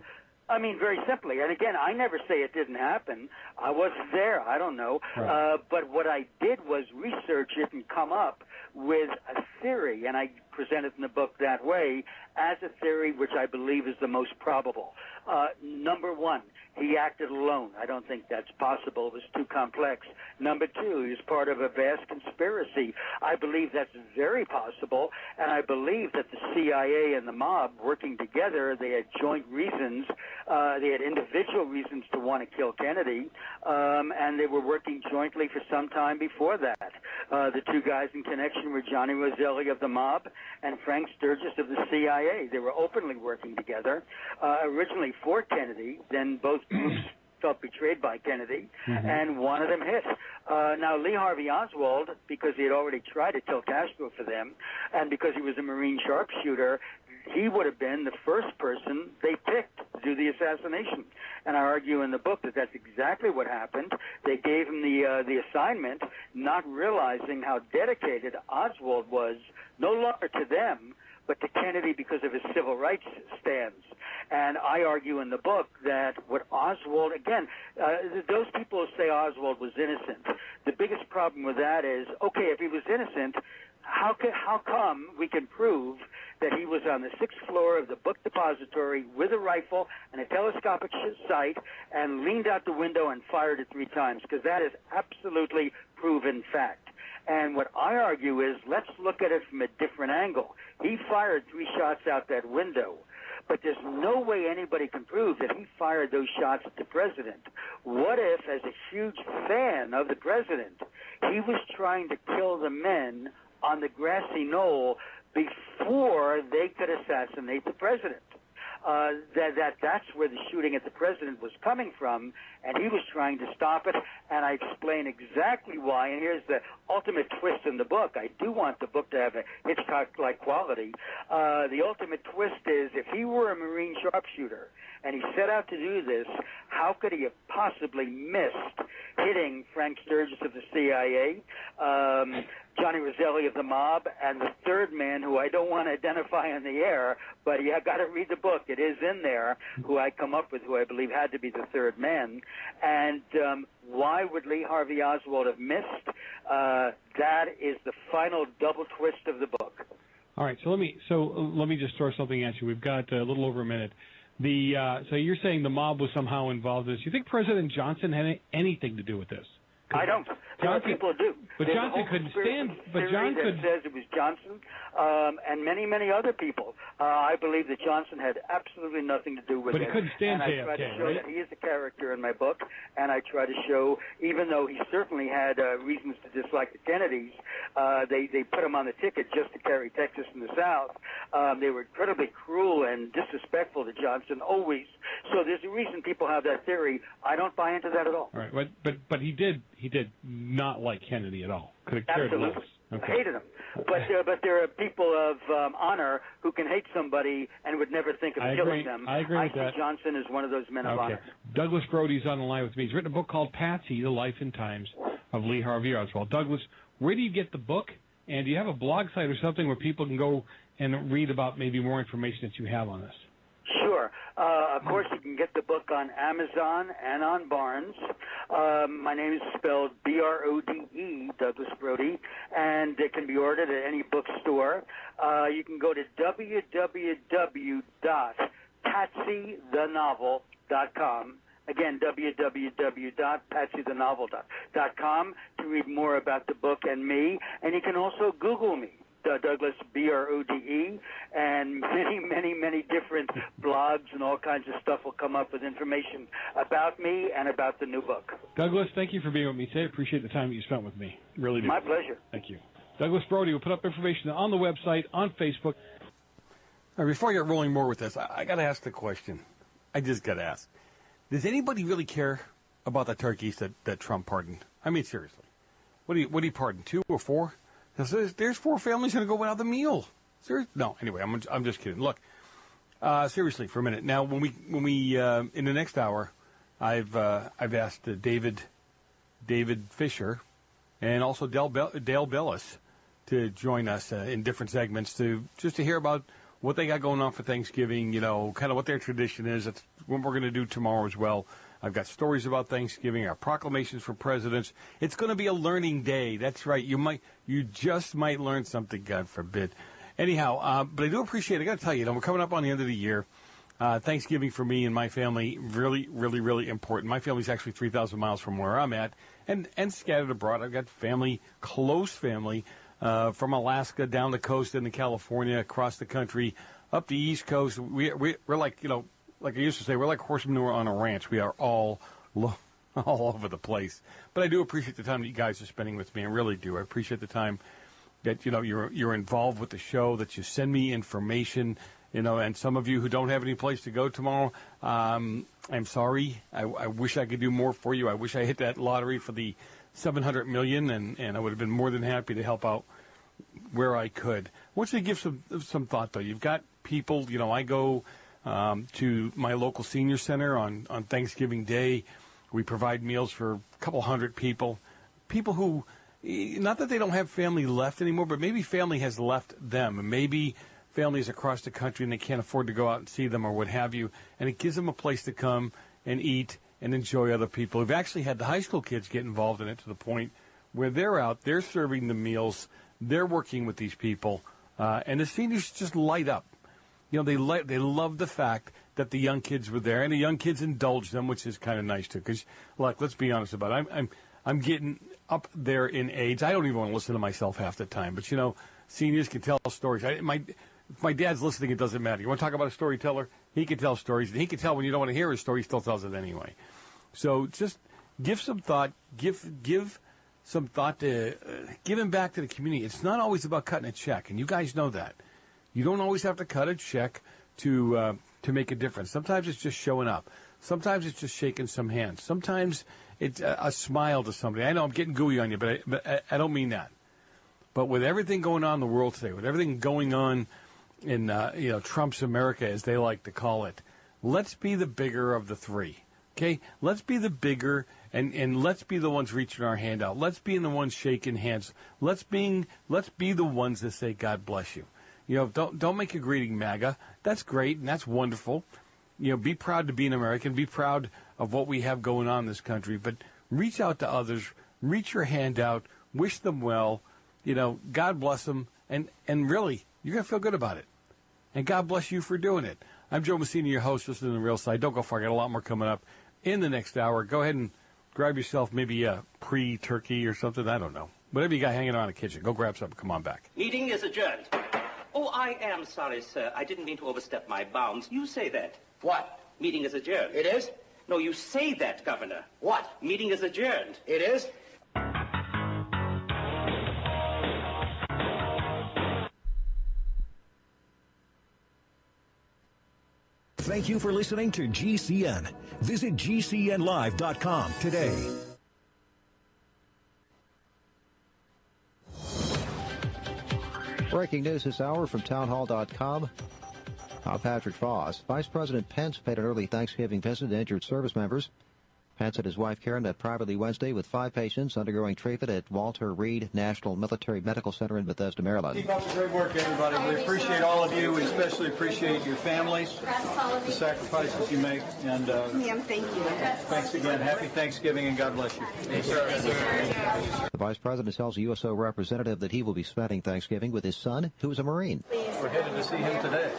I mean, very simply, and again, I never say it didn't happen. I wasn't there. I don't know. Right. But what I did was research it and come up with a theory, and I present it in the book that way, as a theory which I believe is the most probable. Number one, he acted alone. I don't think that's possible. It was too complex. Number two, he was part of a vast conspiracy. I believe that's very possible, and I believe that the CIA and the mob working together, they had joint reasons. They had individual reasons to want to kill Kennedy, and they were working jointly for some time before that. The two guys in connection were Johnny Roselli of the mob and Frank Sturgis of the CIA. They were openly working together, originally for Kennedy, then both groups felt betrayed by Kennedy, and one of them hit. Now, Lee Harvey Oswald, because he had already tried to kill Castro for them, and because he was a Marine sharpshooter, he would have been the first person they picked to do the assassination. And I argue in the book that that's exactly what happened. They gave him the assignment, not realizing how dedicated Oswald was, no longer to them, but to Kennedy because of his civil rights stands. And I argue in the book that what Oswald, again, those people who say Oswald was innocent, the biggest problem with that is, okay, if he was innocent, how come we can prove that he was on the 6th floor of the book depository with a rifle and a telescopic sight and leaned out the window and fired it 3 times? Because that is absolutely proven fact. And what I argue is, let's look at it from a different angle. He fired 3 shots out that window, but there's no way anybody can prove that he fired those shots at the president. What if, as a huge fan of the president, he was trying to kill the men on the grassy knoll before they could assassinate the president? That's where the shooting at the president was coming from, and he was trying to stop it, and I explain exactly why, and here's the ultimate twist in the book. I do want the book to have a Hitchcock-like quality. The ultimate twist is, if he were a Marine sharpshooter and he set out to do this, how could he have possibly missed hitting Frank Sturgis of the CIA, Johnny Roselli of the mob, and the third man, who I don't want to identify on the air, but you have got to read the book. It is in there, who I come up with, who I believe had to be the third man. And why would Lee Harvey Oswald have missed? That is the final double twist of the book. All right, so let me just throw something at you. We've got a little over a minute. So you're saying the mob was somehow involved in this. You think President Johnson had anything to do with this? I don't. People do. But There's Johnson couldn't stand. But Johnson says it was Johnson, and many others people. I believe that Johnson had absolutely nothing to do with it. But he couldn't stand JFK, JFK, I try to show right? that he is a character in my book, and I try to show, even though he certainly had reasons to dislike the Kennedys, they put him on the ticket just to carry Texas in the South. They were incredibly cruel and disrespectful to Johnson, always. So there's a reason people have that theory. I don't buy into that at all. All right, but he did not like Kennedy at all. Could have cared less. Okay. Hated him. But there are people of honor who can hate somebody and would never think of killing them. I agree with that. I think Johnson is one of those men of honor. Douglas Brody's on the line with me. He's written a book called Patsy, The Life and Times of Lee Harvey Oswald. Douglas, where do you get the book? And do you have a blog site or something where people can go and read about maybe more information that you have on this? Sure. Of course, you can get the book on Amazon and on Barnes. My name is spelled B-R-O-D-E, Douglas Brody, and it can be ordered at any bookstore. You can go to www.patsythenovel.com. Again, www.patsythenovel.com to read more about the book and me. And you can also Google me. Douglas, B-R-O-D-E, and many different blogs and all kinds of stuff will come up with information about me and about the new book. Douglas, thank you for being with me today. I appreciate the time that you spent with me. Really do. My pleasure. Thank you. Douglas Brody will put up information on the website, on Facebook. All right, before I get rolling more with this, I got to ask the question. I just got to ask. Does anybody really care about the turkeys that Trump pardoned? I mean, seriously. What do you pardon, 2 or 4? There's 4 families going to go without the meal. No, anyway, I'm just kidding. Look, seriously, for a minute. Now, when we in the next hour, I've asked David Fisher and also Dale Bellis to join us in different segments to hear about what they got going on for Thanksgiving. Kind of what their tradition is. That's what we're going to do tomorrow as well. I've got stories about Thanksgiving, our proclamations for presidents. It's going to be a learning day. That's right. You just might learn something, God forbid. Anyhow, but I do appreciate it. I got to tell you, we're coming up on the end of the year. Thanksgiving for me and my family, really, really, really important. My family's actually 3,000 miles from where I'm at and scattered abroad. I've got family, close family, from Alaska down the coast into California, across the country, up the East Coast. We're like, like I used to say, we're like horse manure on a ranch. We are all over the place. But I do appreciate the time that you guys are spending with me. I really do. I appreciate the time that, you're involved with the show, that you send me information, and some of you who don't have any place to go tomorrow, I'm sorry. I wish I could do more for you. I wish I hit that lottery for the $700 million, and I would have been more than happy to help out where I could. I want you to give some thought, though. You've got people, I go to my local senior center on Thanksgiving Day. We provide meals for a couple hundred people who, not that they don't have family left anymore, but maybe family has left them. And maybe families across the country and they can't afford to go out and see them or what have you, and it gives them a place to come and eat and enjoy other people. We've actually had the high school kids get involved in it to the point where they're out, they're serving the meals, they're working with these people, and the seniors just light up. You know, they love the fact that the young kids were there, and the young kids indulge them, which is kind of nice too. Because, look, let's be honest about it. I'm getting up there in age. I don't even want to listen to myself half the time. But you know, seniors can tell stories. If my dad's listening, it doesn't matter. You want to talk about a storyteller? He can tell stories, and he can tell when you don't want to hear his story. He still tells it anyway. So just give some thought. Give some thought to giving back to the community. It's not always about cutting a check, and you guys know that. You don't always have to cut a check to make a difference. Sometimes it's just showing up. Sometimes it's just shaking some hands. Sometimes it's a smile to somebody. I know I'm getting gooey on you, but I don't mean that. But with everything going on in the world today, with everything going on in Trump's America, as they like to call it, let's be the bigger of the three. Okay? Let's be the bigger, and let's be the ones reaching our hand out. Let's be the ones shaking hands. Let's be the ones that say, God bless you. You know, don't make a greeting MAGA. That's great, and that's wonderful. You know, be proud to be an American. Be proud of what we have going on in this country. But reach out to others. Reach your hand out. Wish them well. You know, God bless them. And really, you're going to feel good about it. And God bless you for doing it. I'm Joe Messina, your host. This is The Real Side. Don't go far. I got a lot more coming up in the next hour. Go ahead and grab yourself maybe a pre-turkey or something. I don't know. Whatever you got hanging around the kitchen. Go grab something. Come on back. Meeting is adjourned. Oh, I am sorry, sir. I didn't mean to overstep my bounds. You say that. What? Meeting is adjourned. It is? No, you say that, Governor. What? Meeting is adjourned. It is? Thank you for listening to GCN. Visit GCNlive.com today. Breaking news this hour from townhall.com. I'm Patrick Foss. Vice President Pence paid an early Thanksgiving visit to injured service members. Pence and his wife Karen met privately Wednesday with 5 patients undergoing treatment at Walter Reed National Military Medical Center in Bethesda, Maryland. Keep up the great work, everybody. We appreciate all of you. We especially appreciate your families, the sacrifices you make. And thank you. Thanks again. Happy Thanksgiving, and God bless you. Thank you. The Vice President tells a USO representative that he will be spending Thanksgiving with his son, who is a Marine. We're headed to see him today.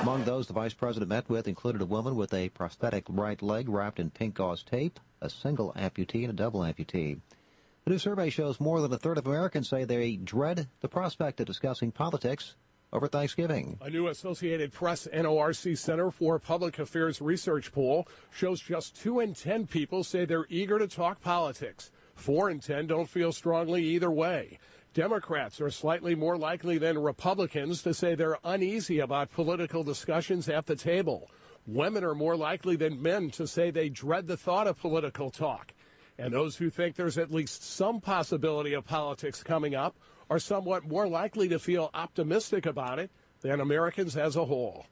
Among those the Vice President met with included a woman with a prosthetic right leg wrapped in pink gauze tape, a single amputee, and a double amputee. The new survey shows more than a third of Americans say they dread the prospect of discussing politics over Thanksgiving. A new Associated Press NORC Center for Public Affairs research poll shows just 2 in 10 people say they're eager to talk politics. 4 in 10 don't feel strongly either way. Democrats are slightly more likely than Republicans to say they're uneasy about political discussions at the table. Women are more likely than men to say they dread the thought of political talk. And those who think there's at least some possibility of politics coming up are somewhat more likely to feel optimistic about it than Americans as a whole.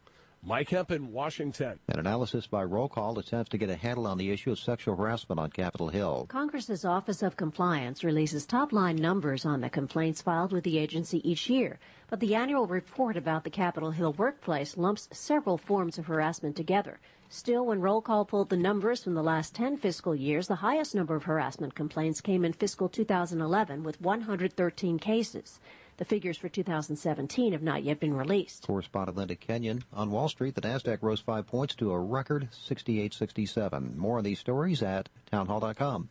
Mike Hemp in Washington. An analysis by Roll Call attempts to get a handle on the issue of sexual harassment on Capitol Hill. Congress's Office of Compliance releases top-line numbers on the complaints filed with the agency each year. But the annual report about the Capitol Hill workplace lumps several forms of harassment together. Still, when Roll Call pulled the numbers from the last 10 fiscal years, the highest number of harassment complaints came in fiscal 2011 with 113 cases. The figures for 2017 have not yet been released. Correspondent Linda Kenyon. On Wall Street, the Nasdaq rose 5 points to a record 68.67. More on these stories at townhall.com.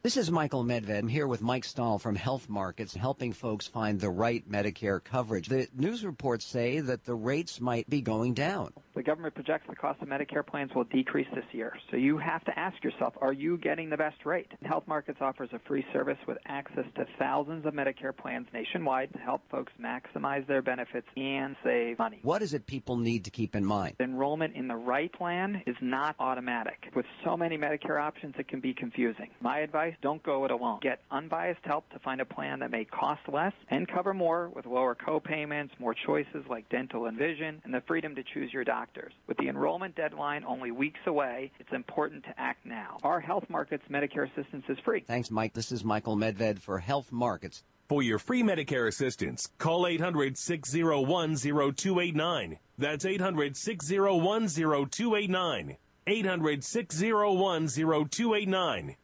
This is Michael Medved. I'm here with Mike Stahl from Health Markets, helping folks find the right Medicare coverage. The news reports say that the rates might be going down. The government projects the cost of Medicare plans will decrease this year. So you have to ask yourself, are you getting the best rate? Health Markets offers a free service with access to thousands of Medicare plans nationwide to help folks maximize their benefits and save money. What is it people need to keep in mind? Enrollment in the right plan is not automatic. With so many Medicare options, it can be confusing. My advice, don't go it alone. Get unbiased help to find a plan that may cost less and cover more with lower co-payments, more choices like dental and vision, and the freedom to choose your doctors. With the enrollment deadline only weeks away, it's important to act now. Our Health Markets Medicare assistance is free. Thanks, Mike. This is Michael Medved for Health Markets. For your free Medicare assistance, call 800-601-0289. That's 800-601-0289. 800-601-0289.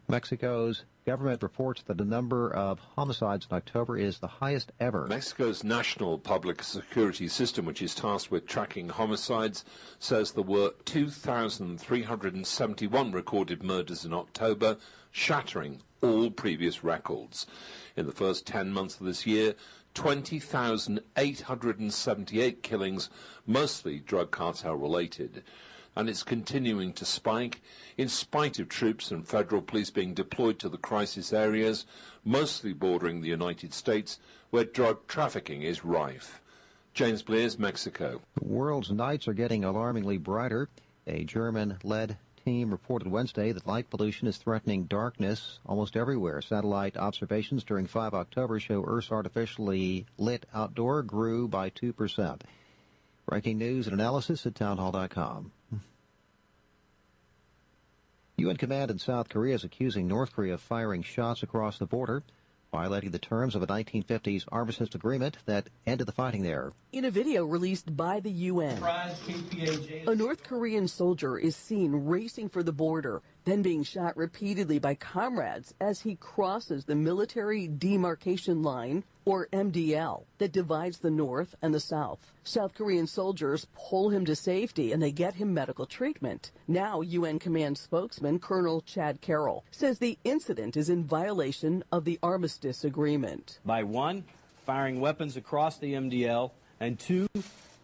Mexico's government reports that the number of homicides in October is the highest ever. Mexico's National Public Security System, which is tasked with tracking homicides, says there were 2,371 recorded murders in October, shattering all previous records. In the first 10 months of this year, 20,878 killings, mostly drug cartel related. And it's continuing to spike in spite of troops and federal police being deployed to the crisis areas, mostly bordering the United States, where drug trafficking is rife. James Blair's Mexico. The world's nights are getting alarmingly brighter. A German-led team reported Wednesday that light pollution is threatening darkness almost everywhere. Satellite observations during 5 October show Earth's artificially lit outdoor grew by 2%. Breaking news and analysis at townhall.com. UN command in South Korea is accusing North Korea of firing shots across the border, violating the terms of a 1950s armistice agreement that ended the fighting there. In a video released by the UN, a North Korean soldier is seen racing for the border, then being shot repeatedly by comrades as he crosses the military demarcation line, or MDL, that divides the North and the South. South Korean soldiers pull him to safety and they get him medical treatment. Now, UN Command spokesman Colonel Chad Carroll says the incident is in violation of the armistice agreement. By 1, firing weapons across the MDL, and 2,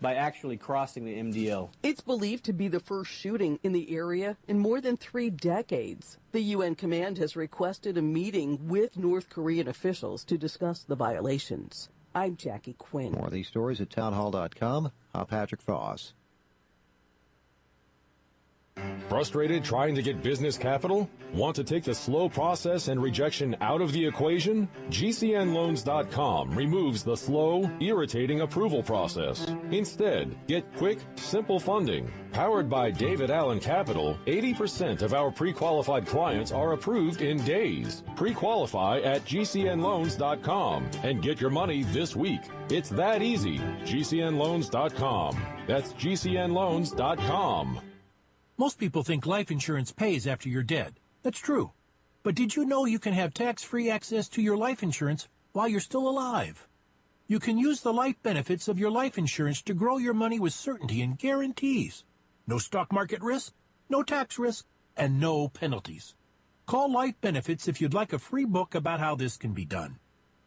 by actually crossing the MDL. It's believed to be the first shooting in the area in more than 3 decades. The UN command has requested a meeting with North Korean officials to discuss the violations. I'm Jackie Quinn. More of these stories at townhall.com. I'm Patrick Foss. Frustrated trying to get business capital? Want to take the slow process and rejection out of the equation? GCNloans.com removes the slow, irritating approval process. Instead, get quick, simple funding. Powered by David Allen Capital, 80% of our pre-qualified clients are approved in days. Pre-qualify at GCNloans.com and get your money this week. It's that easy. GCNloans.com. That's GCNloans.com. Most people think life insurance pays after you're dead. That's true. But did you know you can have tax-free access to your life insurance while you're still alive? You can use the life benefits of your life insurance to grow your money with certainty and guarantees. No stock market risk, no tax risk, and no penalties. Call Life Benefits if you'd like a free book about how this can be done.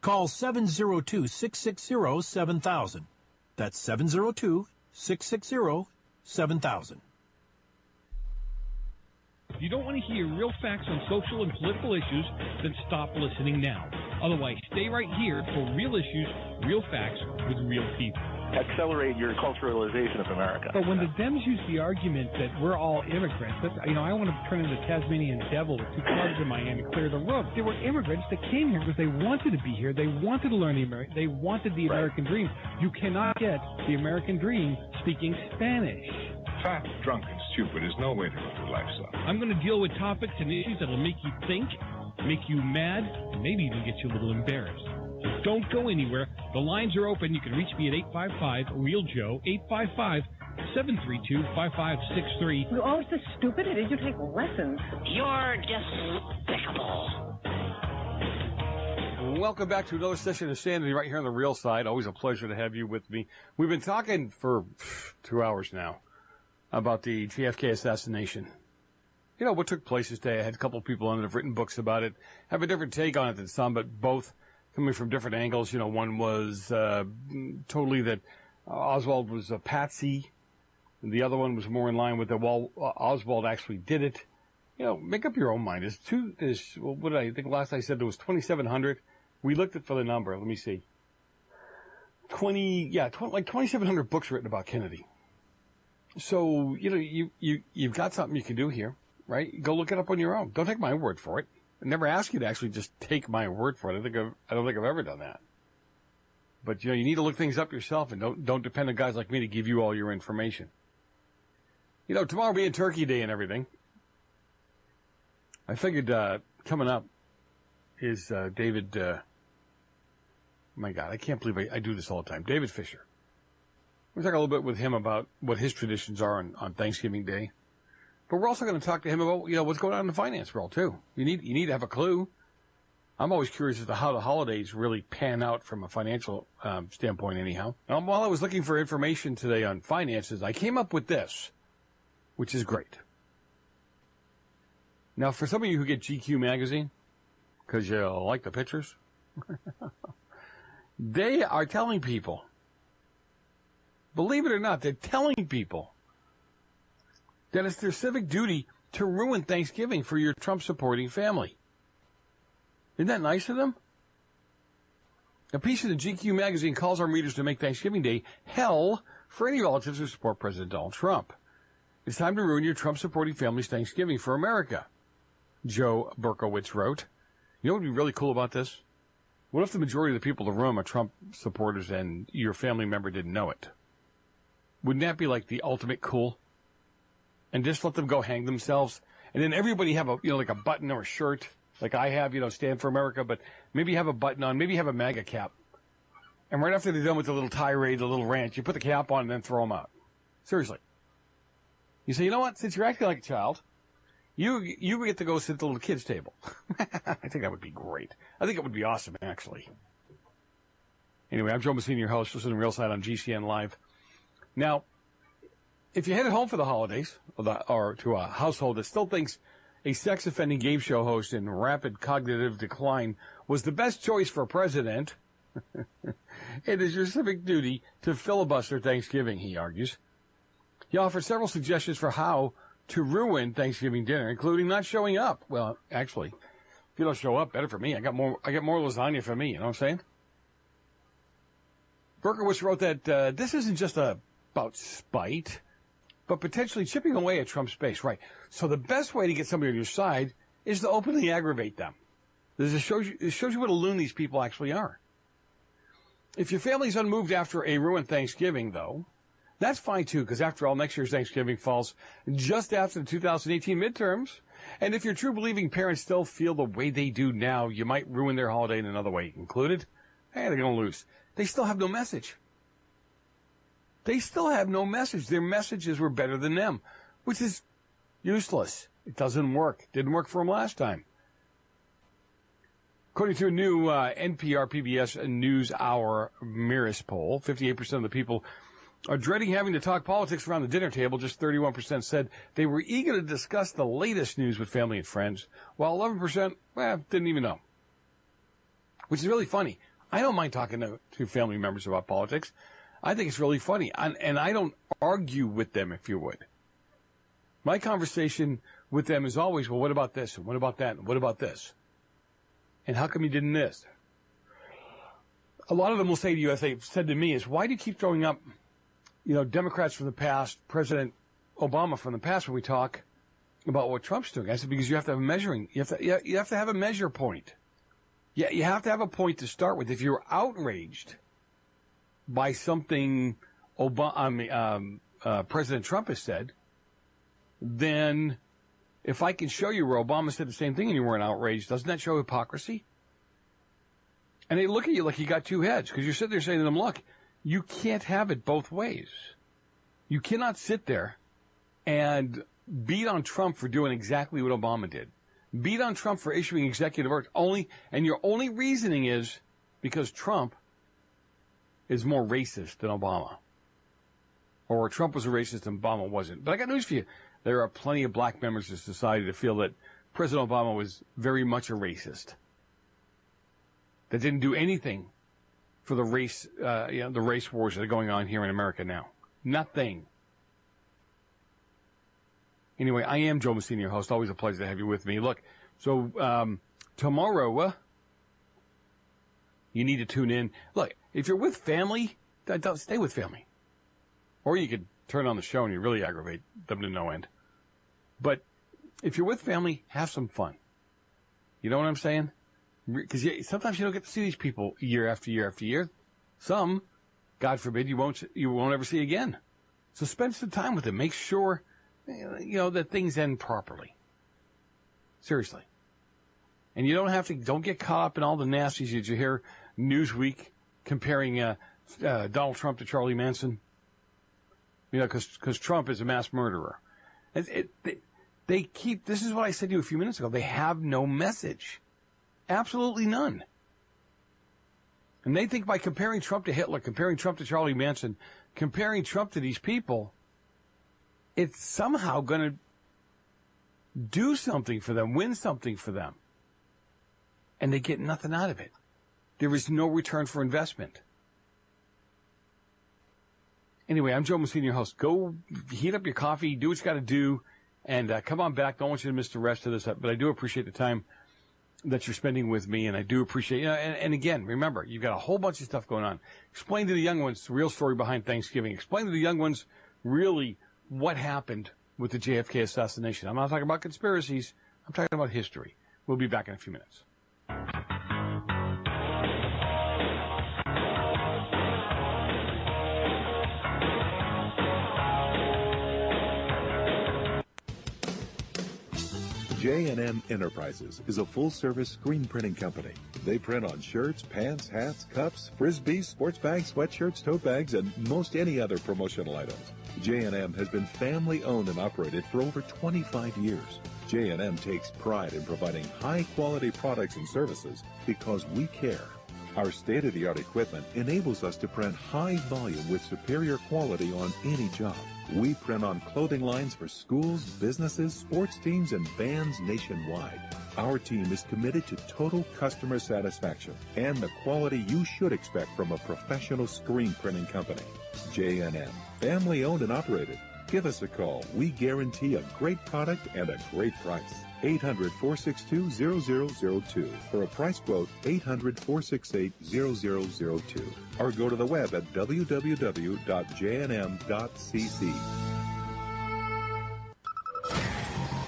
Call 702-660-7000. That's 702-660-7000. If you don't want to hear real facts on social and political issues, then stop listening now. Otherwise, stay right here for real issues, real facts with real people. Accelerate your culturalization of America. But when the Dems use the argument that we're all immigrants, that's, I want to turn into the Tasmanian devil with 2 clubs in my hand and clear the road. There were immigrants that came here because they wanted to be here. They wanted to learn they wanted the American dream. You cannot get the American dream speaking Spanish. Fat, drunk, and stupid is no way to go through life, son. I'm going to deal with topics and issues that will make you think, make you mad, and maybe even get you a little embarrassed. So don't go anywhere. The lines are open. You can reach me at 855-REAL-JOE, 855-732-5563. You're always so stupid. Did you take lessons? You're despicable. Welcome back to another session of Sanity right here on the Real Side. Always a pleasure to have you with me. We've been talking for 2 hours now about the JFK assassination. You know, what took place this day. I had a couple of people on that have written books about it, have a different take on it than some, but both coming from different angles. You know, one was totally that Oswald was a patsy, and the other one was more in line with the, well, Oswald actually did it. You know, make up your own mind. What did I think last I said there was 2,700. We looked at for the number. Let me see. 2,700 books written about Kennedy. So, you know, you've got something you can do here, right? Go look it up on your own. Don't take my word for it. I never ask you to actually just take my word for it. I don't think I've ever done that. But, you know, you need to look things up yourself and don't depend on guys like me to give you all your information. You know, tomorrow being Turkey Day and everything, I figured coming up is David, my God, I can't believe I do this all the time, David Fisher. We'll talk a little bit with him about what his traditions are on Thanksgiving Day. But we're also going to talk to him about, what's going on in the finance world, too. You need to have a clue. I'm always curious as to how the holidays really pan out from a financial standpoint anyhow. While I was looking for information today on finances, I came up with this, which is great. Now, for some of you who get GQ magazine, because you like the pictures, they are telling people, believe it or not, they're telling people that it's their civic duty to ruin Thanksgiving for your Trump-supporting family. Isn't that nice of them? A piece of the GQ magazine calls on readers to make Thanksgiving Day hell for any relatives who support President Donald Trump. It's time to ruin your Trump-supporting family's Thanksgiving for America, Joe Berkowitz wrote. You know what would be really cool about this? What if the majority of the people in the room are Trump supporters and your family member didn't know it? Wouldn't that be like the ultimate cool? And just let them go hang themselves, and then everybody have like a button or a shirt, like I have, Stand for America, but maybe you have a button on, maybe you have a MAGA cap. And right after they're done with the little tirade, the little rant, you put the cap on and then throw them out. Seriously. You say, you know what, since you're acting like a child, you get to go sit at the little kids' table. I think that would be great. I think it would be awesome, actually. Anyway, I'm Joe Messina, your host, listening to Real Side on GCN Live. Now, if you're headed home for the holidays, or to a household that still thinks a sex-offending game show host in rapid cognitive decline was the best choice for president, it is your civic duty to filibuster Thanksgiving, he argues. He offers several suggestions for how to ruin Thanksgiving dinner, including not showing up. Well, actually, if you don't show up, better for me. I got more lasagna for me, you know what I'm saying? Berkowitz wrote that this isn't just about spite, but potentially chipping away at Trump's base. Right. So the best way to get somebody on your side is to openly aggravate them. It shows you what a loon these people actually are. If your family's unmoved after a ruined Thanksgiving, though, that's fine, too, because after all, next year's Thanksgiving falls just after the 2018 midterms. And if your true-believing parents still feel the way they do now, you might ruin their holiday in another way included. Hey, they're going to lose. They still have no message. They still have no message. Their messages were better than them, which is useless. It doesn't work. Didn't work for them last time. According to a new NPR PBS NewsHour Mirrors poll, 58% of the people are dreading having to talk politics around the dinner table. Just 31% said they were eager to discuss the latest news with family and friends, while 11%, didn't even know. Which is really funny. I don't mind talking to family members about politics. I think it's really funny. And I don't argue with them, if you would. My conversation with them is always, well, what about this? And what about that? And what about this? And how come you didn't this? A lot of them will say to you, as they've said to me, is why do you keep throwing up, Democrats from the past, President Obama from the past when we talk about what Trump's doing? I said, because you have to have a measuring, you have to have a measure point. Yeah, you have to have a point to start with. If you're outraged by something President Trump has said, then if I can show you where Obama said the same thing and you weren't outraged, doesn't that show hypocrisy? And they look at you like you got two heads, because you're sitting there saying to them, look, you can't have it both ways. You cannot sit there and beat on Trump for doing exactly what Obama did. Beat on Trump for issuing executive orders and your only reasoning is because Trump is more racist than Obama. Or Trump was a racist and Obama wasn't. But I got news for you. There are plenty of black members of society that feel that President Obama was very much a racist. That didn't do anything for the race wars that are going on here in America now. Nothing. Anyway, I am Joe Messina, your host. Always a pleasure to have you with me. Look, so tomorrow, you need to tune in. Look, if you're with family, don't stay with family. Or you could turn on the show and you really aggravate them to no end. But if you're with family, have some fun. You know what I'm saying? Because sometimes you don't get to see these people year after year after year. Some, God forbid, you won't ever see again. So spend some time with them. Make sure, that things end properly. Seriously. And you don't get caught up in all the nasties that you hear Newsweek comparing Donald Trump to Charlie Manson. You know, because Trump is a mass murderer. They keep, this is what I said to you a few minutes ago, they have no message. Absolutely none. And they think by comparing Trump to Hitler, comparing Trump to Charlie Manson, comparing Trump to these people, it's somehow going to do something for them, win something for them. And they get nothing out of it. There is no return for investment. Anyway, I'm Joe Messina, your host. Go heat up your coffee, do what you got to do, and come on back. Don't want you to miss the rest of this, but I do appreciate the time that you're spending with me, and I do appreciate, you know, and again, remember, you've got a whole bunch of stuff going on. Explain to the young ones the real story behind Thanksgiving. Explain to the young ones really what happened with the JFK assassination. I'm not talking about conspiracies. I'm talking about history. We'll be back in a few minutes. J&M Enterprises is a full-service screen printing company. They print on shirts, pants, hats, cups, frisbees, sports bags, sweatshirts, tote bags, and most any other promotional items. J&M has been family-owned and operated for over 25 years. J&M takes pride in providing high-quality products and services because we care. Our state-of-the-art equipment enables us to print high volume with superior quality on any job. We print on clothing lines for schools, businesses, sports teams, and bands nationwide. Our team is committed to total customer satisfaction and the quality you should expect from a professional screen printing company. J&M, family-owned and operated. Give us a call. We guarantee a great product and a great price. 800-462-0002. For a price quote, 800-468-0002. Or go to the web at www.jnm.cc.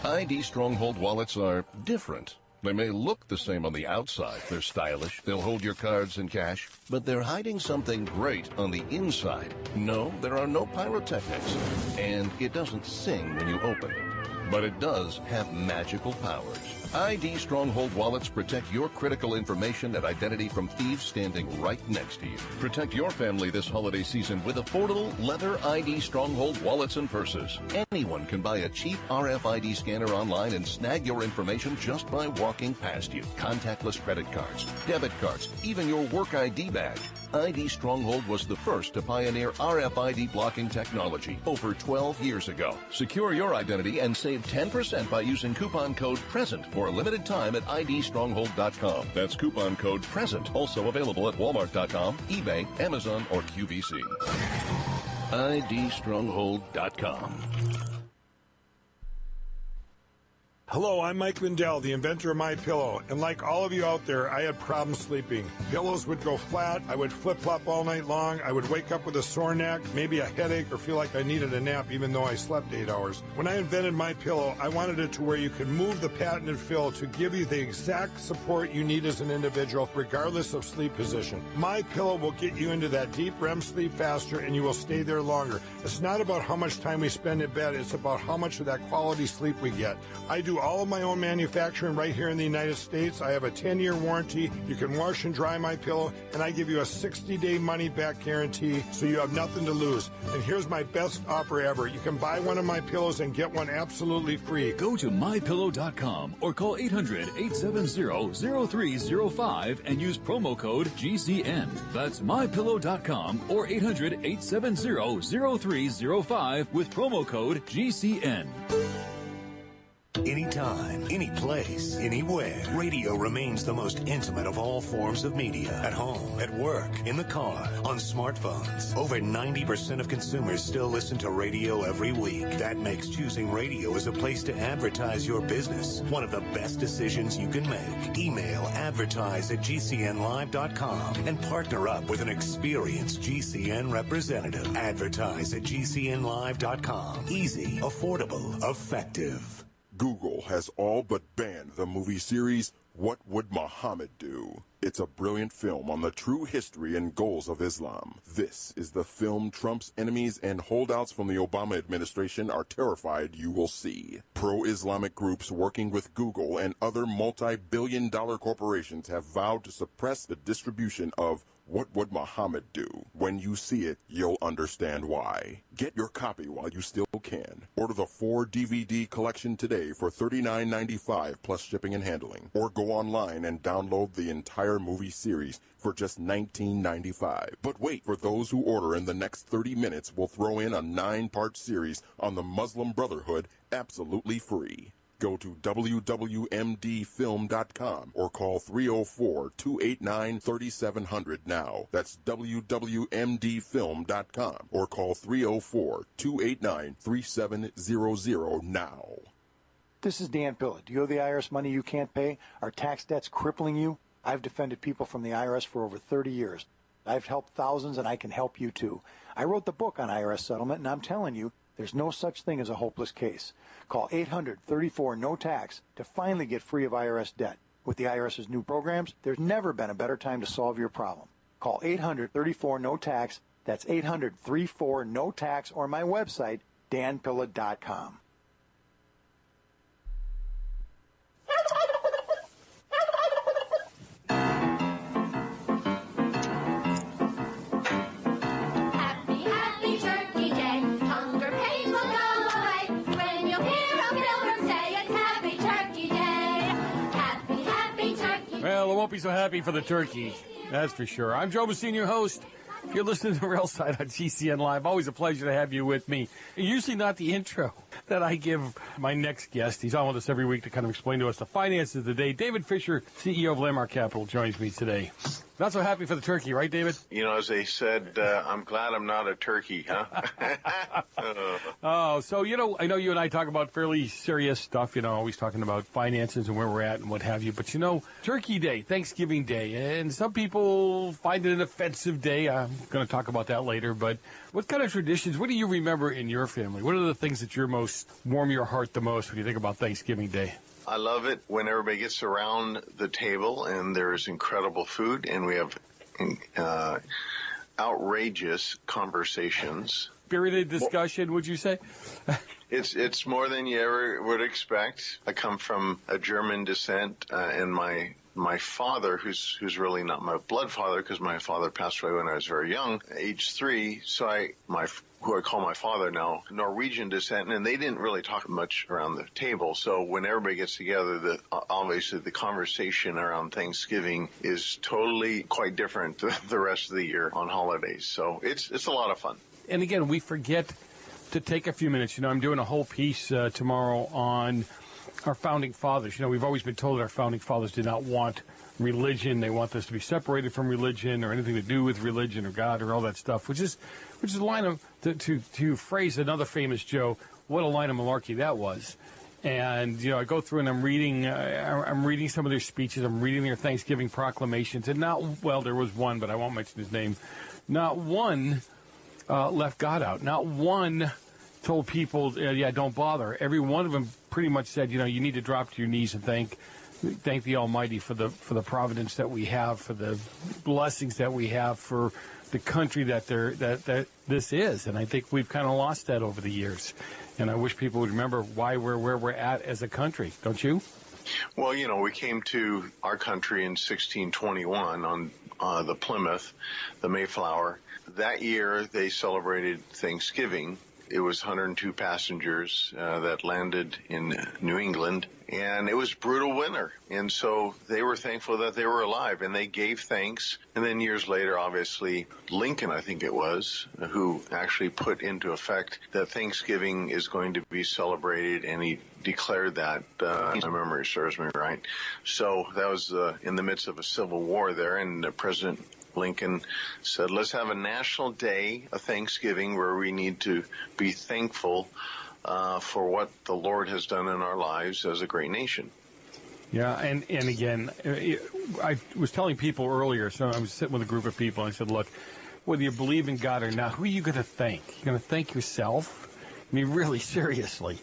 ID Stronghold wallets are different. They may look the same on the outside. They're stylish. They'll hold your cards and cash. But they're hiding something great on the inside. No, there are no pyrotechnics. And it doesn't sing when you open it. But it does have magical powers. ID Stronghold wallets protect your critical information and identity from thieves standing right next to you. Protect your family this holiday season with affordable leather ID Stronghold wallets and purses. Anyone can buy a cheap RFID scanner online and snag your information just by walking past you. Contactless credit cards, debit cards, even your work ID badge. ID Stronghold was the first to pioneer RFID blocking technology over 12 years ago. Secure your identity and save 10% by using coupon code PRESENT for a limited time at idstronghold.com. That's coupon code PRESENT, also available at walmart.com, eBay, Amazon, or QVC. idstronghold.com. Hello, I'm Mike Lindell, the inventor of MyPillow, and like all of you out there, I had problems sleeping. Pillows would go flat, I would flip-flop all night long, I would wake up with a sore neck, maybe a headache, or feel like I needed a nap even though I slept 8 hours. When I invented MyPillow, I wanted it to where you could move the patented fill to give you the exact support you need as an individual, regardless of sleep position. MyPillow will get you into that deep REM sleep faster, and you will stay there longer. It's not about how much time we spend in bed, it's about how much of that quality sleep we get. I do all of my own manufacturing right here in the United States. I have a 10-year warranty. You can wash and dry my pillow, and I give you a 60-day money-back guarantee, so you have nothing to lose. And here's my best offer ever. You can buy one of my pillows and get one absolutely free. Go to mypillow.com or call 800-870-0305 and use promo code GCN. That's mypillow.com or 800-870-0305 with promo code GCN. Anytime, any place, anywhere, radio remains the most intimate of all forms of media. At home, at work, in the car, on smartphones. Over 90% of consumers still listen to radio every week. That makes choosing radio as a place to advertise your business one of the best decisions you can make. Email advertise@gcnlive.com and partner up with an experienced GCN representative. Advertise@gcnlive.com. Easy, affordable, effective. Google has all but banned the movie series What Would Muhammad Do? It's a brilliant film on the true history and goals of Islam. This is the film Trump's enemies and holdouts from the Obama administration are terrified you will see. Pro-Islamic groups working with Google and other multi-billion-dollar corporations have vowed to suppress the distribution of What Would Muhammad Do? When you see it, you'll understand why. Get your copy while you still can. Order the 4-DVD collection today for $39.95 plus shipping and handling. Or go online and download the entire movie series for just $19.95. But wait, for those who order in the next 30 minutes, we'll throw in a 9-part series on the Muslim Brotherhood absolutely free. Go to wwmdfilm.com or call 304-289-3700 now. That's wwmdfilm.com or call 304-289-3700 now. This is Dan Pilla. Do you owe the IRS money you can't pay? Are tax debts crippling you? I've defended people from the IRS for over 30 years. I've helped thousands, and I can help you too. I wrote the book on IRS settlement, and I'm telling you, there's no such thing as a hopeless case. Call 800-34-NO-TAX to finally get free of IRS debt. With the IRS's new programs, there's never been a better time to solve your problem. Call 800-34-NO-TAX. That's 800-34-NO-TAX, or my website, danpilla.com. Well, it won't be so happy for the turkey, that's for sure. I'm Joe Messina, your host. If you're listening to the Real Side on GCN Live, always a pleasure to have you with me. Usually not the intro that I give my next guest. He's on with us every week to kind of explain to us the finances of the day. David Fisher, CEO of Landmark Capital, joins me today. Not so happy for the turkey, right, David? You know, as they said, I'm glad I'm not a turkey, huh? Oh, so, you know, I know you and I talk about fairly serious stuff, you know, always talking about finances and where we're at and what have you. But, you know, Turkey Day, Thanksgiving Day, and some people find it an offensive day. I'm going to talk about that later. But what kind of traditions, what do you remember in your family? What are the things that you're most warm your heart the most when you think about Thanksgiving Day? I love it when everybody gets around the table and there's incredible food and we have outrageous conversations. Spirited discussion, would you say? It's more than you ever would expect. I come from a German descent, and my father, who's really not my blood father, because my father passed away when I was very young, age 3. So who I call my father now, Norwegian descent, and they didn't really talk much around the table. So when everybody gets together, obviously the conversation around Thanksgiving is totally quite different than the rest of the year on holidays. So it's a lot of fun. And again, we forget to take a few minutes. You know, I'm doing a whole piece tomorrow on our founding fathers. You know, we've always been told that our founding fathers did not want religion. They want us to be separated from religion or anything to do with religion or God or all that stuff, which is a line of, to phrase another famous Joe, what a line of malarkey that was. And, you know, I go through and I'm reading some of their speeches. I'm reading their Thanksgiving proclamations. And there was one, but I won't mention his name. Not one left God out. Not one told people, don't bother. Every one of them pretty much said, you know, you need to drop to your knees and thank the Almighty for the providence that we have, for the blessings that we have, for the country that this is. And I think we've kind of lost that over the years. And I wish people would remember why we're where we're at as a country. Don't you? Well, you know, we came to our country in 1621 on the Plymouth, the Mayflower. That year, they celebrated Thanksgiving. It was 102 passengers that landed in New England, and it was brutal winter. And so they were thankful that they were alive, and they gave thanks. And then years later, obviously, Lincoln, I think it was, who actually put into effect that Thanksgiving is going to be celebrated, and he declared that, my memory serves me right. So that was in the midst of a civil war there, and President Lincoln said, let's have a national day of Thanksgiving where we need to be thankful for what the Lord has done in our lives as a great nation. Yeah, and again, I was telling people earlier, so I was sitting with a group of people, and I said, look, whether you believe in God or not, who are you going to thank? You're going to thank yourself? I mean, really, seriously.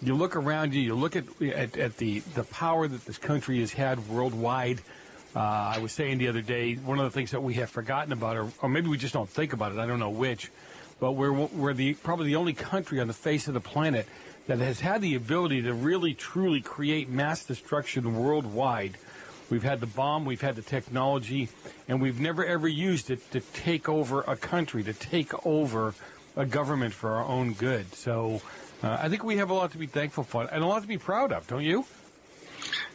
You look around you, you look at the power that this country has had worldwide. I was saying the other day, one of the things that we have forgotten about, or maybe we just don't think about it, I don't know which, but we're probably the only country on the face of the planet that has had the ability to really, truly create mass destruction worldwide. We've had the bomb, we've had the technology, and we've never, ever used it to take over a country, to take over a government for our own good. So I think we have a lot to be thankful for and a lot to be proud of, don't you?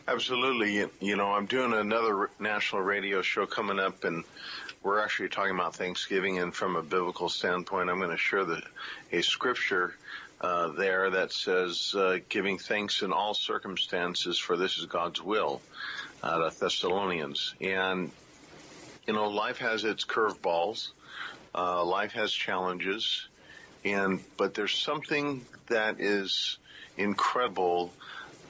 Absolutely. You know, I'm doing another national radio show coming up, and we're actually talking about Thanksgiving, and from a biblical standpoint, I'm going to share a scripture there that says, giving thanks in all circumstances, for this is God's will, out of Thessalonians. And, you know, life has its curveballs. Life has challenges. But there's something that is incredible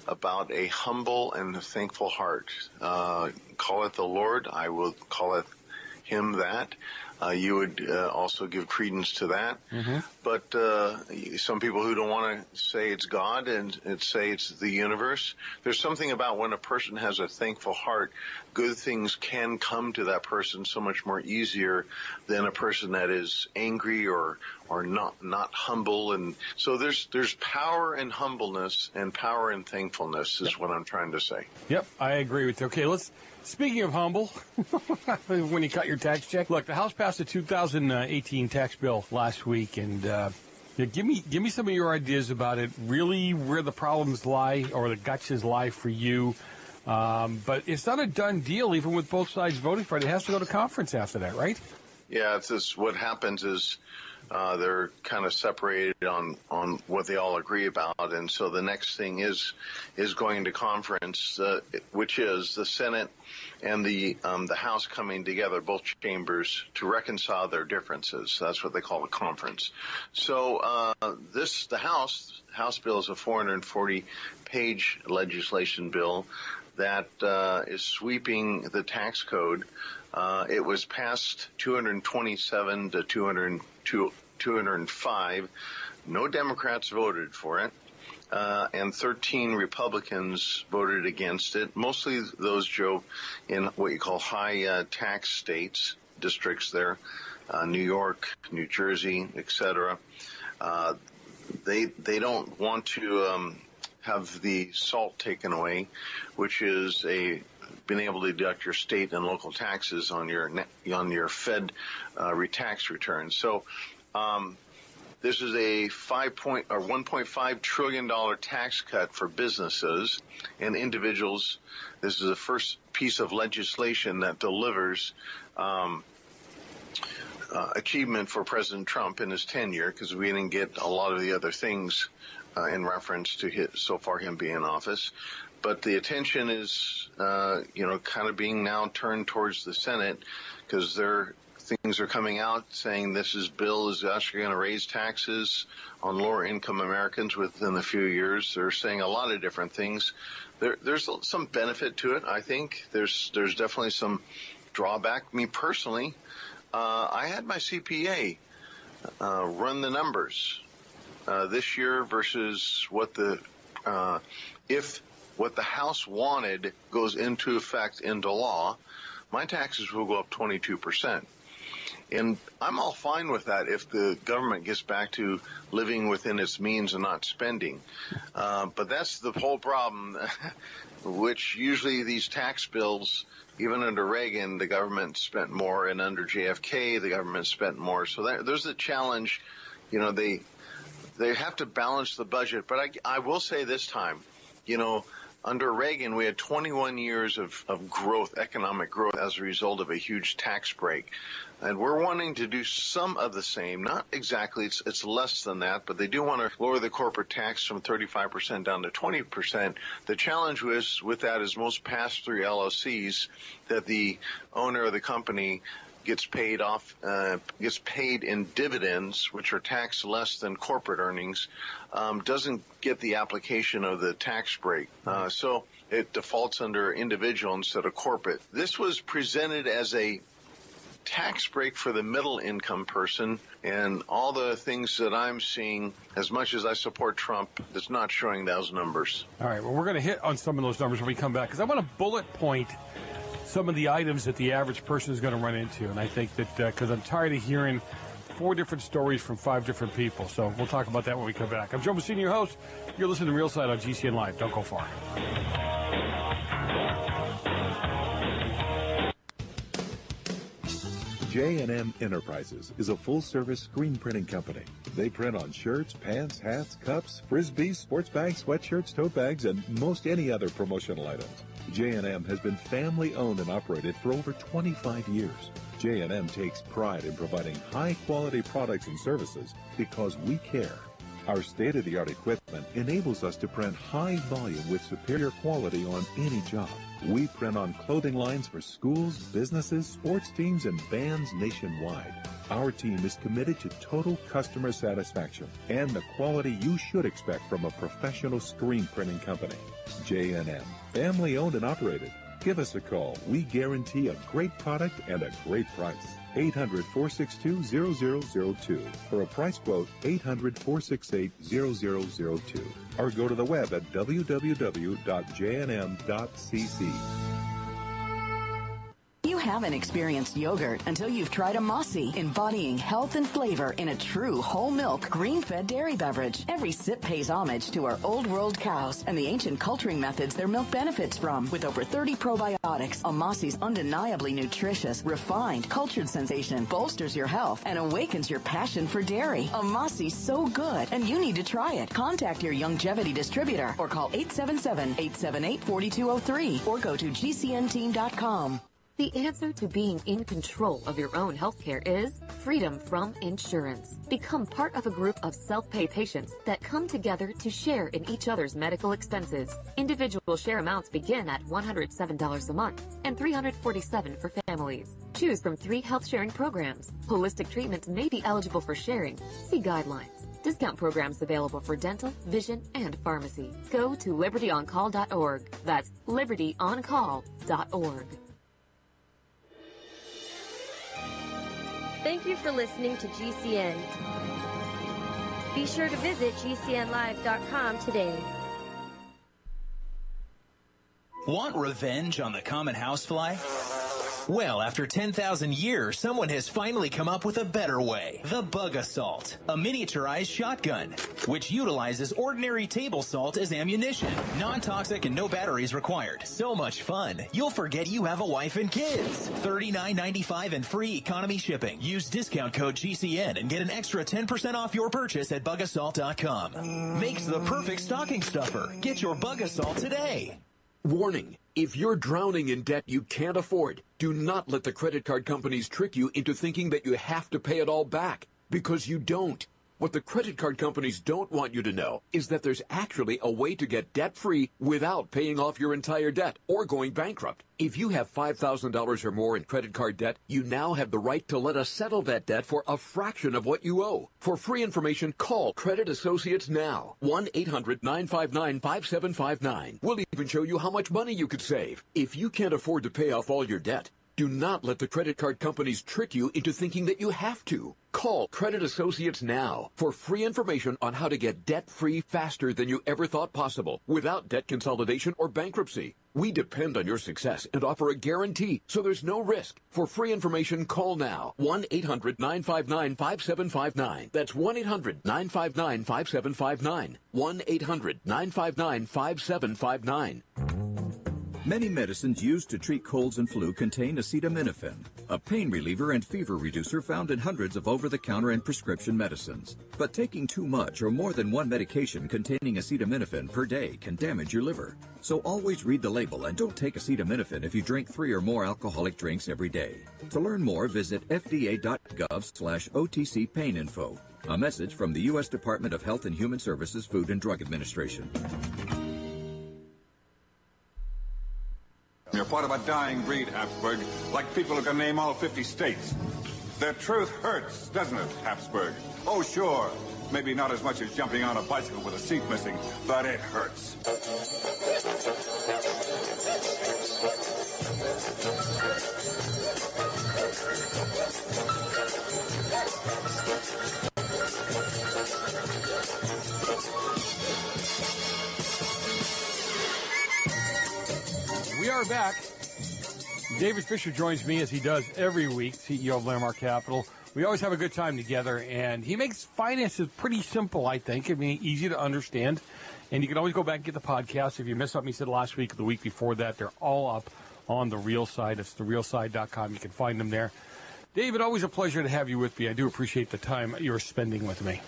about a humble and a thankful heart. Call it the Lord. I will call it him that. You would also give credence to that. Mm-hmm. But some people who don't want to say it's God and say it's the universe, there's something about when a person has a thankful heart, good things can come to that person so much more easier than a person that is angry or not humble. And so there's power in humbleness and power in thankfulness is what I'm trying to say. Yep, I agree with you. Okay, speaking of humble, when you cut your tax check, look, the House passed a 2018 tax bill last week, and give me some of your ideas about it, really where the problems lie or the gotchas lie for you. But it's not a done deal, even with both sides voting for it. It has to go to conference after that, right? Yeah, it's just what happens is they're kind of separated on what they all agree about, and so the next thing is going to conference, which is the Senate and the House coming together, both chambers, to reconcile their differences. That's what they call a conference. So the House bill is a 440-page legislation bill that is sweeping the tax code. It was passed 227 to 205. No Democrats voted for it, and 13 Republicans voted against it. Mostly those, Joe, in what you call high tax states, districts there, New York, New Jersey, etc. They don't want to have the SALT taken away, which is being able to deduct your state and local taxes on your Fed tax return. So this is a $1.5 trillion tax cut for businesses and individuals. This is the first piece of legislation that delivers achievement for President Trump in his tenure, because we didn't get a lot of the other things in reference to him being in office. But the attention is, kind of being now turned towards the Senate, because things are coming out saying this bill is actually going to raise taxes on lower income Americans within a few years. They're saying a lot of different things. There's some benefit to it, I think. There's definitely some drawback. Me personally, I had my CPA run the numbers this year versus what if what the House wanted goes into effect into law, my taxes will go up 22%. And I'm all fine with that if the government gets back to living within its means and not spending. But that's the whole problem, which usually these tax bills, even under Reagan, the government spent more, and under JFK, the government spent more. So there's a challenge. They have to balance the budget. But I will say this time, under Reagan, we had 21 years of growth, economic growth, as a result of a huge tax break. And we're wanting to do some of the same. Not exactly, it's less than that, but they do want to lower the corporate tax from 35% down to 20%. The challenge with that is most pass-through LLCs, that the owner of the company gets paid in dividends, which are taxed less than corporate earnings, doesn't get the application of the tax break. So it defaults under individual instead of corporate. This was presented as a tax break for the middle income person, and all the things that I'm seeing, as much as I support Trump, it's not showing those numbers. All right, well, we're going to hit on some of those numbers when we come back, because I want to bullet point some of the items that the average person is going to run into. And I think that because I'm tired of hearing 4 different stories from 5 different people. So we'll talk about that when we come back. I'm Joe Messina, your host. You're listening to Real Side on GCN Live. Don't go far. J&M Enterprises is a full-service screen printing company. They print on shirts, pants, hats, cups, frisbees, sports bags, sweatshirts, tote bags, and most any other promotional items. J&M has been family-owned and operated for over 25 years. J&M takes pride in providing high-quality products and services because we care. Our state-of-the-art equipment enables us to print high volume with superior quality on any job. We print on clothing lines for schools, businesses, sports teams, and bands nationwide. Our team is committed to total customer satisfaction and the quality you should expect from a professional screen printing company. J&M, family-owned and operated. Give us a call. We guarantee a great product and a great price. 800-462-0002. For a price quote, 800-468-0002. Or go to the web at www.jnm.cc. You haven't experienced yogurt until you've tried a Mossy, embodying health and flavor in a true whole milk, green-fed dairy beverage. Every sip pays homage to our old world cows and the ancient culturing methods their milk benefits from. With over 30 probiotics, a Mossy's undeniably nutritious, refined, cultured sensation bolsters your health and awakens your passion for dairy. A Mossy's so good, and you need to try it. Contact your Longevity distributor or call 877-878-4203 or go to gcnteam.com. The answer to being in control of your own healthcare is freedom from insurance. Become part of a group of self-pay patients that come together to share in each other's medical expenses. Individual share amounts begin at $107 a month and $347 for families. Choose from 3 health sharing programs. Holistic treatments may be eligible for sharing. See guidelines. Discount programs available for dental, vision, and pharmacy. Go to libertyoncall.org. That's libertyoncall.org. Thank you for listening to GCN. Be sure to visit GCNlive.com today. Want revenge on the common housefly? Well, after 10,000 years, someone has finally come up with a better way. The Bug Assault, a miniaturized shotgun, which utilizes ordinary table salt as ammunition. Non-toxic and no batteries required. So much fun, you'll forget you have a wife and kids. $39.95 and free economy shipping. Use discount code GCN and get an extra 10% off your purchase at bugassault.com. Makes the perfect stocking stuffer. Get your Bug Assault today. Warning, if you're drowning in debt you can't afford, do not let the credit card companies trick you into thinking that you have to pay it all back, because you don't. What the credit card companies don't want you to know is that there's actually a way to get debt-free without paying off your entire debt or going bankrupt. If you have $5,000 or more in credit card debt, you now have the right to let us settle that debt for a fraction of what you owe. For free information, call Credit Associates now. 1-800-959-5759. We'll even show you how much money you could save. If you can't afford to pay off all your debt, do not let the credit card companies trick you into thinking that you have to. Call Credit Associates now for free information on how to get debt-free faster than you ever thought possible without debt consolidation or bankruptcy. We depend on your success and offer a guarantee, so there's no risk. For free information, call now. 1-800-959-5759. That's 1-800-959-5759. 1-800-959-5759. Many medicines used to treat colds and flu contain acetaminophen, a pain reliever and fever reducer found in hundreds of over-the-counter and prescription medicines. But taking too much or more than one medication containing acetaminophen per day can damage your liver. So always read the label and don't take acetaminophen if you drink 3 or more alcoholic drinks every day. To learn more, visit fda.gov/OTC pain info. A message from the U.S. Department of Health and Human Services Food and Drug Administration. You're part of a dying breed, Habsburg, like people who can name all 50 states. The truth hurts, doesn't it, Habsburg? Oh, sure. Maybe not as much as jumping on a bicycle with a seat missing, but it hurts. We are back. David Fisher joins me as he does every week, CEO of Landmark Capital. We always have a good time together, and he makes finances pretty simple, I think. I mean, easy to understand. And you can always go back and get the podcast. If you missed something he said last week or the week before that, they're all up on The Real Side. It's therealside.com. You can find them there. David, always a pleasure to have you with me. I do appreciate the time you're spending with me.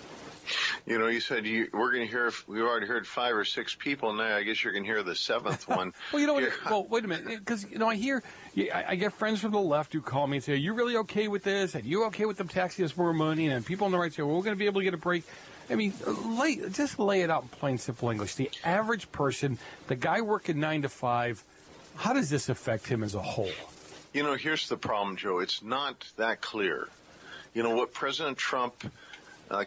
You know, you said we're going to hear, we've already heard 5 or 6 people now. I guess you're going to hear the 7th one. Well, you know what? Well, wait a minute. Because, you know, I get friends from the left who call me and say, are you really okay with this? Are you okay with them taxing us more money? And people on the right say, well, we're going to be able to get a break. I mean, just lay it out in plain, simple English. The average person, the guy working 9 to 5, how does this affect him as a whole? You know, here's the problem, Joe. It's not that clear. You know, what President Trump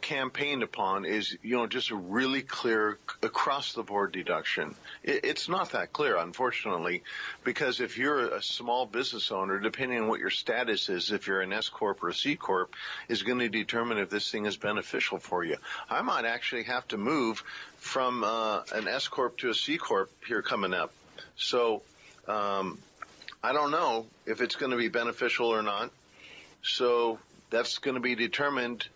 campaigned upon is, you know, just a really clear across-the-board deduction. It's not that clear, unfortunately, because if you're a small business owner, depending on what your status is, if you're an S Corp or a C Corp, is going to determine if this thing is beneficial for you. I might actually have to move from an S Corp to a C Corp here coming up. So I don't know if it's going to be beneficial or not. So that's going to be determined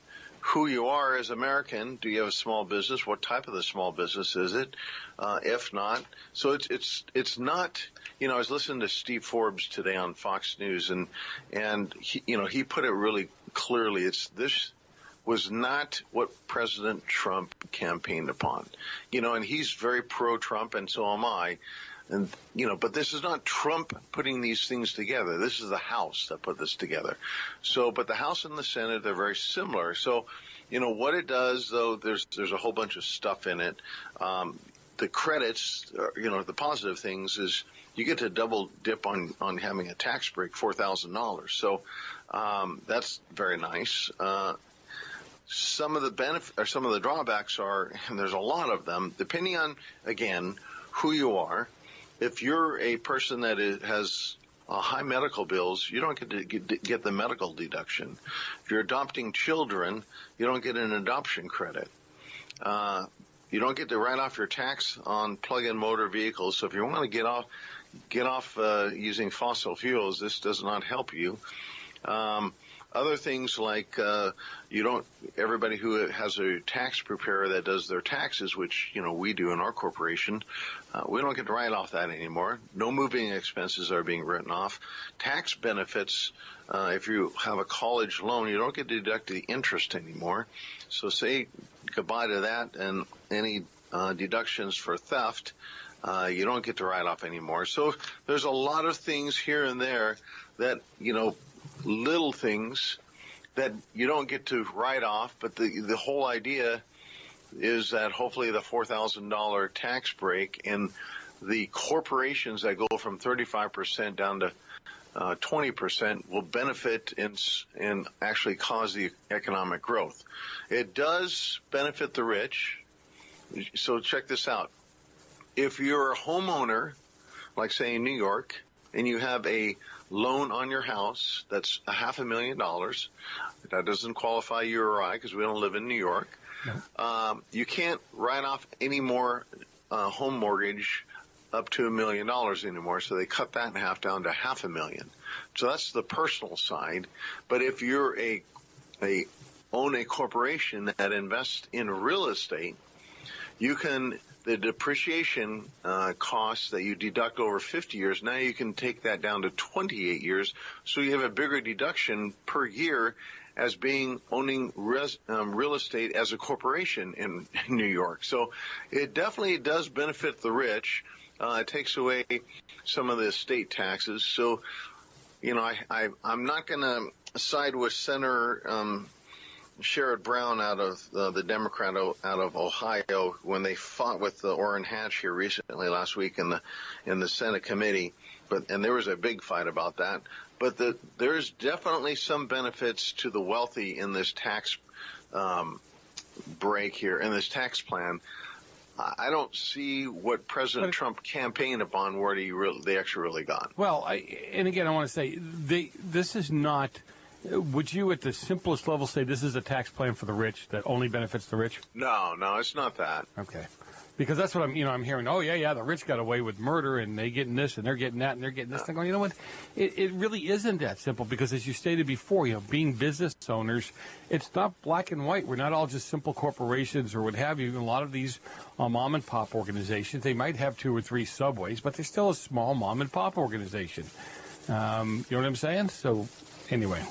who you are as American. Do you have a small business? What type of the small business is it? If not, so it's not. You know, I was listening to Steve Forbes today on Fox News, and he put it really clearly. This was not what President Trump campaigned upon. You know, and he's very pro-Trump, and so am I. And, you know, but this is not Trump putting these things together. This is the House that put this together. So, but the House and the Senate, they're very similar. So, you know, what it does, though, there's a whole bunch of stuff in it. The credits, you know, the positive things is you get to double dip on having a tax break, $4,000. So, that's very nice. Some of the benefit or some of the drawbacks are, and there's a lot of them, depending on, again, who you are. If you're a person that has high medical bills, you don't get the medical deduction. If you're adopting children, you don't get an adoption credit. You don't get to write off your tax on plug-in motor vehicles. So if you want to get off using fossil fuels, this does not help you. Other things like everybody who has a tax preparer that does their taxes, which, you know, we do in our corporation, we don't get to write off that anymore. No moving expenses are being written off. Tax benefits, if you have a college loan, you don't get to deduct the interest anymore. So say goodbye to that, and any deductions for theft, you don't get to write off anymore. So there's a lot of things here and there that, you know, little things that you don't get to write off, but the whole idea is that hopefully the $4,000 tax break and the corporations that go from 35% down to 20% will benefit and actually cause the economic growth. It does benefit the rich. So check this out. If you're a homeowner, like say in New York, and you have a loan on your house that's $500,000, that doesn't qualify you or I because we don't live in New York. No. You can't write off any more home mortgage up to $1 million anymore, so they cut that in half down to $500,000. So that's the personal side. But if you're own a corporation that invests in real estate, you can. The depreciation costs that you deduct over 50 years, now you can take that down to 28 years, so you have a bigger deduction per year as owning real estate as a corporation in New York. So it definitely does benefit the rich. It takes away some of the estate taxes. So, you know, I'm not going to side with Senator Sherrod Brown out of the Democrat out of Ohio when they fought with the Orrin Hatch here recently last week in the Senate committee, and there was a big fight about that. But there's definitely some benefits to the wealthy in this tax break here, in this tax plan. I don't see what President Trump campaigned upon where they actually really got. Well, and again, I want to say this is not. Would you, at the simplest level, say this is a tax plan for the rich that only benefits the rich? No, it's not that. Okay. Because that's what I'm hearing. Oh, yeah, the rich got away with murder, and they getting this, and they're getting that, and they're getting this. Thing. You know what? It really isn't that simple, because as you stated before, being business owners, it's not black and white. We're not all just simple corporations or what have you. A lot of these mom and pop organizations, they might have 2 or 3 subways, but they're still a small mom and pop organization. You know what I'm saying? So, anyway.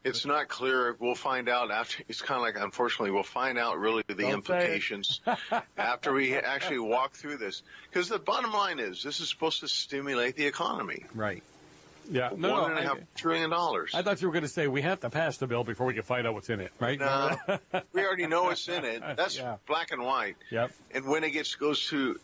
It's not clear. We'll find out after. It's kind of like, unfortunately, we'll find out really the implications after we actually walk through this. Because the bottom line is, this is supposed to stimulate the economy. Right. Yeah. $1.5 trillion. I thought you were going to say we have to pass the bill before we can find out what's in it, right? No, we already know what's in it. That's black and white. Yep. And when it goes to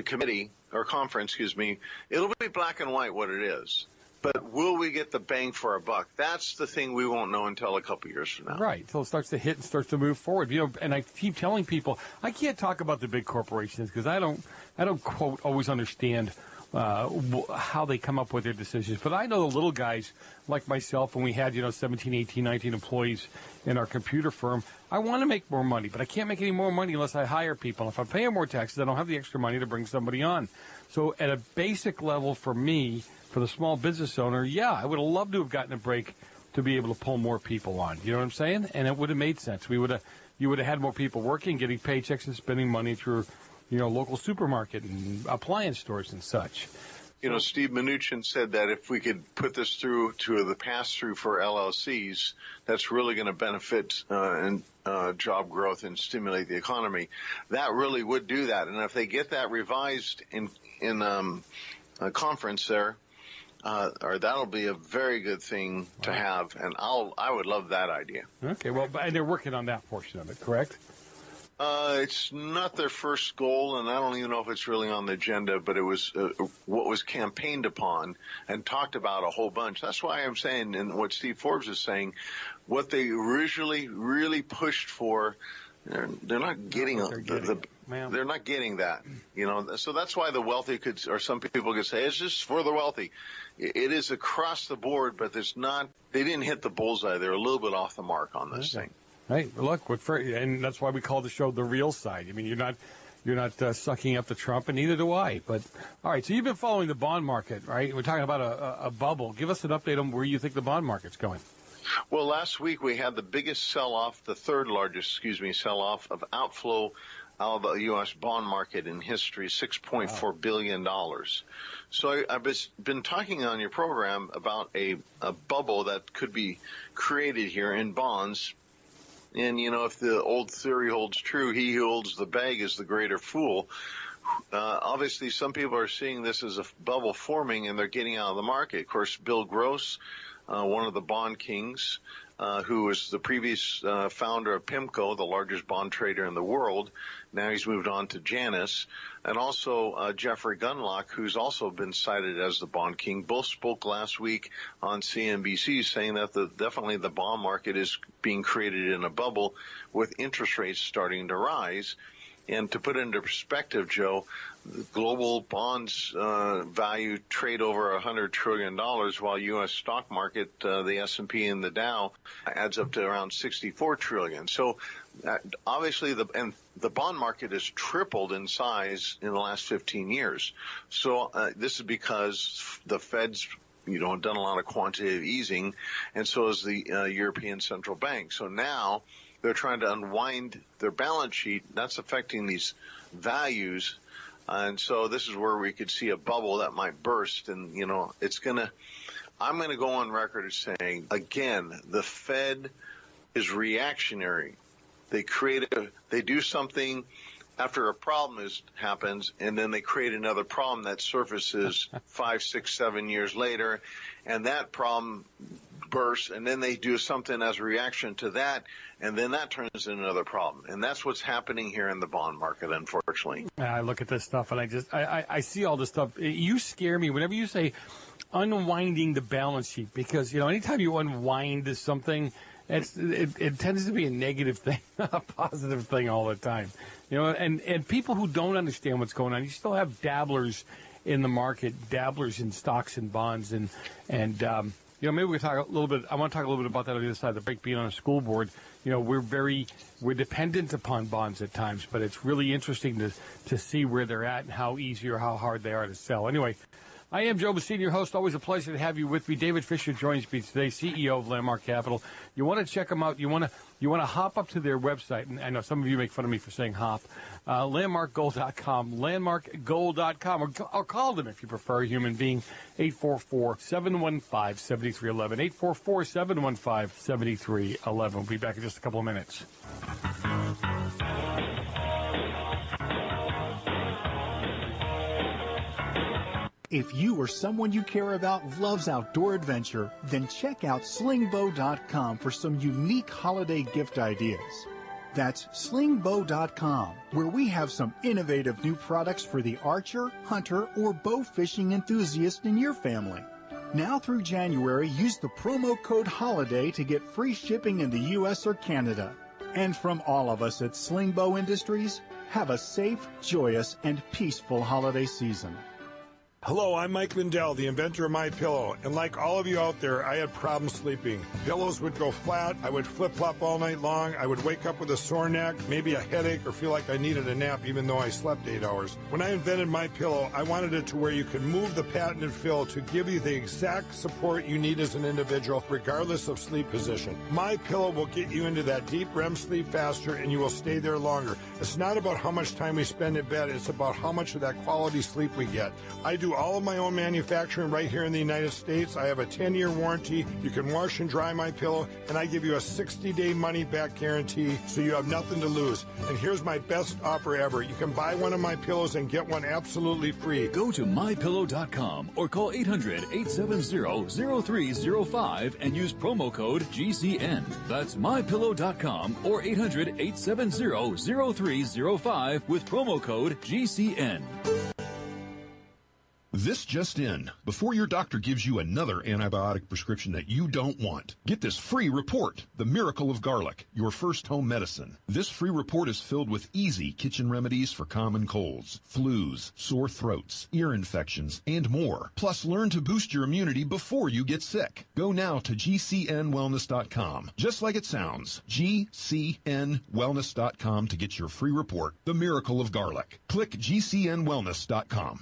committee or conference, it'll be black and white what it is. But will we get the bang for our buck? That's the thing we won't know until a couple years from now. Right, until it starts to hit and starts to move forward. And I keep telling people, I can't talk about the big corporations because I don't quote always understand how they come up with their decisions. But I know the little guys like myself, when we had 17, 18, 19 employees in our computer firm. I want to make more money, but I can't make any more money unless I hire people. If I pay them more taxes, I don't have the extra money to bring somebody on. So at a basic level for me, for the small business owner, I would have loved to have gotten a break to be able to pull more people on. You know what I'm saying? And it would have made sense. You would have had more people working, getting paychecks and spending money through, local supermarket and appliance stores and such. Steve Mnuchin said that if we could put this through to the pass-through for LLCs, that's really going to benefit job growth and stimulate the economy. That really would do that. And if they get that revised in a conference there, or that'll be a very good thing to have, and I would love that idea. Okay, well, and they're working on that portion of it, correct? It's not their first goal, and I don't even know if it's really on the agenda, but it was what was campaigned upon and talked about a whole bunch. That's why I'm saying, and what Steve Forbes is saying, what they originally really pushed for, they're not getting they're not getting that, So that's why the wealthy or some people could say it's just for the wealthy. It is across the board, but they didn't hit the bullseye. They're a little bit off the mark on this thing. Hey, look, and that's why we call the show The Real Side. I mean, you're not sucking up to Trump, and neither do I. But all right, so you've been following the bond market, right? We're talking about a bubble. Give us an update on where you think the bond market's going. Well, last week we had the biggest sell-off, the third largest, sell-off of outflow out of the U.S. bond market in history, $6.4 billion. So I've been talking on your program about a bubble that could be created here in bonds. And, if the old theory holds true, he who holds the bag is the greater fool. Obviously, some people are seeing this as a bubble forming, and they're getting out of the market. Of course, Bill Gross, one of the bond kings, who was the previous founder of PIMCO, the largest bond trader in the world. Now he's moved on to Janus. And also Jeffrey Gundlach, who's also been cited as the bond king. Both spoke last week on CNBC saying that definitely the bond market is being created in a bubble with interest rates starting to rise. And to put it into perspective, Joe, global bonds value trade over $100 trillion, while U.S. stock market, the S&P and the Dow, adds up to around $64 trillion. So obviously the bond market has tripled in size in the last 15 years. So this is because the Fed's done a lot of quantitative easing, and so has the European Central Bank. So now they're trying to unwind their balance sheet. That's affecting these values. And so this is where we could see a bubble that might burst. And, I'm going to go on record as saying, again, the Fed is reactionary. They do something after a problem happens, and then they create another problem that surfaces 5, 6, 7 years later, and that problem bursts, and then they do something as a reaction to that, and then that turns into another problem. And that's what's happening here in the bond market, unfortunately. I look at this stuff, and I see all this stuff. You scare me whenever you say unwinding the balance sheet, because, anytime you unwind something, it tends to be a negative thing, not a positive thing all the time. And people who don't understand what's going on, you still have dabblers in the market, dabblers in stocks and bonds, and maybe we can talk a little bit. I want to talk a little bit about that on the other side of the break. Being on a school board, we're dependent upon bonds at times, but it's really interesting to see where they're at and how easy or how hard they are to sell. Anyway, I am Joe Messina, your host. Always a pleasure to have you with me. David Fisher joins me today, CEO of Landmark Capital. You want to check them out. You want to hop up to their website. And I know some of you make fun of me for saying hop. Landmarkgold.com, landmarkgold.com. Or call them if you prefer a human being, 844-715-7311, 844-715-7311. We'll be back in just a couple of minutes. If you or someone you care about loves outdoor adventure, then check out slingbow.com for some unique holiday gift ideas. That's slingbow.com, where we have some innovative new products for the archer, hunter, or bow fishing enthusiast in your family. Now through January, use the promo code HOLIDAY to get free shipping in the U.S. or Canada. And from all of us at Slingbow Industries, have a safe, joyous, and peaceful holiday season. Hello, I'm Mike Lindell, the inventor of MyPillow, and like all of you out there, I had problems sleeping. Pillows would go flat, I would flip-flop all night long, I would wake up with a sore neck, maybe a headache, or feel like I needed a nap even though I slept 8 hours. When I invented MyPillow, I wanted it to where you could move the patented fill to give you the exact support you need as an individual, regardless of sleep position. MyPillow will get you into that deep REM sleep faster, and you will stay there longer. It's not about how much time we spend in bed, it's about how much of that quality sleep we get. I do all of my own manufacturing right here in the United States. I have a 10-year warranty. You can wash and dry my pillow, and I give you a 60-day money-back guarantee, so you have nothing to lose. And here's my best offer ever. You can buy one of my pillows and get one absolutely free. Go to mypillow.com or call 800-870-0305 and use promo code GCN. That's mypillow.com or 800-870-0305 with promo code GCN. This just in. Before your doctor gives you another antibiotic prescription that you don't want, get this free report, The Miracle of Garlic, your first home medicine. This free report is filled with easy kitchen remedies for common colds, flus, sore throats, ear infections, and more. Plus, learn to boost your immunity before you get sick. Go now to gcnwellness.com. Just like it sounds, gcnwellness.com to get your free report, The Miracle of Garlic. Click gcnwellness.com.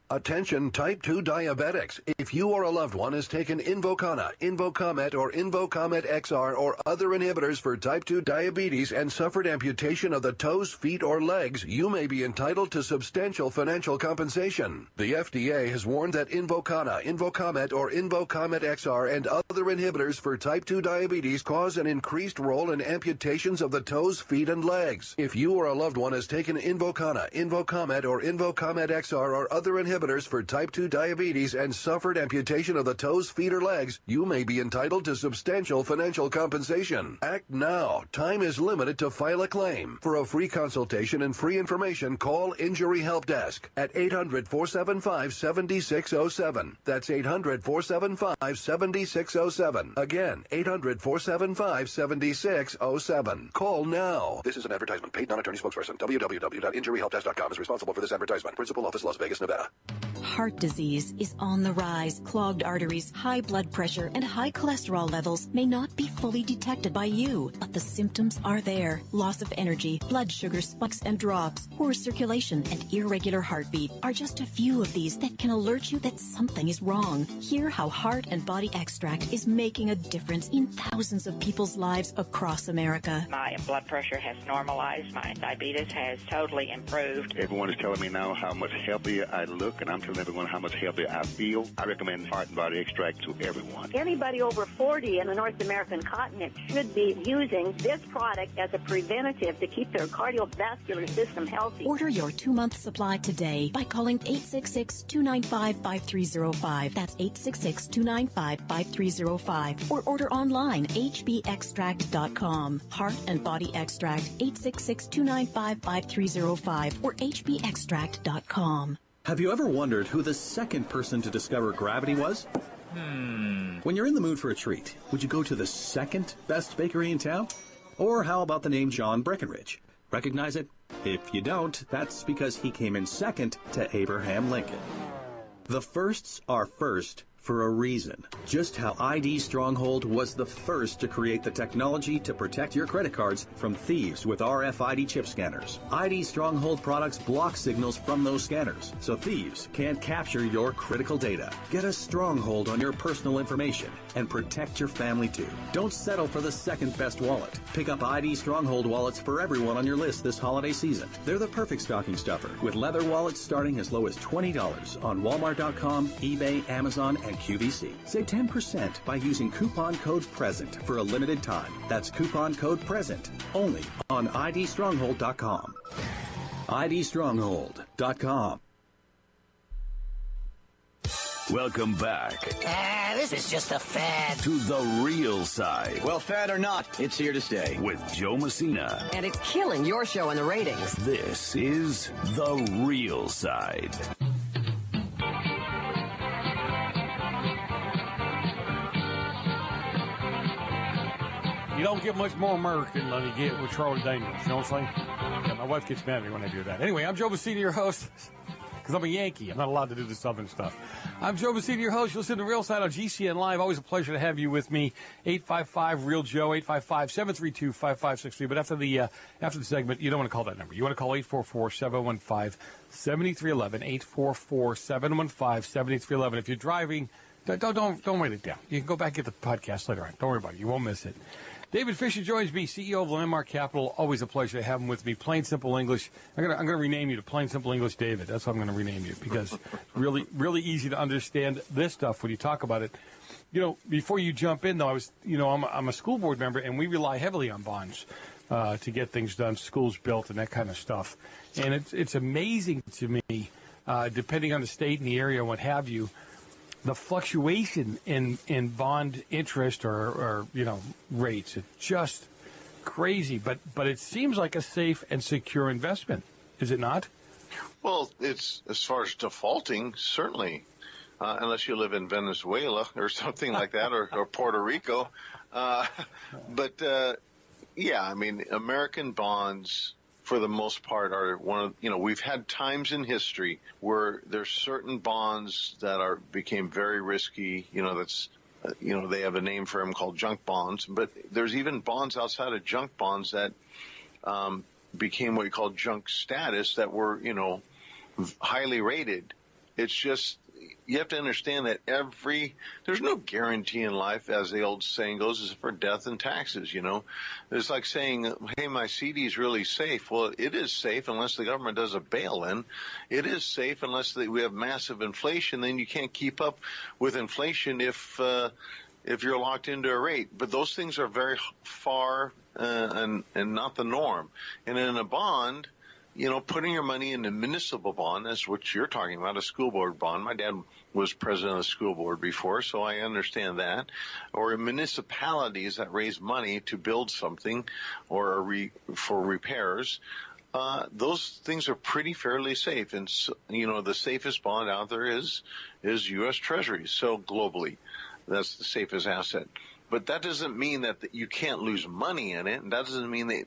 Attention type 2 diabetics. If you or a loved one has taken Invokana, Invokamet, or Invokamet XR or other inhibitors for type 2 diabetes and suffered amputation of the toes, feet, or legs, you may be entitled to substantial financial compensation. The FDA has warned that Invokana, Invokamet, or Invokamet XR and other inhibitors for type 2 diabetes cause an increased role in amputations of the toes, feet, and legs. If you or a loved one has taken Invokana, Invokamet, or Invokamet XR or other inhibitors for type 2 diabetes and suffered amputation of the toes, feet, or legs, you may be entitled to substantial financial compensation. Act now. Time is limited to file a claim. For a free consultation and free information, call Injury Help Desk at 800-475-7607. That's 800-475-7607. Again, 800-475-7607. Call now. This is an advertisement. Paid non-attorney spokesperson. www.injuryhelpdesk.com is responsible for this advertisement. Principal office, Las Vegas, Nevada. Heart disease is on the rise. Clogged arteries, high blood pressure, and high cholesterol levels may not be fully detected by you, but the symptoms are there. Loss of energy, blood sugar spikes and drops, poor circulation, and irregular heartbeat are just a few of these that can alert you that something is wrong. Hear how Heart and Body Extract is making a difference in thousands of people's lives across America. My blood pressure has normalized. My diabetes has totally improved. Everyone is telling me now how much healthier I look, and I'm telling everyone how much healthier I feel. I recommend Heart and Body Extract to everyone. Anybody over 40 in the North American continent should be using this product as a preventative to keep their cardiovascular system healthy. Order your 2-month supply today by calling 866-295-5305. That's 866-295-5305. Or order online, hbextract.com. Heart and Body Extract, 866-295-5305 or hbextract.com. Have you ever wondered who the second person to discover gravity was? When you're in the mood for a treat, would you go to the second best bakery in town? Or how about the name John Breckenridge? Recognize it? If you don't, that's because he came in second to Abraham Lincoln. The firsts are first for a reason. Just how ID Stronghold was the first to create the technology to protect your credit cards from thieves with RFID chip scanners. ID Stronghold products block signals from those scanners, so thieves can't capture your critical data. Get a stronghold on your personal information and protect your family too. Don't settle for the second best wallet. Pick up ID Stronghold wallets for everyone on your list this holiday season. They're the perfect stocking stuffer, with leather wallets starting as low as $20 on Walmart.com, eBay, Amazon, and QVC. Save 10% by using coupon code PRESENT for a limited time. That's coupon code PRESENT only on idstronghold.com. idstronghold.com. Welcome back. This is just a fad. To the real side. Well, fad or not, it's here to stay. With Joe Messina. And it's killing your show in the ratings. This is the real side. You don't get much more American than you get with Charlie Daniels. You know what I'm saying? Yeah, my wife gets mad at me when I do that. Anyway, I'm Joe Messina, your host, because I'm a Yankee. I'm not allowed to do the Southern stuff. I'm Joe Messina, your host. You listen to Real Side on GCN Live. Always a pleasure to have you with me. 855-REAL-JOE, 855-732-5563. But after the segment, you don't want to call that number. You want to call 844-715-7311, 844-715-7311. If you're driving, don't write it down. You can go back and get the podcast later on. Don't worry about it. You won't miss it. David Fisher joins me, CEO of Landmark Capital. Always a pleasure to have him with me. Plain Simple English. I'm gonna rename you to Plain Simple English David. That's what I'm gonna rename you, because it's really easy to understand this stuff when you talk about it. You know, before you jump in though, I'm a school board member, and we rely heavily on bonds to get things done, schools built, and that kind of stuff. And it's amazing to me, depending on the state and the area and what have you, the fluctuation in bond interest or rates. It's just crazy, but it seems like a safe and secure investment, is it not? Well, it's, as far as defaulting, certainly, unless you live in Venezuela or something like that, or Puerto Rico. But I mean, American bonds, for the most part, are we've had times in history where there's certain bonds that became very risky. They have a name for them called junk bonds, but there's even bonds outside of junk bonds that became what you call junk status that were, highly rated. It's just, you have to understand that there's no guarantee in life, as the old saying goes, is for death and taxes, It's like saying, hey, my CD is really safe. Well, it is safe unless the government does a bail-in. It is safe unless we have massive inflation. Then you can't keep up with inflation if you're locked into a rate. But those things are very far and not the norm. And in a bond, putting your money in a municipal bond, that's what you're talking about, a school board bond. My dad was president of the school board before, so I understand that. Or in municipalities that raise money to build something or for repairs, those things are pretty fairly safe. And, the safest bond out there is U.S. Treasuries. So globally, that's the safest asset. But that doesn't mean that you can't lose money in it. And that doesn't mean that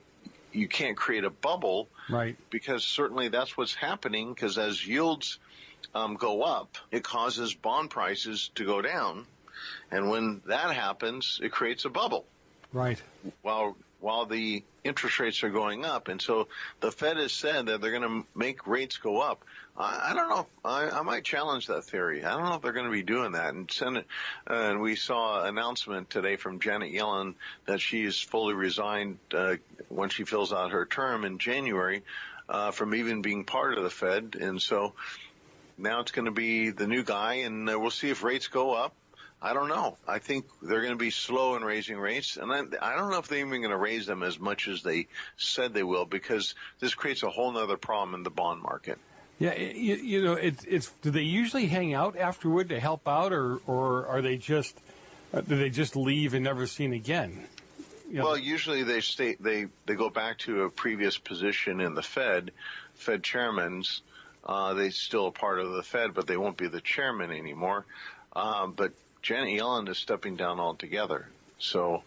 you can't create a bubble, right? Because certainly that's what's happening, because as yields go up, it causes bond prices to go down. And when that happens, it creates a bubble. Right. While the interest rates are going up. And so the Fed has said that they're going to make rates go up. I don't know. I might challenge that theory. I don't know if they're going to be doing that. And we saw an announcement today from Janet Yellen that she is fully resigned when she fills out her term in January from even being part of the Fed. And so now it's going to be the new guy, and we'll see if rates go up. I don't know. I think they're going to be slow in raising rates, and I don't know if they're even going to raise them as much as they said they will, because this creates a whole other problem in the bond market. Yeah, it's. Do they usually hang out afterward to help out, or are they just do they just leave and never seen again? Well, usually they stay. They go back to a previous position in the Fed chairmans. They're still a part of the Fed, but they won't be the chairman anymore. But Janet Yellen is stepping down altogether. So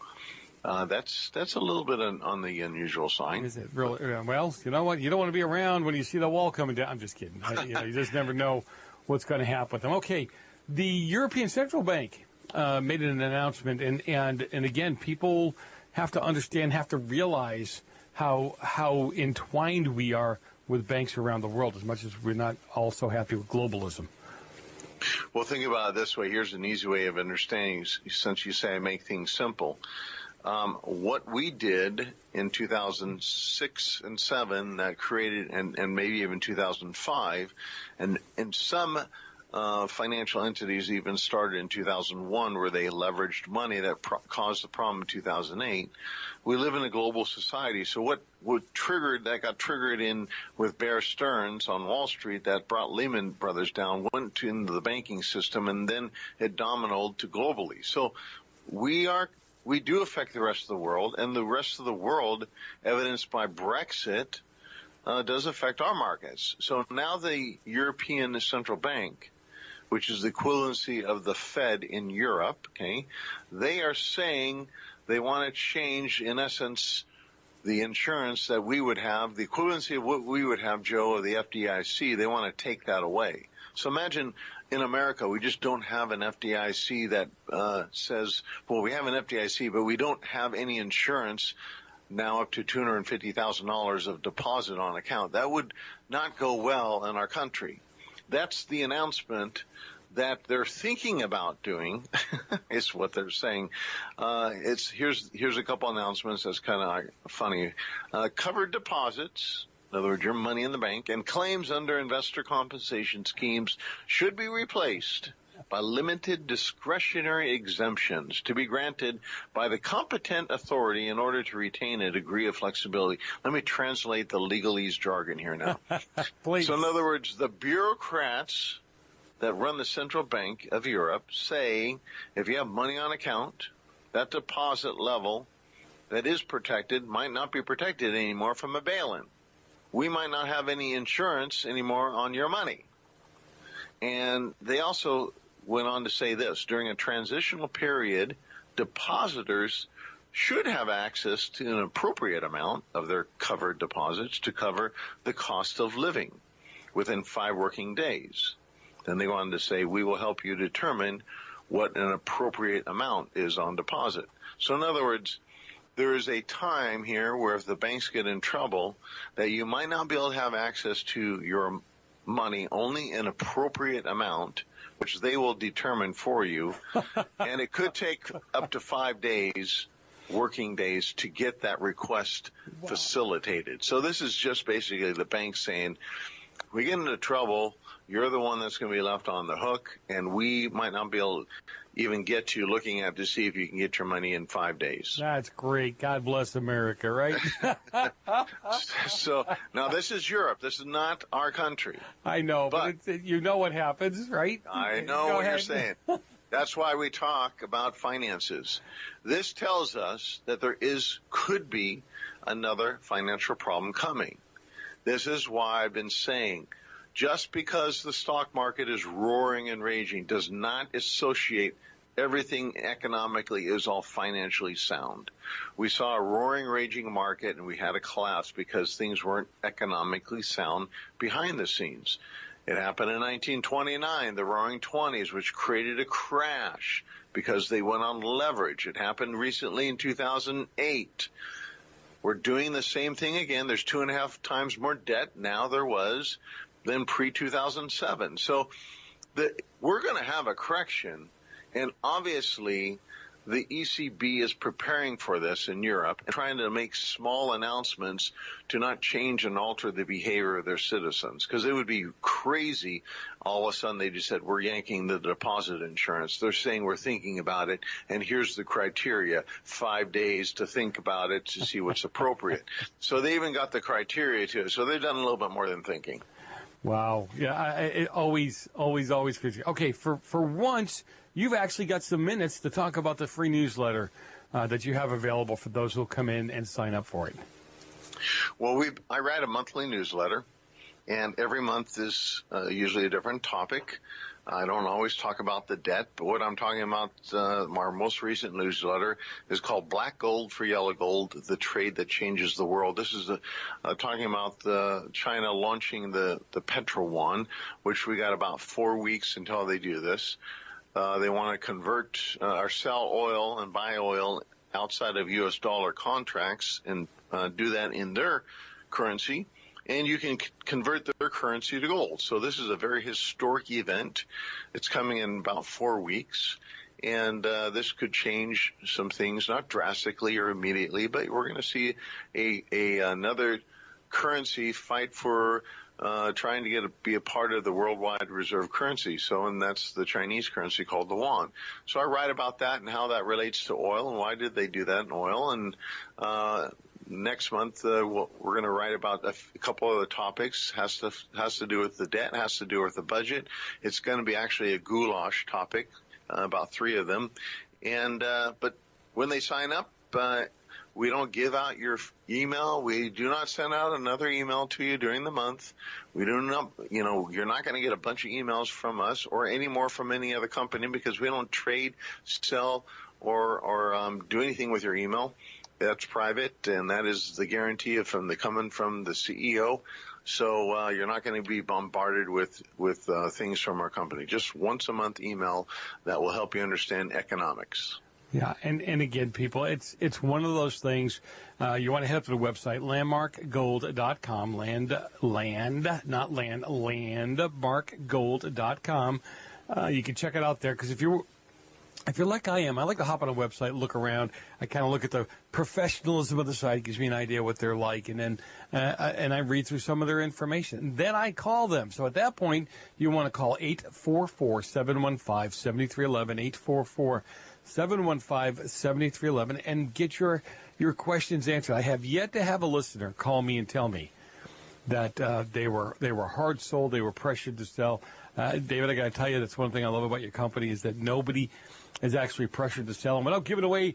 that's a little bit on the unusual side. Is it really? Well, you know what? You don't want to be around when you see the wall coming down. I'm just kidding. You just never know what's going to happen with them. Okay, the European Central Bank made an announcement, and again, people have to understand, have to realize how entwined we are with banks around the world, as much as we're not also happy with globalism. Well, think about it this way. Here's an easy way of understanding, since you say I make things simple. What we did in 2006 and 7 that created, and maybe even 2005, and some financial entities even started in 2001 where they leveraged money that caused the problem in 2008. We live in a global society, so what got triggered in with Bear Stearns on Wall Street that brought Lehman Brothers down, went into the banking system, and then it dominoed to globally. So we do affect the rest of the world, and the rest of the world, evidenced by Brexit, does affect our markets. So now the European Central Bank, which is the equivalency of the Fed in Europe, okay, they are saying they want to change, in essence, the insurance that we would have, the equivalency of what we would have, Joe, of the FDIC. They want to take that away. So imagine in America, we just don't have an FDIC that says, well, we have an FDIC, but we don't have any insurance now up to $250,000 of deposit on account. That would not go well in our country. That's the announcement that they're thinking about doing, is what they're saying. Here's a couple announcements that's kind of funny. Covered deposits, in other words, your money in the bank, and claims under investor compensation schemes should be replaced by limited discretionary exemptions to be granted by the competent authority in order to retain a degree of flexibility. Let me translate the legalese jargon here now. Please. So in other words, the bureaucrats that run the Central Bank of Europe say if you have money on account, that deposit level that is protected might not be protected anymore from a bail-in. We might not have any insurance anymore on your money. And they also went on to say this: during a transitional period, depositors should have access to an appropriate amount of their covered deposits to cover the cost of living within 5 working days. Then they wanted to say, we will help you determine what an appropriate amount is on deposit. So in other words, there is a time here where if the banks get in trouble, that you might not be able to have access to your money, only an appropriate amount, which they will determine for you. And it could take up to 5 days, working days, to get that request facilitated. So this is just basically the bank saying, we get into trouble, you're the one that's going to be left on the hook, and we might not be able to even get to looking at to see if you can get your money in 5 days. That's great. God bless America, right? So now this is Europe. This is not our country. I know, but you know what happens, right? I know what you're saying. That's why we talk about finances. This tells us that there could be another financial problem coming. This is why I've been saying, just because the stock market is roaring and raging does not associate everything economically is all financially sound. We saw a roaring, raging market, and we had a collapse because things weren't economically sound behind the scenes. It happened in 1929, the Roaring '20s, which created a crash because they went on leverage. It happened recently in 2008. We're doing the same thing again. There's 2.5 times more debt now there was than pre-2007. So we're going to have a correction, and obviously the ECB is preparing for this in Europe and trying to make small announcements to not change and alter the behavior of their citizens, because it would be crazy all of a sudden they just said we're yanking the deposit insurance. They're saying we're thinking about it, and here's the criteria, 5 days to think about it to see what's appropriate. So they even got the criteria too. So they've done a little bit more than thinking. Wow. Yeah, it always crazy. Okay, for once, you've actually got some minutes to talk about the free newsletter that you have available for those who will come in and sign up for it. Well, I write a monthly newsletter, And every month is usually a different topic. I don't always talk about the debt, but what I'm talking about, our most recent newsletter is called Black Gold for Yellow Gold, the trade that changes the world. This is talking about China launching the petro yuan, which we got about 4 weeks until they do this. They want to convert or sell oil and buy oil outside of U.S. dollar contracts and do that in their currency. And you can convert their currency to gold. So this is a very historic event. It's coming in about 4 weeks. And this could change some things, not drastically or immediately, but we're going to see another currency fight for trying to be a part of the worldwide reserve currency. And that's the Chinese currency called the yuan. So I write about that and how that relates to oil and why did they do that in oil. And next month, we're going to write about a couple of the topics. Has to do with the debt, has to do with the budget. It's going to be actually a goulash topic, about 3 of them. And but when they sign up, we don't give out your email. We do not send out another email to you during the month. We do not, you're not going to get a bunch of emails from us or any more from any other company because we don't trade, sell, or do anything with your email. That's private, and that is the guarantee coming from the CEO. So you're not going to be bombarded with things from our company. Just once a month email that will help you understand economics. Yeah, and again, people, it's one of those things. You want to head up to the website, landmarkgold.com, landmarkgold.com. You can check it out there because if you're like I am, I like to hop on a website, look around. I kind of look at the professionalism of the site. It gives me an idea what they're like. And then and I read through some of their information. And then I call them. So at that point, you want to call 844-715-7311, 844-715-7311, and get your questions answered. I have yet to have a listener call me and tell me that they were hard sold, they were pressured to sell. David, I got to tell you, that's one thing I love about your company is that nobody is actually pressured to sell. And without giving away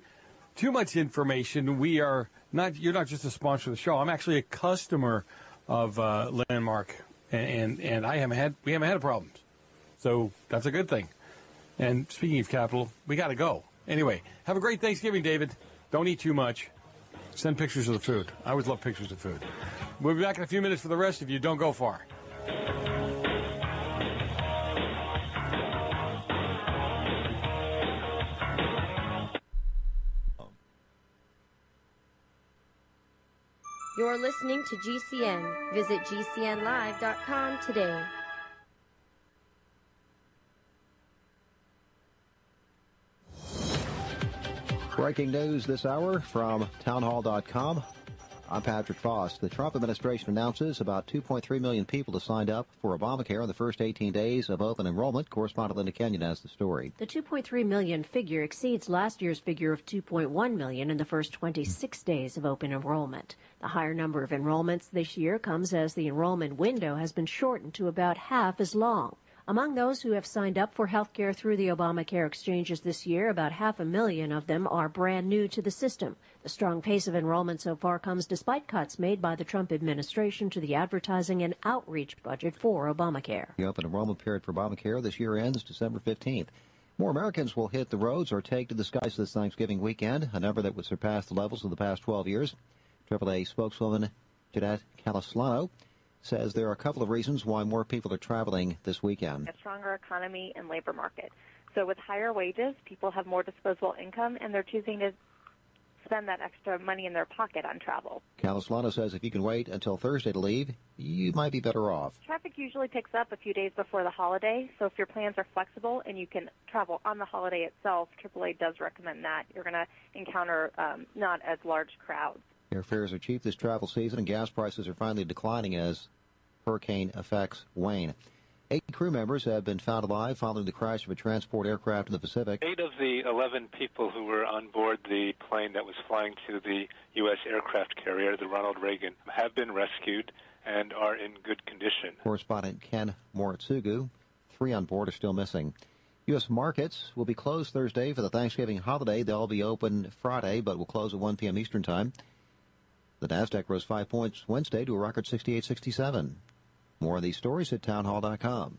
too much information, you're not just a sponsor of the show. I'm actually a customer of Landmark, and we haven't had problems. So that's a good thing. And speaking of capital, we got to go. Anyway, have a great Thanksgiving, David. Don't eat too much. Send pictures of the food. I always love pictures of food. We'll be back in a few minutes for the rest of you. Don't go far. You're listening to GCN. Visit GCNlive.com today. Breaking news this hour from townhall.com. I'm Patrick Foss. The Trump administration announces about 2.3 million people have signed up for Obamacare in the first 18 days of open enrollment. Correspondent Linda Kenyon has the story. The 2.3 million figure exceeds last year's figure of 2.1 million in the first 26 days of open enrollment. The higher number of enrollments this year comes as the enrollment window has been shortened to about half as long. Among those who have signed up for health care through the Obamacare exchanges this year, about 500,000 of them are brand new to the system. The strong pace of enrollment so far comes despite cuts made by the Trump administration to the advertising and outreach budget for Obamacare. The open enrollment period for Obamacare this year ends December 15th. More Americans will hit the roads or take to the skies this Thanksgiving weekend, a number that would surpass the levels of the past 12 years. AAA spokeswoman Jeanette Calaslano says there are a couple of reasons why more people are traveling this weekend. A stronger economy and labor market. So with higher wages, people have more disposable income, and they're choosing to spend that extra money in their pocket on travel. Calaslano says if you can wait until Thursday to leave, you might be better off. Traffic usually picks up a few days before the holiday, so if your plans are flexible and you can travel on the holiday itself, AAA does recommend that. You're going to encounter not as large crowds. Airfares are cheap this travel season, and gas prices are finally declining as hurricane effects wane. 8 crew members have been found alive following the crash of a transport aircraft in the Pacific. 8 of the 11 people who were on board the plane that was flying to the U.S. aircraft carrier, the Ronald Reagan, have been rescued and are in good condition. Correspondent Ken Moritsugu. 3 on board are still missing. U.S. markets will be closed Thursday for the Thanksgiving holiday. They'll be open Friday, but will close at 1 p.m. Eastern Time. The Nasdaq rose 5 points Wednesday to a record 68.67. More of these stories at townhall.com.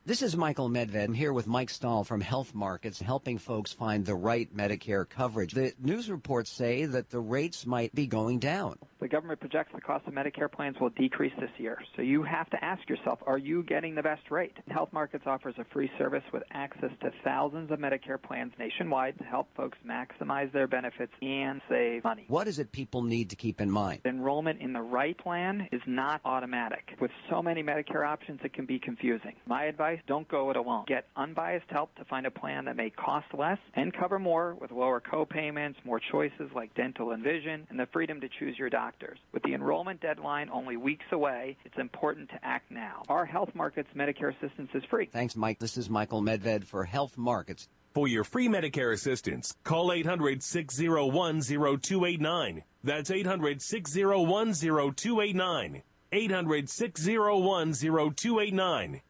This is Michael Medved. I'm here with Mike Stahl from Health Markets, helping folks find the right Medicare coverage. The news reports say that the rates might be going down. The government projects the cost of Medicare plans will decrease this year. So you have to ask yourself, are you getting the best rate? Health Markets offers a free service with access to thousands of Medicare plans nationwide to help folks maximize their benefits and save money. What is it people need to keep in mind? Enrollment in the right plan is not automatic. With so many Medicare options, it can be confusing. My advice, don't go it alone. Get unbiased help to find a plan that may cost less and cover more with lower co-payments, more choices like dental and vision, and the freedom to choose your doctors. With the enrollment deadline only weeks away, it's important to act now. Our Health Markets Medicare assistance is free. Thanks, Mike. This is Michael Medved for Health Markets. For your free Medicare assistance, call 800-601-0289. That's 800-601-0289. 800-601-0289.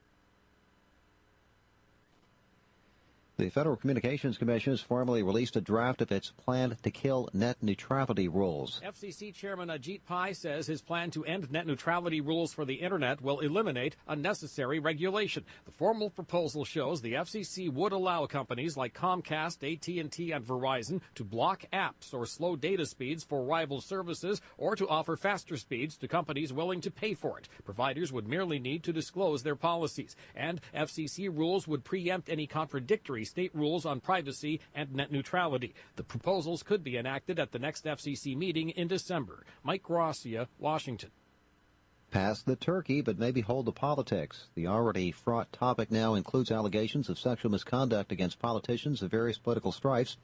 The Federal Communications Commission has formally released a draft of its plan to kill net neutrality rules. FCC Chairman Ajit Pai says his plan to end net neutrality rules for the Internet will eliminate unnecessary regulation. The formal proposal shows the FCC would allow companies like Comcast, AT&T, and Verizon to block apps or slow data speeds for rival services or to offer faster speeds to companies willing to pay for it. Providers would merely need to disclose their policies, and FCC rules would preempt any contradictory state rules on privacy and net neutrality. The proposals could be enacted at the next FCC meeting in December. Mike Gracia, Washington. Pass the turkey, but maybe hold the politics. The already fraught topic now includes allegations of sexual misconduct against politicians of various political stripes.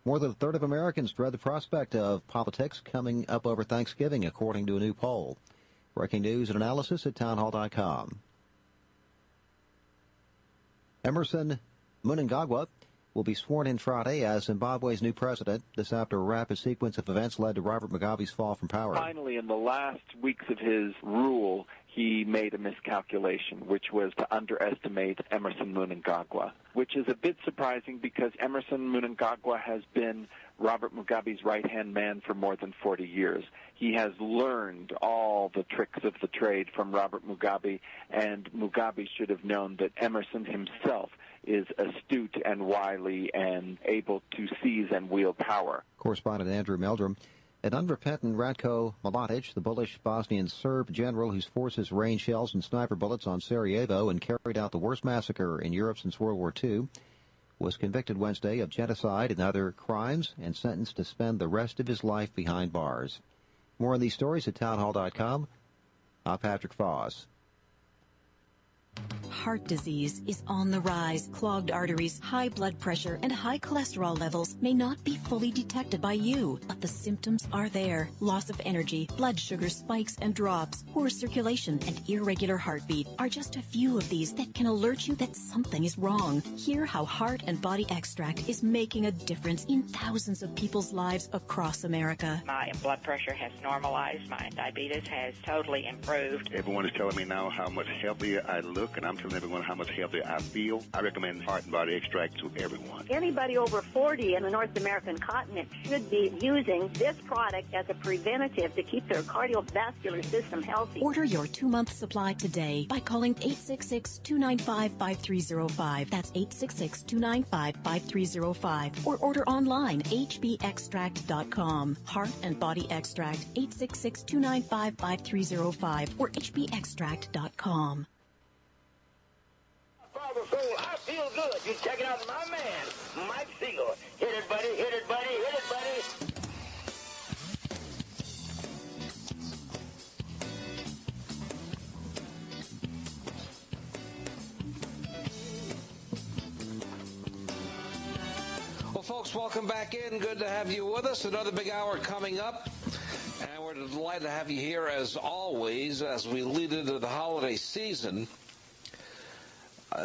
More than a third of Americans dread the prospect of politics coming up over Thanksgiving, according to a new poll. Breaking news and analysis at townhall.com. Emerson Mnangagwa will be sworn in Friday as Zimbabwe's new president. This after a rapid sequence of events led to Robert Mugabe's fall from power. Finally, in the last weeks of his rule, he made a miscalculation, which was to underestimate Emerson Mnangagwa, which is a bit surprising because Emerson Mnangagwa has been Robert Mugabe's right-hand man for more than 40 years. He has learned all the tricks of the trade from Robert Mugabe, and Mugabe should have known that Emerson himself is astute and wily and able to seize and wield power. Correspondent Andrew Meldrum. An unrepentant Ratko Mladic, the bullish Bosnian Serb general whose forces rained shells and sniper bullets on Sarajevo and carried out the worst massacre in Europe since World War II, was convicted Wednesday of genocide and other crimes and sentenced to spend the rest of his life behind bars. More on these stories at townhall.com. I'm Patrick Foss. Heart disease is on the rise. Clogged arteries, high blood pressure, and high cholesterol levels may not be fully detected by you, but the symptoms are there. Loss of energy, blood sugar spikes and drops, poor circulation, and irregular heartbeat are just a few of these that can alert you that something is wrong. Hear how Heart and Body Extract is making a difference in thousands of people's lives across America. My blood pressure has normalized. My diabetes has totally improved. Everyone is telling me now how much healthier I look, and I'm telling everyone how much healthier I feel. I recommend Heart and Body Extract to everyone. Anybody over 40 in the North American continent should be using this product as a preventative to keep their cardiovascular system healthy. Order your 2-month supply today by calling 866-295-5305. That's 866-295-5305. Or order online, hbextract.com. Heart and Body Extract, 866-295-5305 or hbextract.com. I feel good. You check it out, my man, Mike Siegel. Hit it, buddy. Hit it, buddy. Hit it, buddy. Well, folks, welcome back in. Good to have you with us. Another big hour coming up. And we're delighted to have you here, as always, as we lead into the holiday season.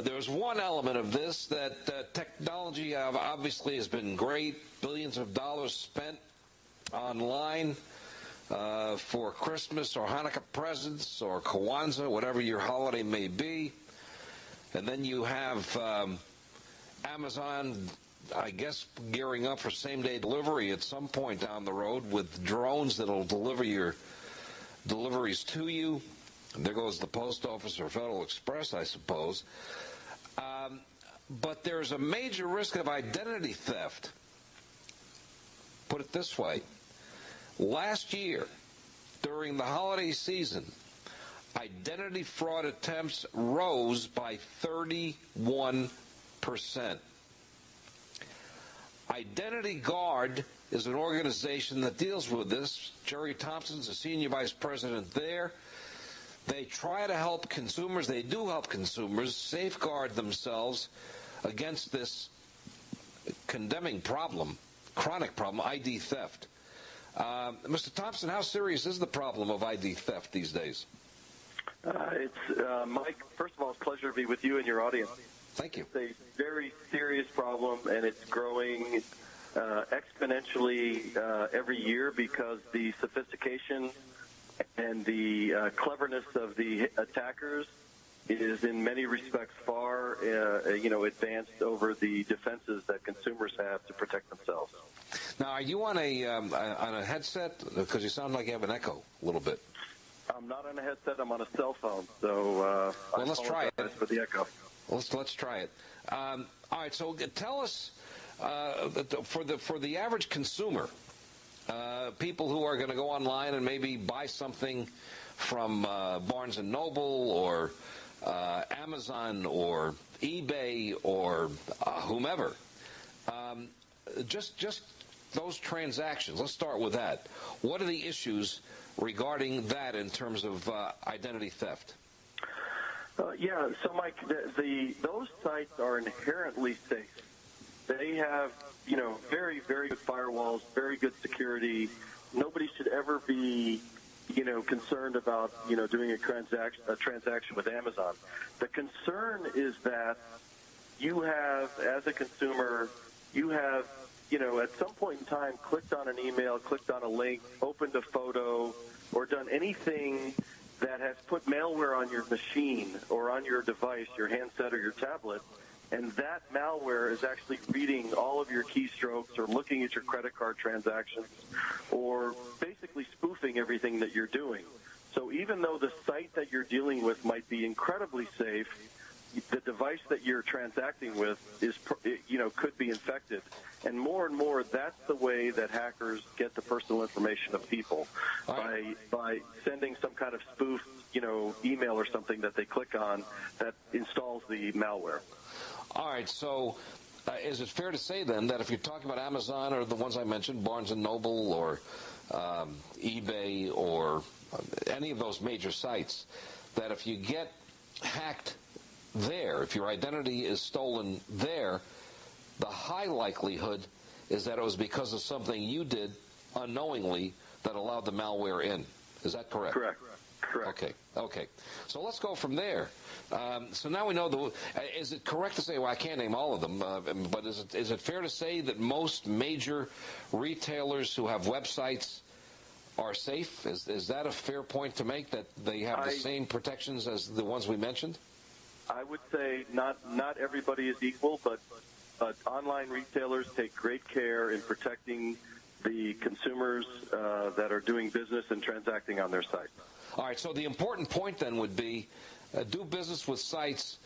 There's one element of this that technology obviously has been great. Billions of dollars spent online for Christmas or Hanukkah presents or Kwanzaa, whatever your holiday may be. And then you have Amazon, I guess, gearing up for same-day delivery at some point down the road with drones that'll deliver your deliveries to you. There goes the Post Office or Federal Express, I suppose. But there's a major risk of identity theft. Put it this way. Last year, during the holiday season, identity fraud attempts rose by 31%. Identity Guard is an organization that deals with this. Jerry Thompson's the senior vice president there. They try to help consumers. They do help consumers safeguard themselves against this condemning problem, chronic problem, ID theft. Mr. Thompson, how serious is the problem of ID theft these days? Mike, first of all, it's a pleasure to be with you and your audience. Thank you. It's a very serious problem, and it's growing exponentially every year because the sophistication and the cleverness of the attackers is in many respects far, advanced over the defenses that consumers have to protect themselves. Now, are you on a headset? Because you sound like you have an echo a little bit. I'm not on a headset. I'm on a cell phone. So well, let's try it. For the echo. Let's try it. All right. So tell us, for the average consumer, people who are going to go online and maybe buy something from Barnes & Noble or Amazon or eBay or whomever, just those transactions. Let's start with that. What are the issues regarding that in terms of identity theft? So Mike, those sites are inherently safe. They have, very, very good firewalls, very good security. Nobody should ever be, concerned about, doing a transaction with Amazon. The concern is that you have, as a consumer, at some point in time, clicked on an email, clicked on a link, opened a photo, or done anything that has put malware on your machine or on your device, your handset or your tablet, and that malware is actually reading all of your keystrokes or looking at your credit card transactions or basically spoofing everything that you're doing. So even though the site that you're dealing with might be incredibly safe, the device that you're transacting with could be infected. And more, that's the way that hackers get the personal information of people, by sending some kind of spoofed, email or something that they click on that installs the malware. All right, so is it fair to say then that if you're talking about Amazon or the ones I mentioned, Barnes & Noble or eBay or any of those major sites, that if you get hacked there, if your identity is stolen there, the high likelihood is that it was because of something you did unknowingly that allowed the malware in. Is that correct? Correct. Okay. So let's go from there. So now we know is it correct to say, well, I can't name all of them, but is it fair to say that most major retailers who have websites are safe? Is that a fair point to make, that they have the same protections as the ones we mentioned? I would say not everybody is equal, but online retailers take great care in protecting the consumers that are doing business and transacting on their site. All right, so the important point then would be do business with sites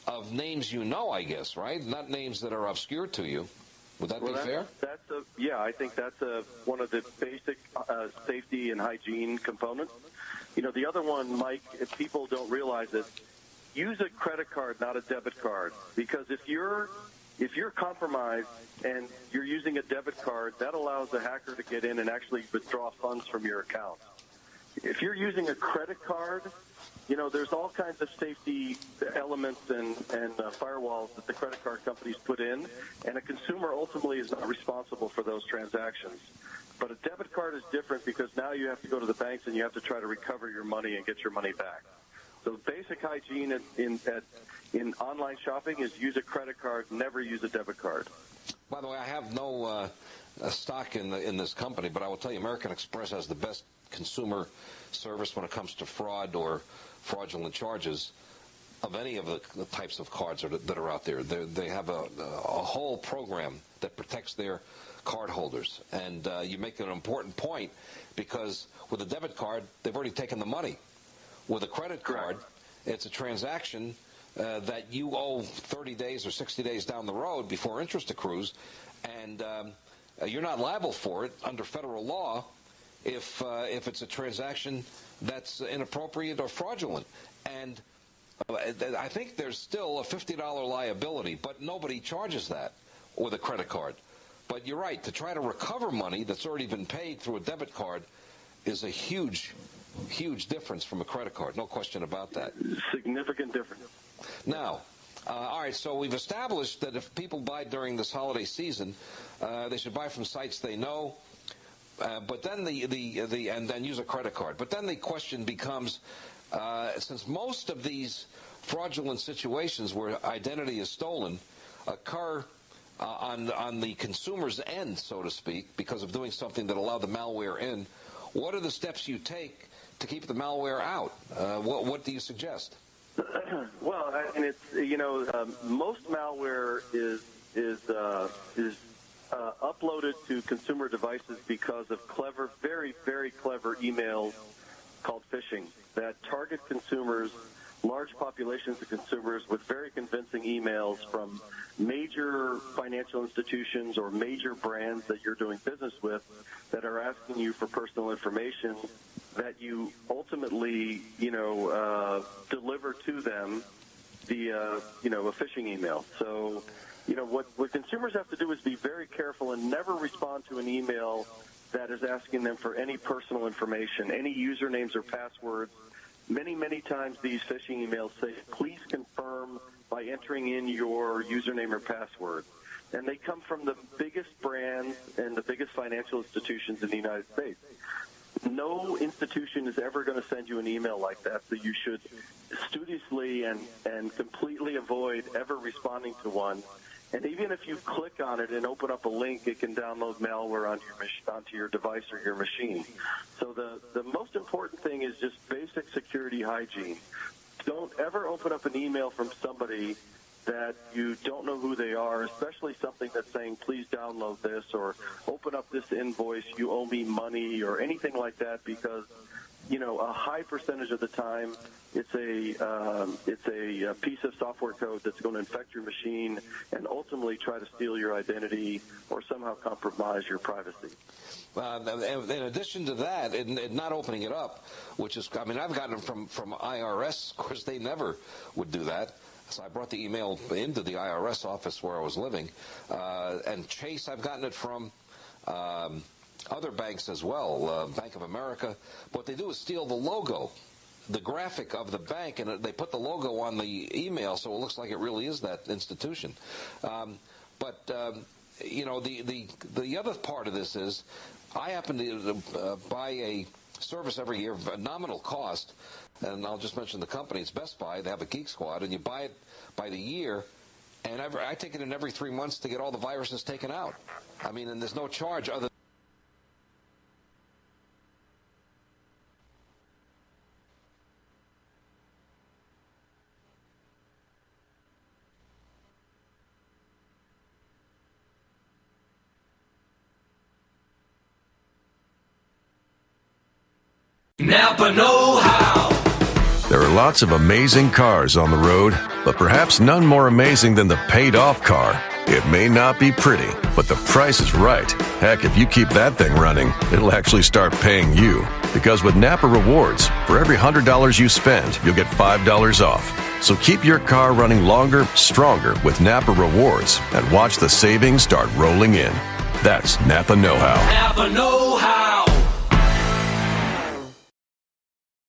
of names I guess, right? Not names that are obscure to you. Would that be fair? I think that's one of the basic safety and hygiene components. The other one, Mike, if people don't realize it, use a credit card, not a debit card, because if you're compromised and you're using a debit card, that allows a hacker to get in and actually withdraw funds from your account. If you're using a credit card, there's all kinds of safety elements and firewalls that the credit card companies put in, and a consumer ultimately is not responsible for those transactions. But a debit card is different because now you have to go to the banks and you have to try to recover your money and get your money back. So basic hygiene in online shopping is use a credit card, never use a debit card. By the way, I have no stock in this company, but I will tell you American Express has the best consumer service when it comes to fraud or fraudulent charges of any of the types of cards that are out there. They have a whole program that protects their cardholders. And you make an important point, because with a debit card, they've already taken the money. With a credit card, it's a transaction that you owe 30 days or 60 days down the road before interest accrues, and you're not liable for it under federal law if it's a transaction that's inappropriate or fraudulent. And I think there's still a $50 liability, but nobody charges that with a credit card. But you're right, to try to recover money that's already been paid through a debit card is a huge difference from a credit card. No question about that. Significant difference. Now, all right, so we've established that if people buy during this holiday season, they should buy from sites they know, but then and then use a credit card. But then the question becomes, since most of these fraudulent situations where identity is stolen occur on the consumer's end, so to speak, because of doing something that allowed the malware in, what are the steps you take to keep the malware out? What do you suggest? Well, and it's most malware is uploaded to consumer devices because of clever, very, very clever emails called phishing that target consumers, large populations of consumers, with very convincing emails from major financial institutions or major brands that you're doing business with that are asking you for personal information that you ultimately, deliver to them via, a phishing email. So, what consumers have to do is be very careful and never respond to an email that is asking them for any personal information, any usernames or passwords. Many, many times these phishing emails say, please confirm by entering in your username or password. And they come from the biggest brands and the biggest financial institutions in the United States. No institution is ever going to send you an email like that, so you should studiously and completely avoid ever responding to one. And even if you click on it and open up a link, it can download malware onto your device or your machine. So the most important thing is just basic security hygiene. Don't ever open up an email from somebody that you don't know who they are, especially something that's saying, please download this, or open up this invoice, you owe me money, or anything like that, because, a high percentage of the time it's a piece of software code that's going to infect your machine and ultimately try to steal your identity or somehow compromise your privacy. In addition to that, and not opening it up, which is, I've gotten them from IRS. Of course, they never would do that. So I brought the email into the IRS office where I was living. And Chase, I've gotten it from other banks as well, Bank of America. What they do is steal the logo, the graphic of the bank, and they put the logo on the email so it looks like it really is that institution. But the other part of this is I happen to buy a service every year, a nominal cost, and I'll just mention the company. It's Best Buy. They have a Geek Squad, and you buy it by the year, and I take it in every 3 months to get all the viruses taken out. And there's no charge other Napa know-how. There are lots of amazing cars on the road, but perhaps none more amazing than the paid-off car. It may not be pretty, but the price is right. Heck, if you keep that thing running, it'll actually start paying you. Because with Napa Rewards, for every $100 you spend, you'll get $5 off. So keep your car running longer, stronger with Napa Rewards, and watch the savings start rolling in. That's Napa know-how. Napa know-how.